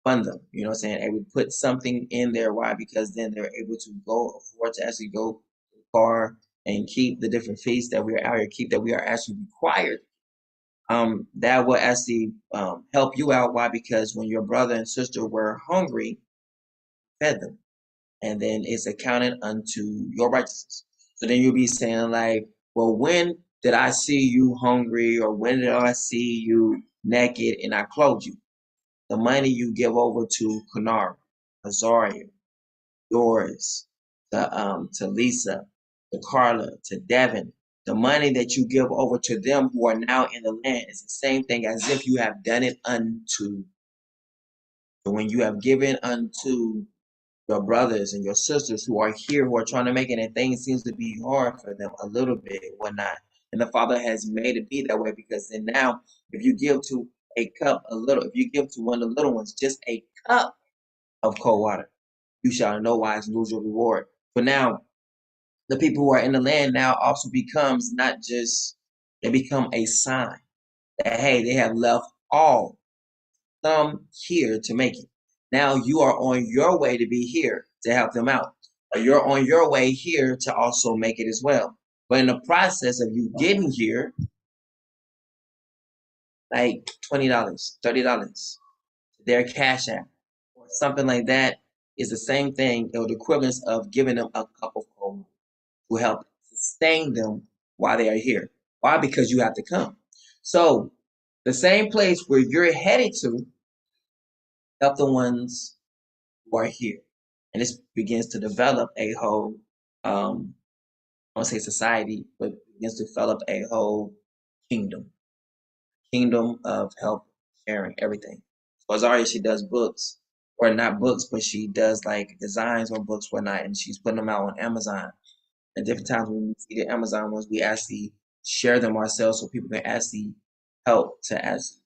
fund them, you know what I'm saying? Able to put something in there. Why? Because then they're able to afford to actually go to the car and keep the different feasts that we are out here, keep that we are actually required. That will actually help you out. Why? Because when your brother and sister were hungry, fed them, and then it's accounted unto your righteousness. So then you'll be saying like, well, when did I see you hungry, or when did I see you naked and I clothed you? The money you give over to Kunar, Azaria, yours, to Lisa, to Carla, to Devin. The money that you give over to them who are now in the land is the same thing as if you have done it unto. So when you have given unto your brothers and your sisters who are here, who are trying to make it, and things seems to be hard for them a little bit, whatnot. And the Father has made it be that way, because then now, if you give to a cup a little, if you give to one of the little ones just a cup of cold water, you shall in no wise lose your reward. But now, the people who are in the land now also becomes not just, they become a sign that, hey, they have left all some here to make it. Now you are on your way to be here to help them out. Or you're on your way here to also make it as well. But in the process of you getting here, like $20, $30, their cash app or something like that is the same thing, or the equivalence of giving them a cup of cold to help sustain them while they are here. Why? Because you have to come. So the same place where you're headed to, help the ones who are here. And this begins to develop a whole, I won't say society, but begins to develop a whole kingdom of help, sharing, everything. So Azaria, she does books, or not books, but she does like designs on books, whatnot, and she's putting them out on Amazon. At different times when we see the Amazon ones, we actually share them ourselves so people can actually help to actually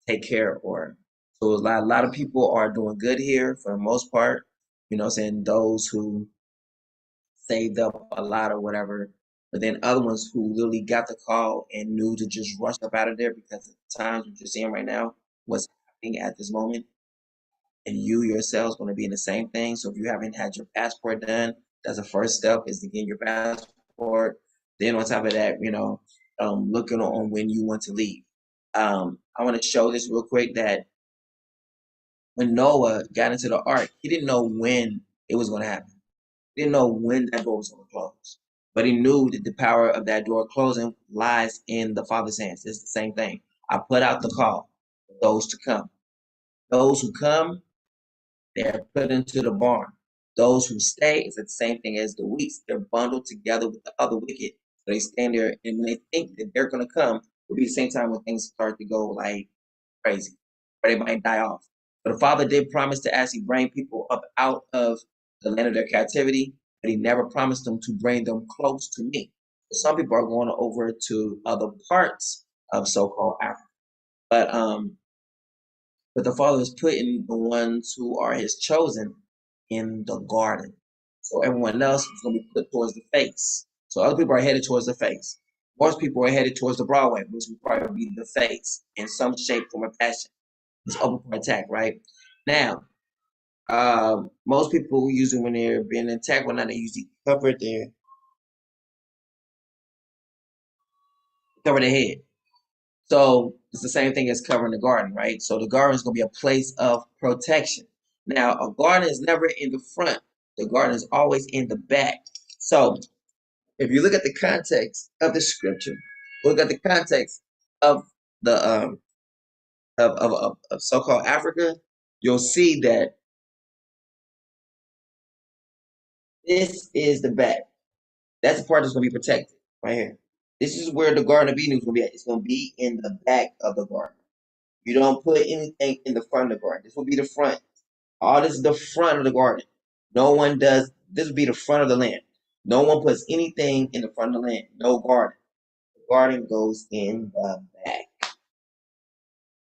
take care. Or so a lot of people are doing good here for the most part. You know what I'm saying? Those who saved up a lot or whatever. But then other ones who literally got the call and knew to just rush up out of there, because of the times what you're seeing right now, what's happening at this moment, and you yourself is going to be in the same thing. So if you haven't had your passport done, that's the first step, is to get your passport. Then on top of that, looking on when you want to leave. I want to show this real quick, that when Noah got into the ark, he didn't know when it was going to happen. He didn't know when that door was going to close. But he knew that the power of that door closing lies in the Father's hands. It's the same thing. I put out the call for those to come. Those who come, they're put into the barn. Those who stay is the same thing as the weeds. They're bundled together with the other wicked. So they stand there, and when they think that they're going to come, will be the same time when things start to go like crazy, or they might die off. But the Father did promise to actually bring people up out of the land of their captivity, but he never promised them to bring them close to me. So some people are going over to other parts of so-called Africa. But the Father is putting the ones who are his chosen in the garden. So everyone else is going to be put towards the face. So other people are headed towards the face. Most people are headed towards the Broadway, which will probably be the face in some shape, form, or fashion. It's open for attack, right? Now, most people usually, when they're being attacked, when they usually cover their head. So it's the same thing as covering the garden, right? So the garden is going to be a place of protection. Now, a garden is never in the front. The garden is always in the back. So if you look at the context of the scripture, look at the context of the of so-called Africa, you'll see that this is the back. That's the part that's going to be protected right here. This is where the Garden of Eden is going to be at. It's going to be in the back of the garden. You don't put anything in the front of the garden. This will be the front. All this is the front of the garden. No one does. This will be the front of the land. No one puts anything in the front of the land. No garden. The garden goes in the back.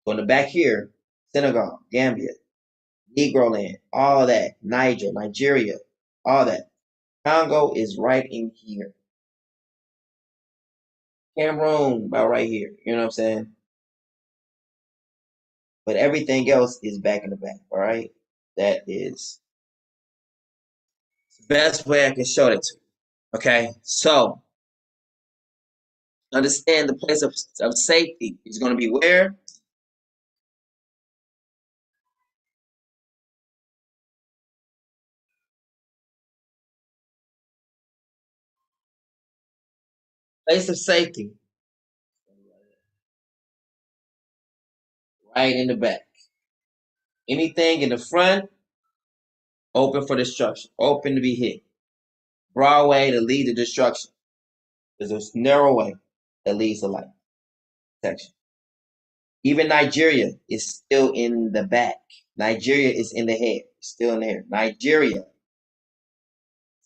So in the back here, Senegal, Gambia, Negro land, all that, Nigeria, all that. Congo is right in here. Cameroon about right here. You know what I'm saying? But everything else is back in the back. All right. That is the best way I can show it to you. Okay. So understand the place of safety is going to be where? Place of safety. Right in the back. Anything in the front Open for destruction. Open to be hit. Broad way to lead to destruction. There's a narrow way that leads to life. Protection. Even Nigeria is still in the back. Nigeria is in the head. Still in there. Nigeria is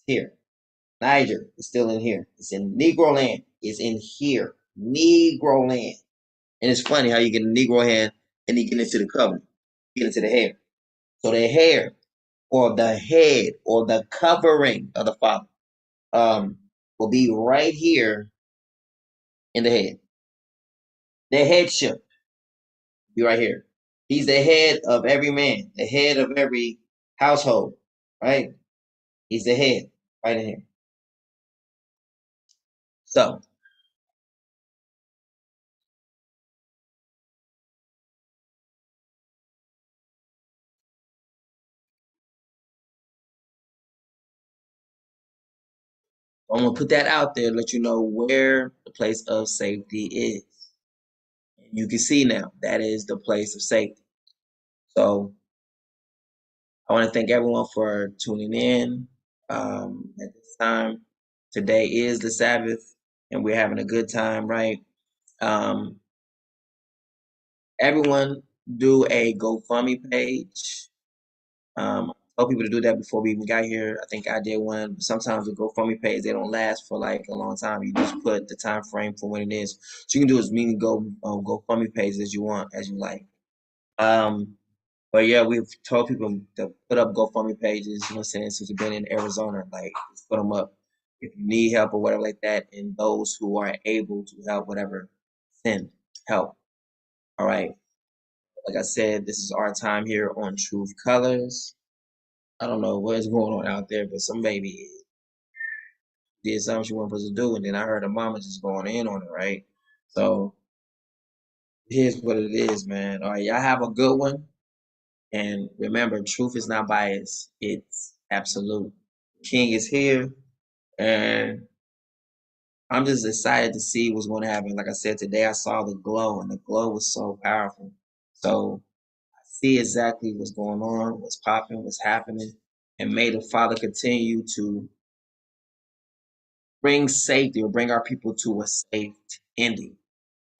here. Niger is still in here. It's in Negro land. It's in here. Negro land. And it's funny how you get a Negro hand and you get into the covenant. You get into the hair. So the hair or the head or the covering of the Father will be right here in the head. The headship will be right here. He's the head of every man, the head of every household, right? He's the head right in here. So I'm gonna put that out there, let you know where the place of safety is. You can see now that is the place of safety. So I want to thank everyone for tuning in at this time. Today is the Sabbath, and we're having a good time, right? Everyone do a GoFundMe page. I told people to do that before we even got here. I think I did one. Sometimes with GoFundMe page, they don't last for like a long time. You just put the time frame for when it is. So you can do as many GoFundMe pages as you want, as you like. But yeah, we've told people to put up GoFundMe pages, you know what I'm saying, since we've been in Arizona, like just put them up if you need help or whatever like that. And those who are able to help, whatever, send help. All right. Like I said, this is our time here on Truth Colors. I don't know what's going on out there, but some baby did something she wasn't supposed to do, and then I heard her mama just going in on it, right? So here's what it is, man. All right, y'all have a good one. And remember, truth is not biased. It's absolute. King is here, and I'm just excited to see what's going to happen. Like I said, today I saw the glow, and the glow was so powerful. So I see exactly what's going on, what's popping, what's happening, and may the Father continue to bring safety or bring our people to a safe ending.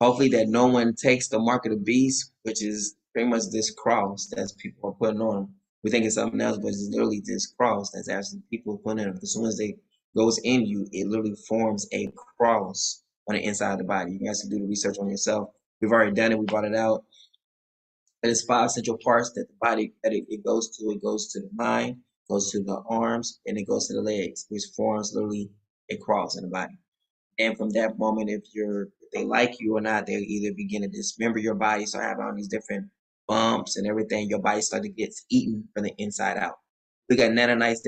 Hopefully that no one takes the mark of the beast, which is pretty much this cross that people are putting on them. We think it's something else, but it's literally this cross that's actually people putting in them. As soon as they goes in you, it literally forms a cross on the inside of the body. You guys can do the research on yourself. We've already done it. We brought it out. But it's 5 central parts that the body that it goes to. It goes to the mind, goes to the arms, and it goes to the legs, which forms literally a cross in the body. And from that moment, if they like you or not, they'll either begin to dismember your body, start having all these different bumps and everything. Your body start to get eaten from the inside out. We got nanites,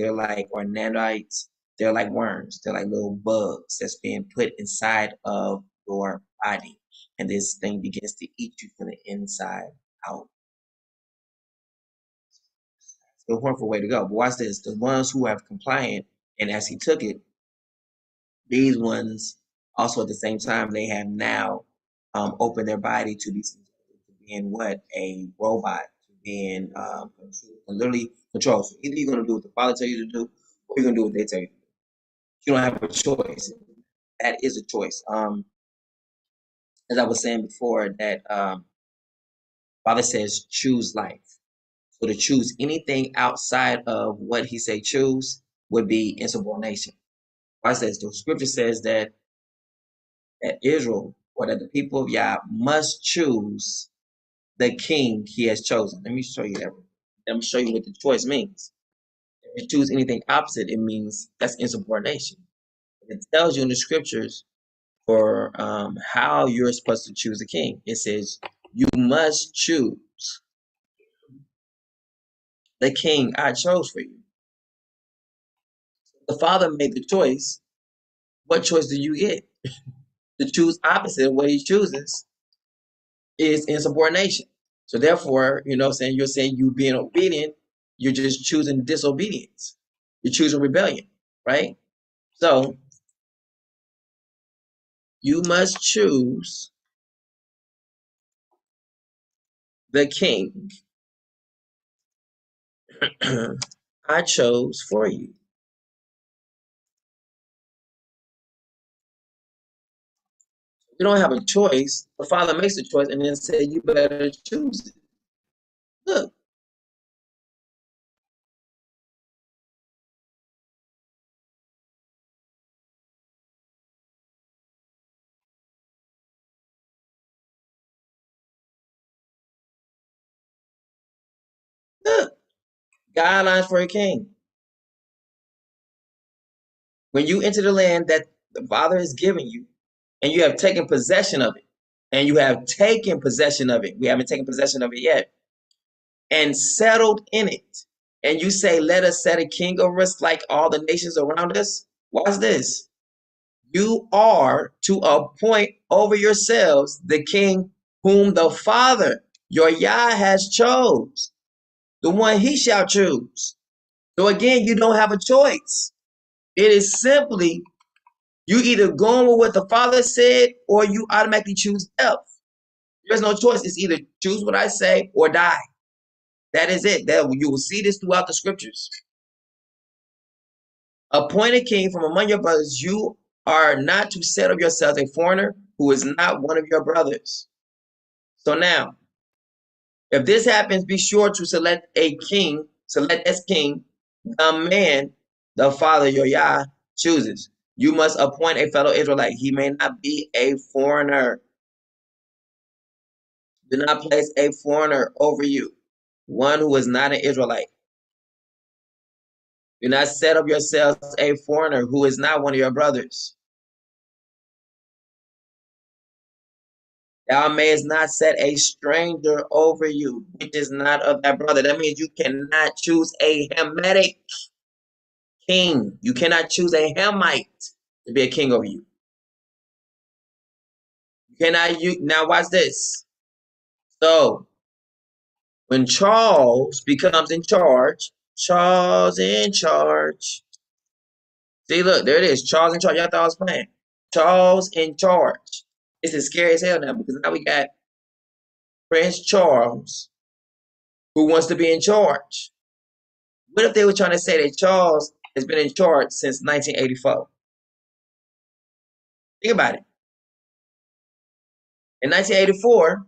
or nanites, they're like worms. They're like little bugs that's being put inside of your body. And this thing begins to eat you from the inside out. It's a wonderful way to go. But watch this. The ones who have compliant, and as he took it, these ones also at the same time, they have now opened their body to being what? A robot, to being literally controlled. So either you're going to do what the Father tells you to do, or you're going to do what they tell you to do. You don't have a choice. That is a choice. As I was saying before, that Father says choose life. So to choose anything outside of what he said choose would be insubordination. Why says the scripture says that Israel, or that the people of Yah must choose the king he has chosen. Let me show you that. Let me show you what the choice means. If you choose anything opposite, it means that's insubordination. It tells you in the scriptures for how you're supposed to choose a king. It says you must choose the king I chose for you. The Father made the choice. What choice do you get? To choose opposite of what he chooses is insubordination. So therefore, you know what I'm saying, you're saying you being obedient, you're just choosing disobedience. You're choosing rebellion, right? So you must choose the king I chose for you. You don't have a choice. The Father makes the choice and then says you better choose it. Look. Look. Guidelines for a king. When you enter the land that the Father has given you, and you have taken possession of it, and you have taken possession of it, we haven't taken possession of it yet, and settled in it, and you say, let us set a king over us like all the nations around us, watch this. You are to appoint over yourselves the king whom the Father, your Yah, has chose, the one he shall choose. So again, you don't have a choice. It is simply you either going with what the Father said or you automatically choose death. There's no choice. It's either choose what I say or die. That is it. That you will see this throughout the scriptures. Appoint a king from among your brothers. You are not to set of yourselves a foreigner who is not one of your brothers. So now, if this happens, be sure to select a king, select as king, the man the Father, your Yah, chooses. You must appoint a fellow Israelite. He may not be a foreigner. Do not place a foreigner over you, one who is not an Israelite. Do not set up yourselves a foreigner who is not one of your brothers. Thou mayest not set a stranger over you, which is not of that brother. That means you cannot choose a Hamitic king. You cannot choose a Hamite to be a king over you. You cannot. Now watch this. So when Charles becomes in charge, Charles in charge. See, look, there it is. Charles in charge. Y'all thought I was playing. Charles in charge. This is scary as hell now because now we got Prince Charles who wants to be in charge. What if they were trying to say that Charles has been in charge since 1984? Think about it. In 1984,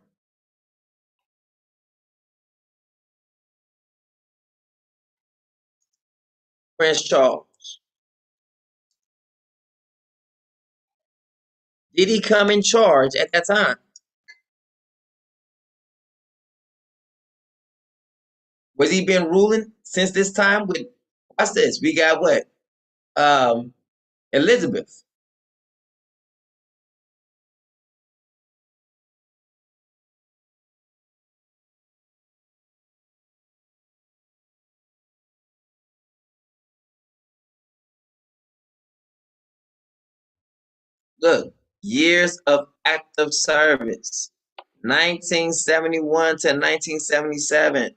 Prince Charles, did he come in charge at that time? Was he been ruling since this time? With watch this. We got what? Elizabeth. Look, years of active service. 1971 to 1977.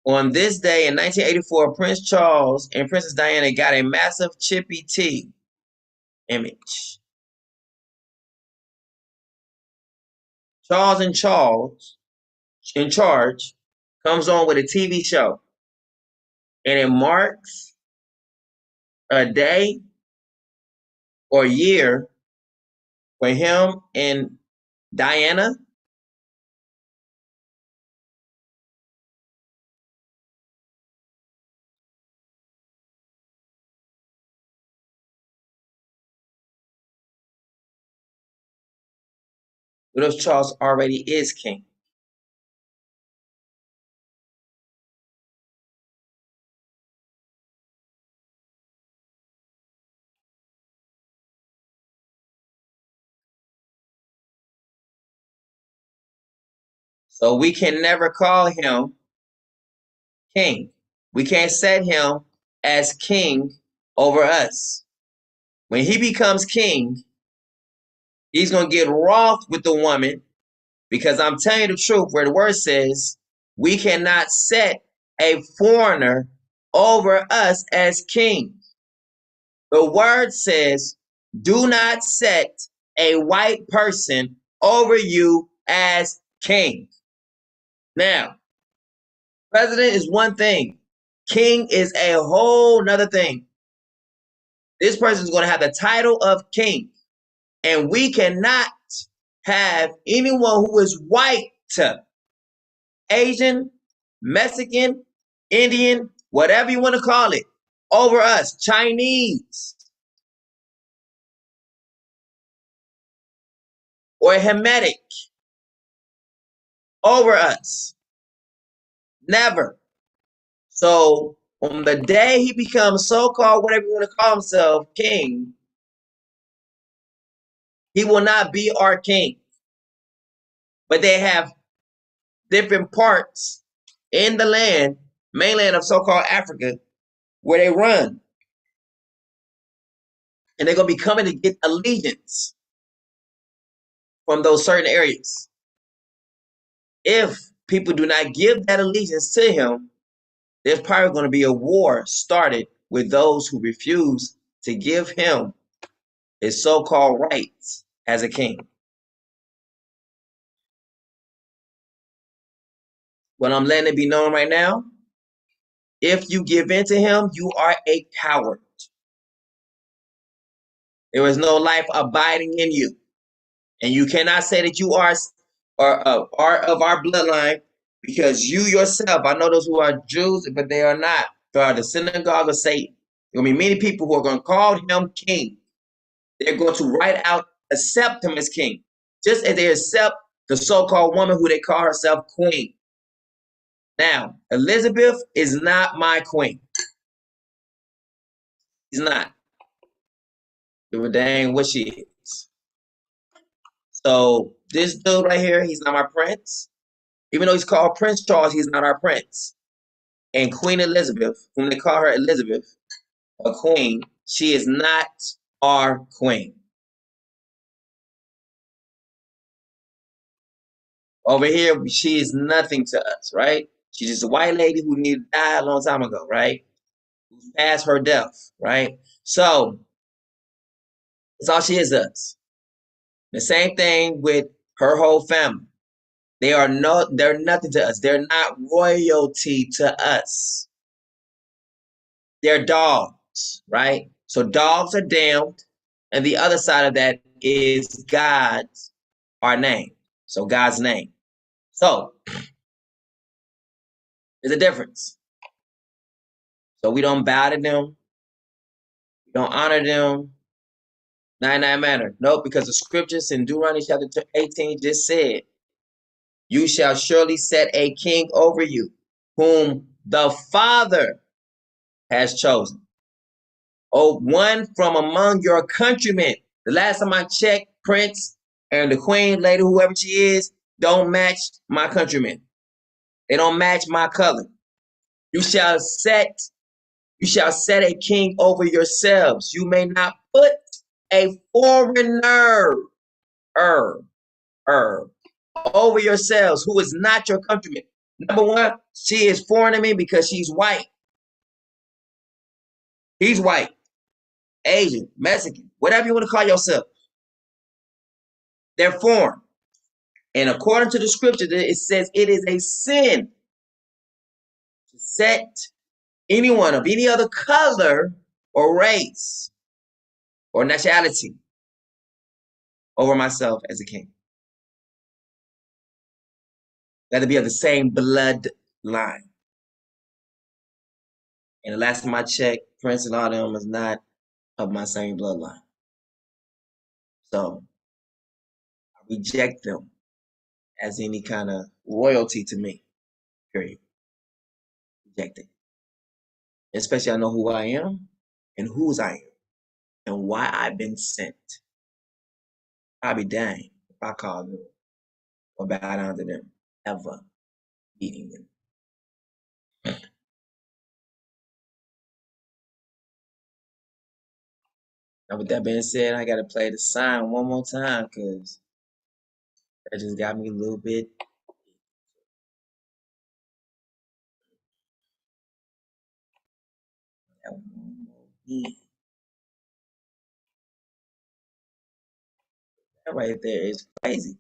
On this day in 1984, Prince Charles and Princess Diana got a massive Chippy T image. Charles in charge comes on with a TV show, and it marks a day or year for him and Diana. What if Charles already is king? So we can never call him king. We can't set him as king over us. When he becomes king, he's going to get wroth with the woman because I'm telling you the truth where the word says we cannot set a foreigner over us as king. The word says do not set a white person over you as king. Now, president is one thing. King is a whole nother thing. This person is going to have the title of king. And we cannot have anyone who is white, Asian, Mexican, Indian, whatever you want to call it, over us, Chinese, or Hamitic, over us. Never. So on the day he becomes so-called, whatever you want to call himself, king, he will not be our king. But they have different parts in the land, mainland of so-called Africa, where they run. And they're going to be coming to get allegiance from those certain areas. If people do not give that allegiance to him, there's probably going to be a war started with those who refuse to give him his so-called rights as a king. What I'm letting it be known right now, if you give in to him, you are a coward. There is no life abiding in you. And you cannot say that you are of our bloodline, because you yourself, I know those who are Jews, but they are not. They are the synagogue of Satan. There will be many people who are going to call him king. They're going to right out accept him as king, just as they accept the so-called woman who they call herself queen. Now, Elizabeth is not my queen. She's not. Give a dang what she is. So this dude right here, he's not my prince. Even though he's called Prince Charles, he's not our prince. And Queen Elizabeth, whom they call her Elizabeth, a queen, she is not our queen. Over here, she is nothing to us, right? She's just a white lady who needed to die a long time ago, right? Who's past her death, right? So that's all she is to us. The same thing with her whole family. They're nothing to us. They're not royalty to us. They're dogs, right? So dogs are damned, and the other side of that is God's, our name. So God's name. So there's a difference. So we don't bow to them. We don't honor them. Not in that manner. Nope, because the scriptures in Deuteronomy chapter 18 just said, you shall surely set a king over you, whom the Father has chosen. Oh, one from among your countrymen. The last time I checked, Prince and the Queen, lady, whoever she is, don't match my countrymen. They don't match my color. You shall set a king over yourselves. You may not put a foreigner over yourselves who is not your countryman. Number one, she is foreign to me because she's white. He's white, Asian, Mexican, whatever you want to call yourself. They're foreign. And according to the scripture, it says it is a sin to set anyone of any other color or race or nationality over myself as a king. Got to be of the same bloodline. And the last time I checked, Prince and all them is not of my same bloodline. So I reject them as any kind of royalty to me. Period. Reject it. Especially I know who I am and whose I am and why I've been sent. I'll be dang if I call them or bow down to them, ever meeting them. Now, with that being said, I got to play the sign one more time because that just got me a little bit. That right there is crazy.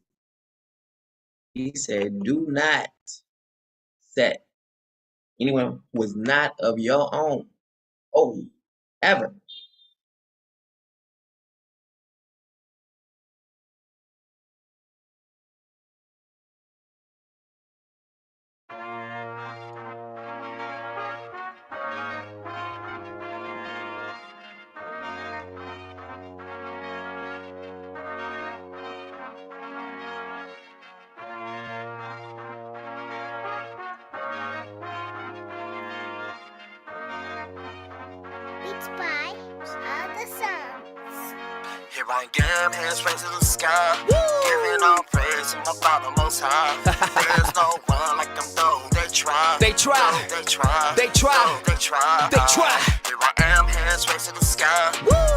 He said, do not set anyone who is not of your own holy ever. Beats by other songs. Here I am, hands raised to the sky. Giving all praise to my Father Most High. There's no one like them though. They try. They try. They try. They try. They try. They try. Here I am, hands raised to the sky.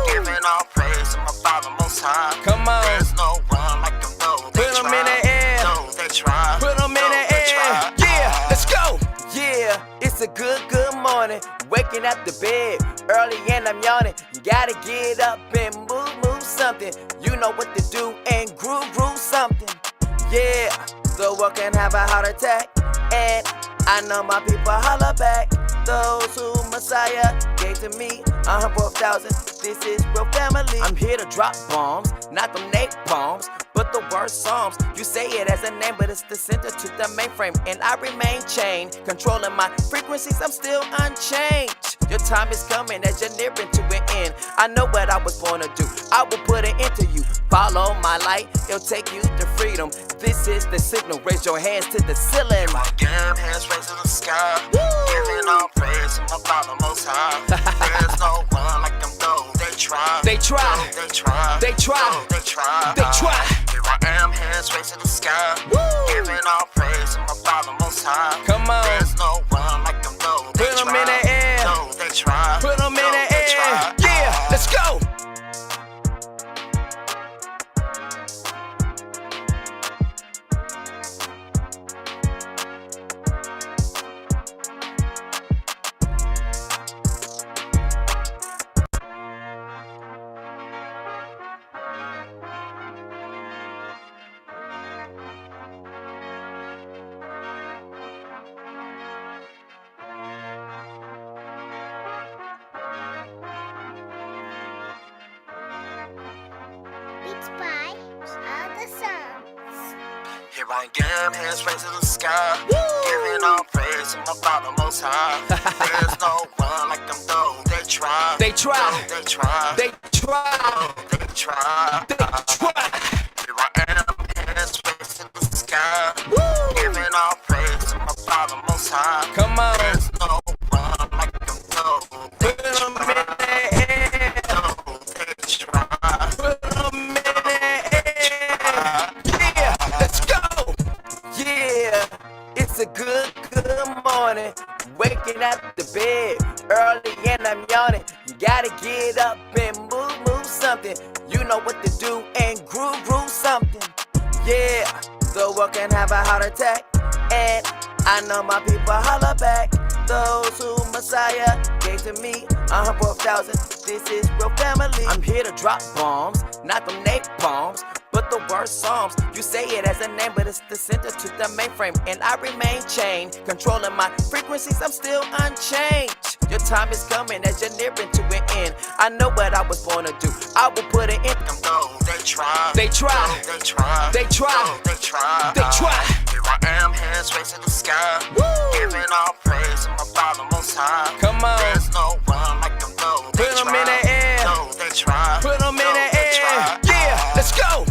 Giving all praise to my Father Most High. Come on. There's no one like them though. They Put 'em try. in the air. No, they try. Put 'em in No, the they air. try. Yeah, let's go. Yeah, it's a good morning. Waking up the bed early and I'm yawning. Gotta get up and move something. You know what to do and groove something. Yeah, the world can have a heart attack. And I know my people holler back. Those who Messiah gave to me, 100,000. This is real family. I'm here to drop bombs, not them napalms, but the worst psalms. You say it as a name, but it's the center to the mainframe. And I remain chained, controlling my frequencies, I'm still unchanged. Your time is coming as you're nearing to an end. I know what I was born to do, I will put it into you. Follow my light, it'll take you to freedom. This is the signal, raise your hands to the ceiling. My damn hands raised to the sky. Giving all praise to my Father Most High. There's no one like them though. They try. They try. They try. They try. They try. They try. Here I am, hands raised to the sky. Giving all praise to my Father Most High. Come on. There's no one like them though. They Put 'em try. in the air. No, they try. Put 'em in No, the they air. try. Yeah, let's go. Beats by other songs. Here I am, hands raised to the sky. Giving all praise to my Father Most High. There's no one like them though. They try. They try. They try. They try. They try. They try. Here I am, hands raised to the sky. Giving all praise to my Father Most High. Come on. There's no one like them though. They Put 'em in try. the air. No, they try. Put 'em in the air. Yeah, let's go. Yeah, it's a good morning. Waking up the bed early and I'm yawning. Gotta get up and move something. You know what to do and groove something. Yeah, the world can have a heart attack. And I know my people holler back. Those who Messiah gave to me, 100,000. This is real family. I'm here to drop bombs, not them napalms, but the worst psalms. You say it as a name, but it's the center to the mainframe. And I remain chained, controlling my frequencies, I'm still unchanged. Your time is coming as you're nearing to an end. I know what I was born to do, I will put it in. Them though. They try. They try. They try. They try. They try. They try. Here I am, hands raised to the sky. Giving all praise to my Father Most High. Come on. There's no one like them though. They Put 'em try. in the air. No, they try. Put 'em in No, the they air. try. Yeah, let's go.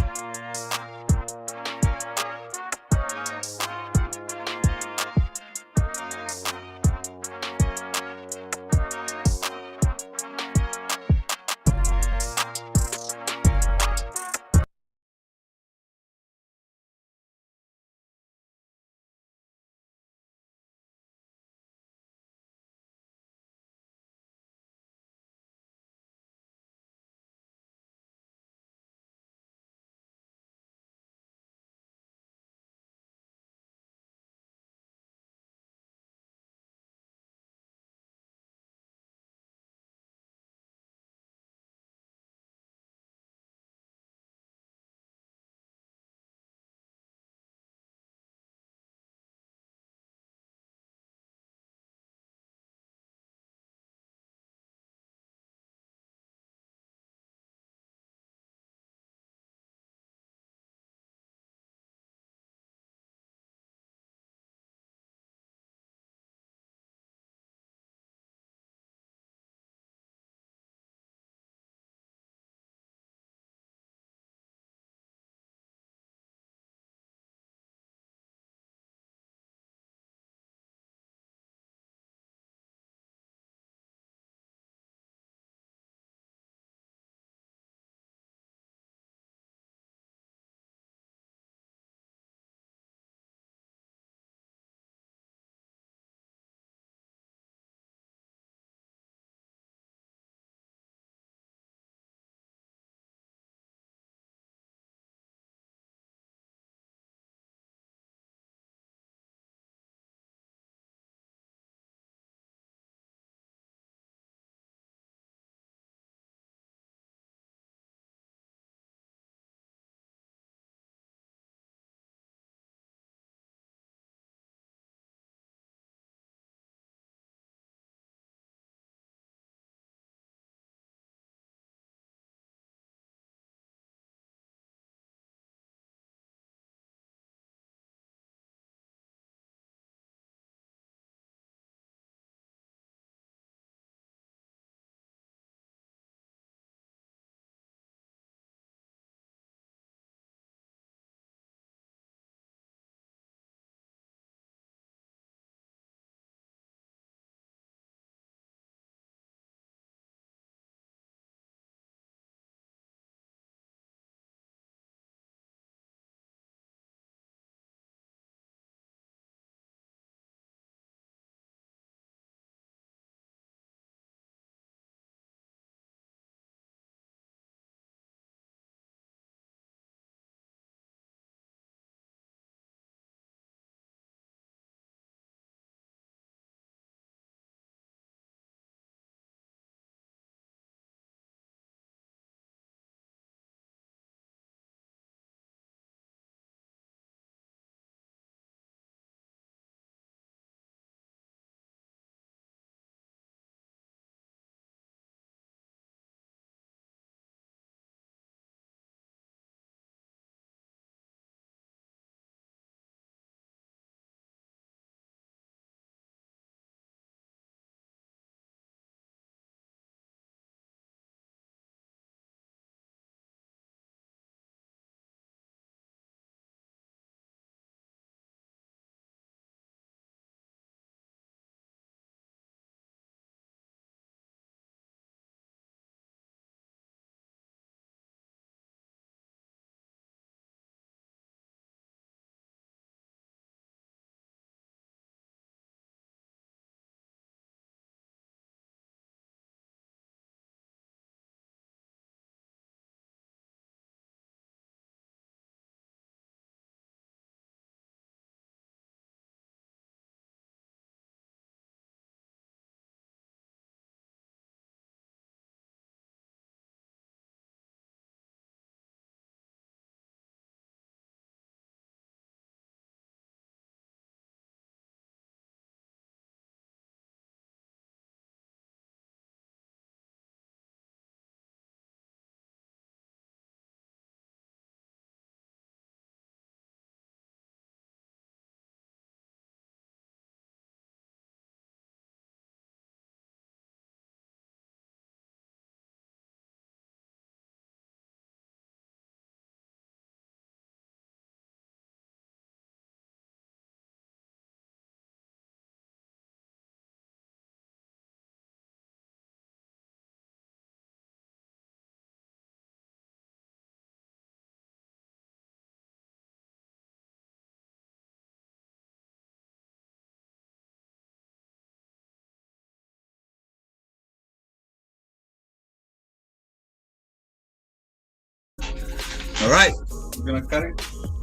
All right. You gonna cut it?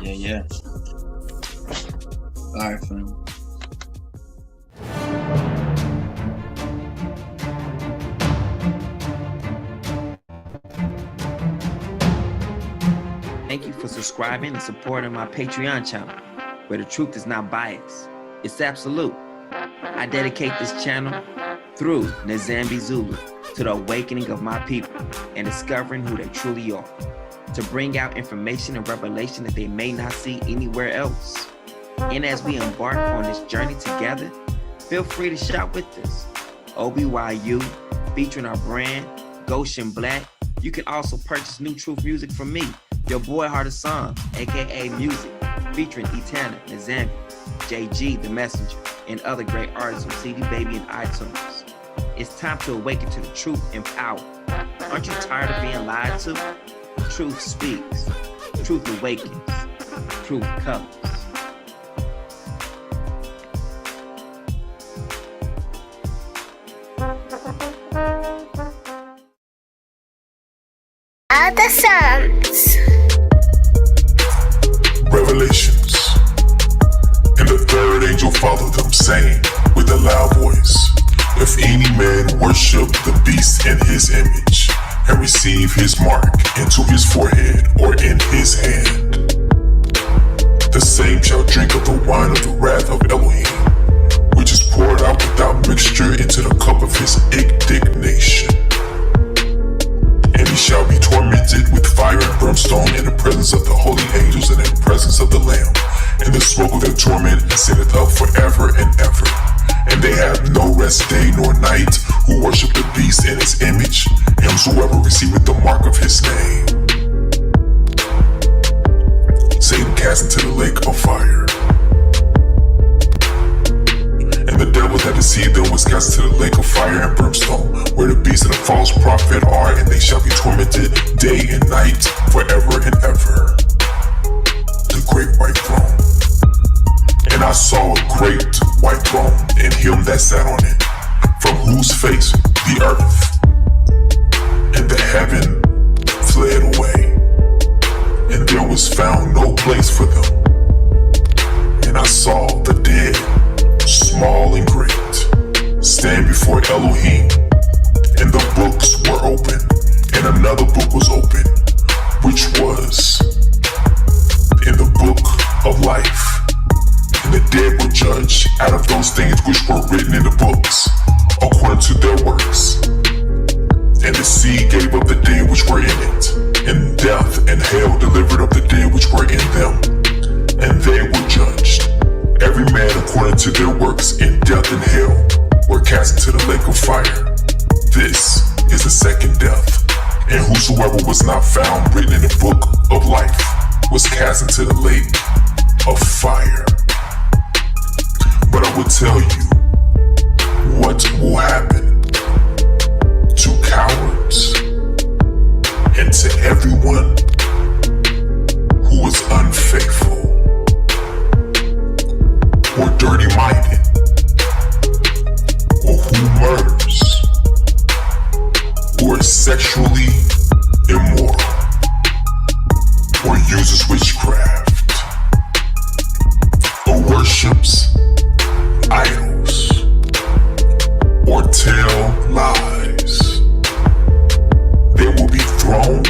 Yeah. Alright, fam. Thank you for subscribing and supporting my Patreon channel, where the truth is not biased. It's absolute. I dedicate this channel through Methuselah to the awakening of my people and discovering who they truly are, to bring out information and revelation that they may not see anywhere else. And as we embark on this journey together, feel free to shout with us. OBYU, featuring our brand, Goshen Black. You can also purchase New Truth music from me, your boy Heart of Songs, aka Music, featuring Etana, Nazambi, JG, The Messenger, and other great artists on CD Baby and iTunes. It's time to awaken to the truth and power. Aren't you tired of being lied to? Truth speaks. Truth awakens. Truth colors. Other Psalms. Revelations. And the third angel followed them, saying with a loud voice, if any man worship the beast in his image, and receive his mark into his forehead or in his hand, the same shall drink of the wine of the wrath of Elohim, which is poured out without mixture into the cup of his indignation. And he shall be tormented with fire and brimstone in the presence of the holy angels and in the presence of the Lamb. And the smoke of their torment ascendeth up forever and ever. And they have no rest day nor night who worship the beast in his image, and whosoever receiveth the mark of his name. Satan cast into the lake of fire. And the devil that deceived them was cast into the lake of fire and brimstone, where the beast and the false prophet are, and they shall be tormented day and night forever and ever. The great white throne. And I saw a great white throne, and him that sat on it, from whose face the earth and the heaven fled away, and there was found no place for them. And I saw the dead, small and great, stand before Elohim, and the books were open, and another book was open, which was in the book of life. And the dead were judged out of those things which were written in the books, according to their works. And the sea gave up the dead which were in it, and death and hell delivered up the dead which were in them. And they were judged, every man according to their works, in death and hell were cast into the lake of fire. This is the second death. And whosoever was not found written in the book of life was cast into the lake of fire. But I will tell you what will happen to cowards and to everyone who is unfaithful or dirty-minded or who murders or is sexually immoral or uses witchcraft or worships idols or tell lies. They will be thrown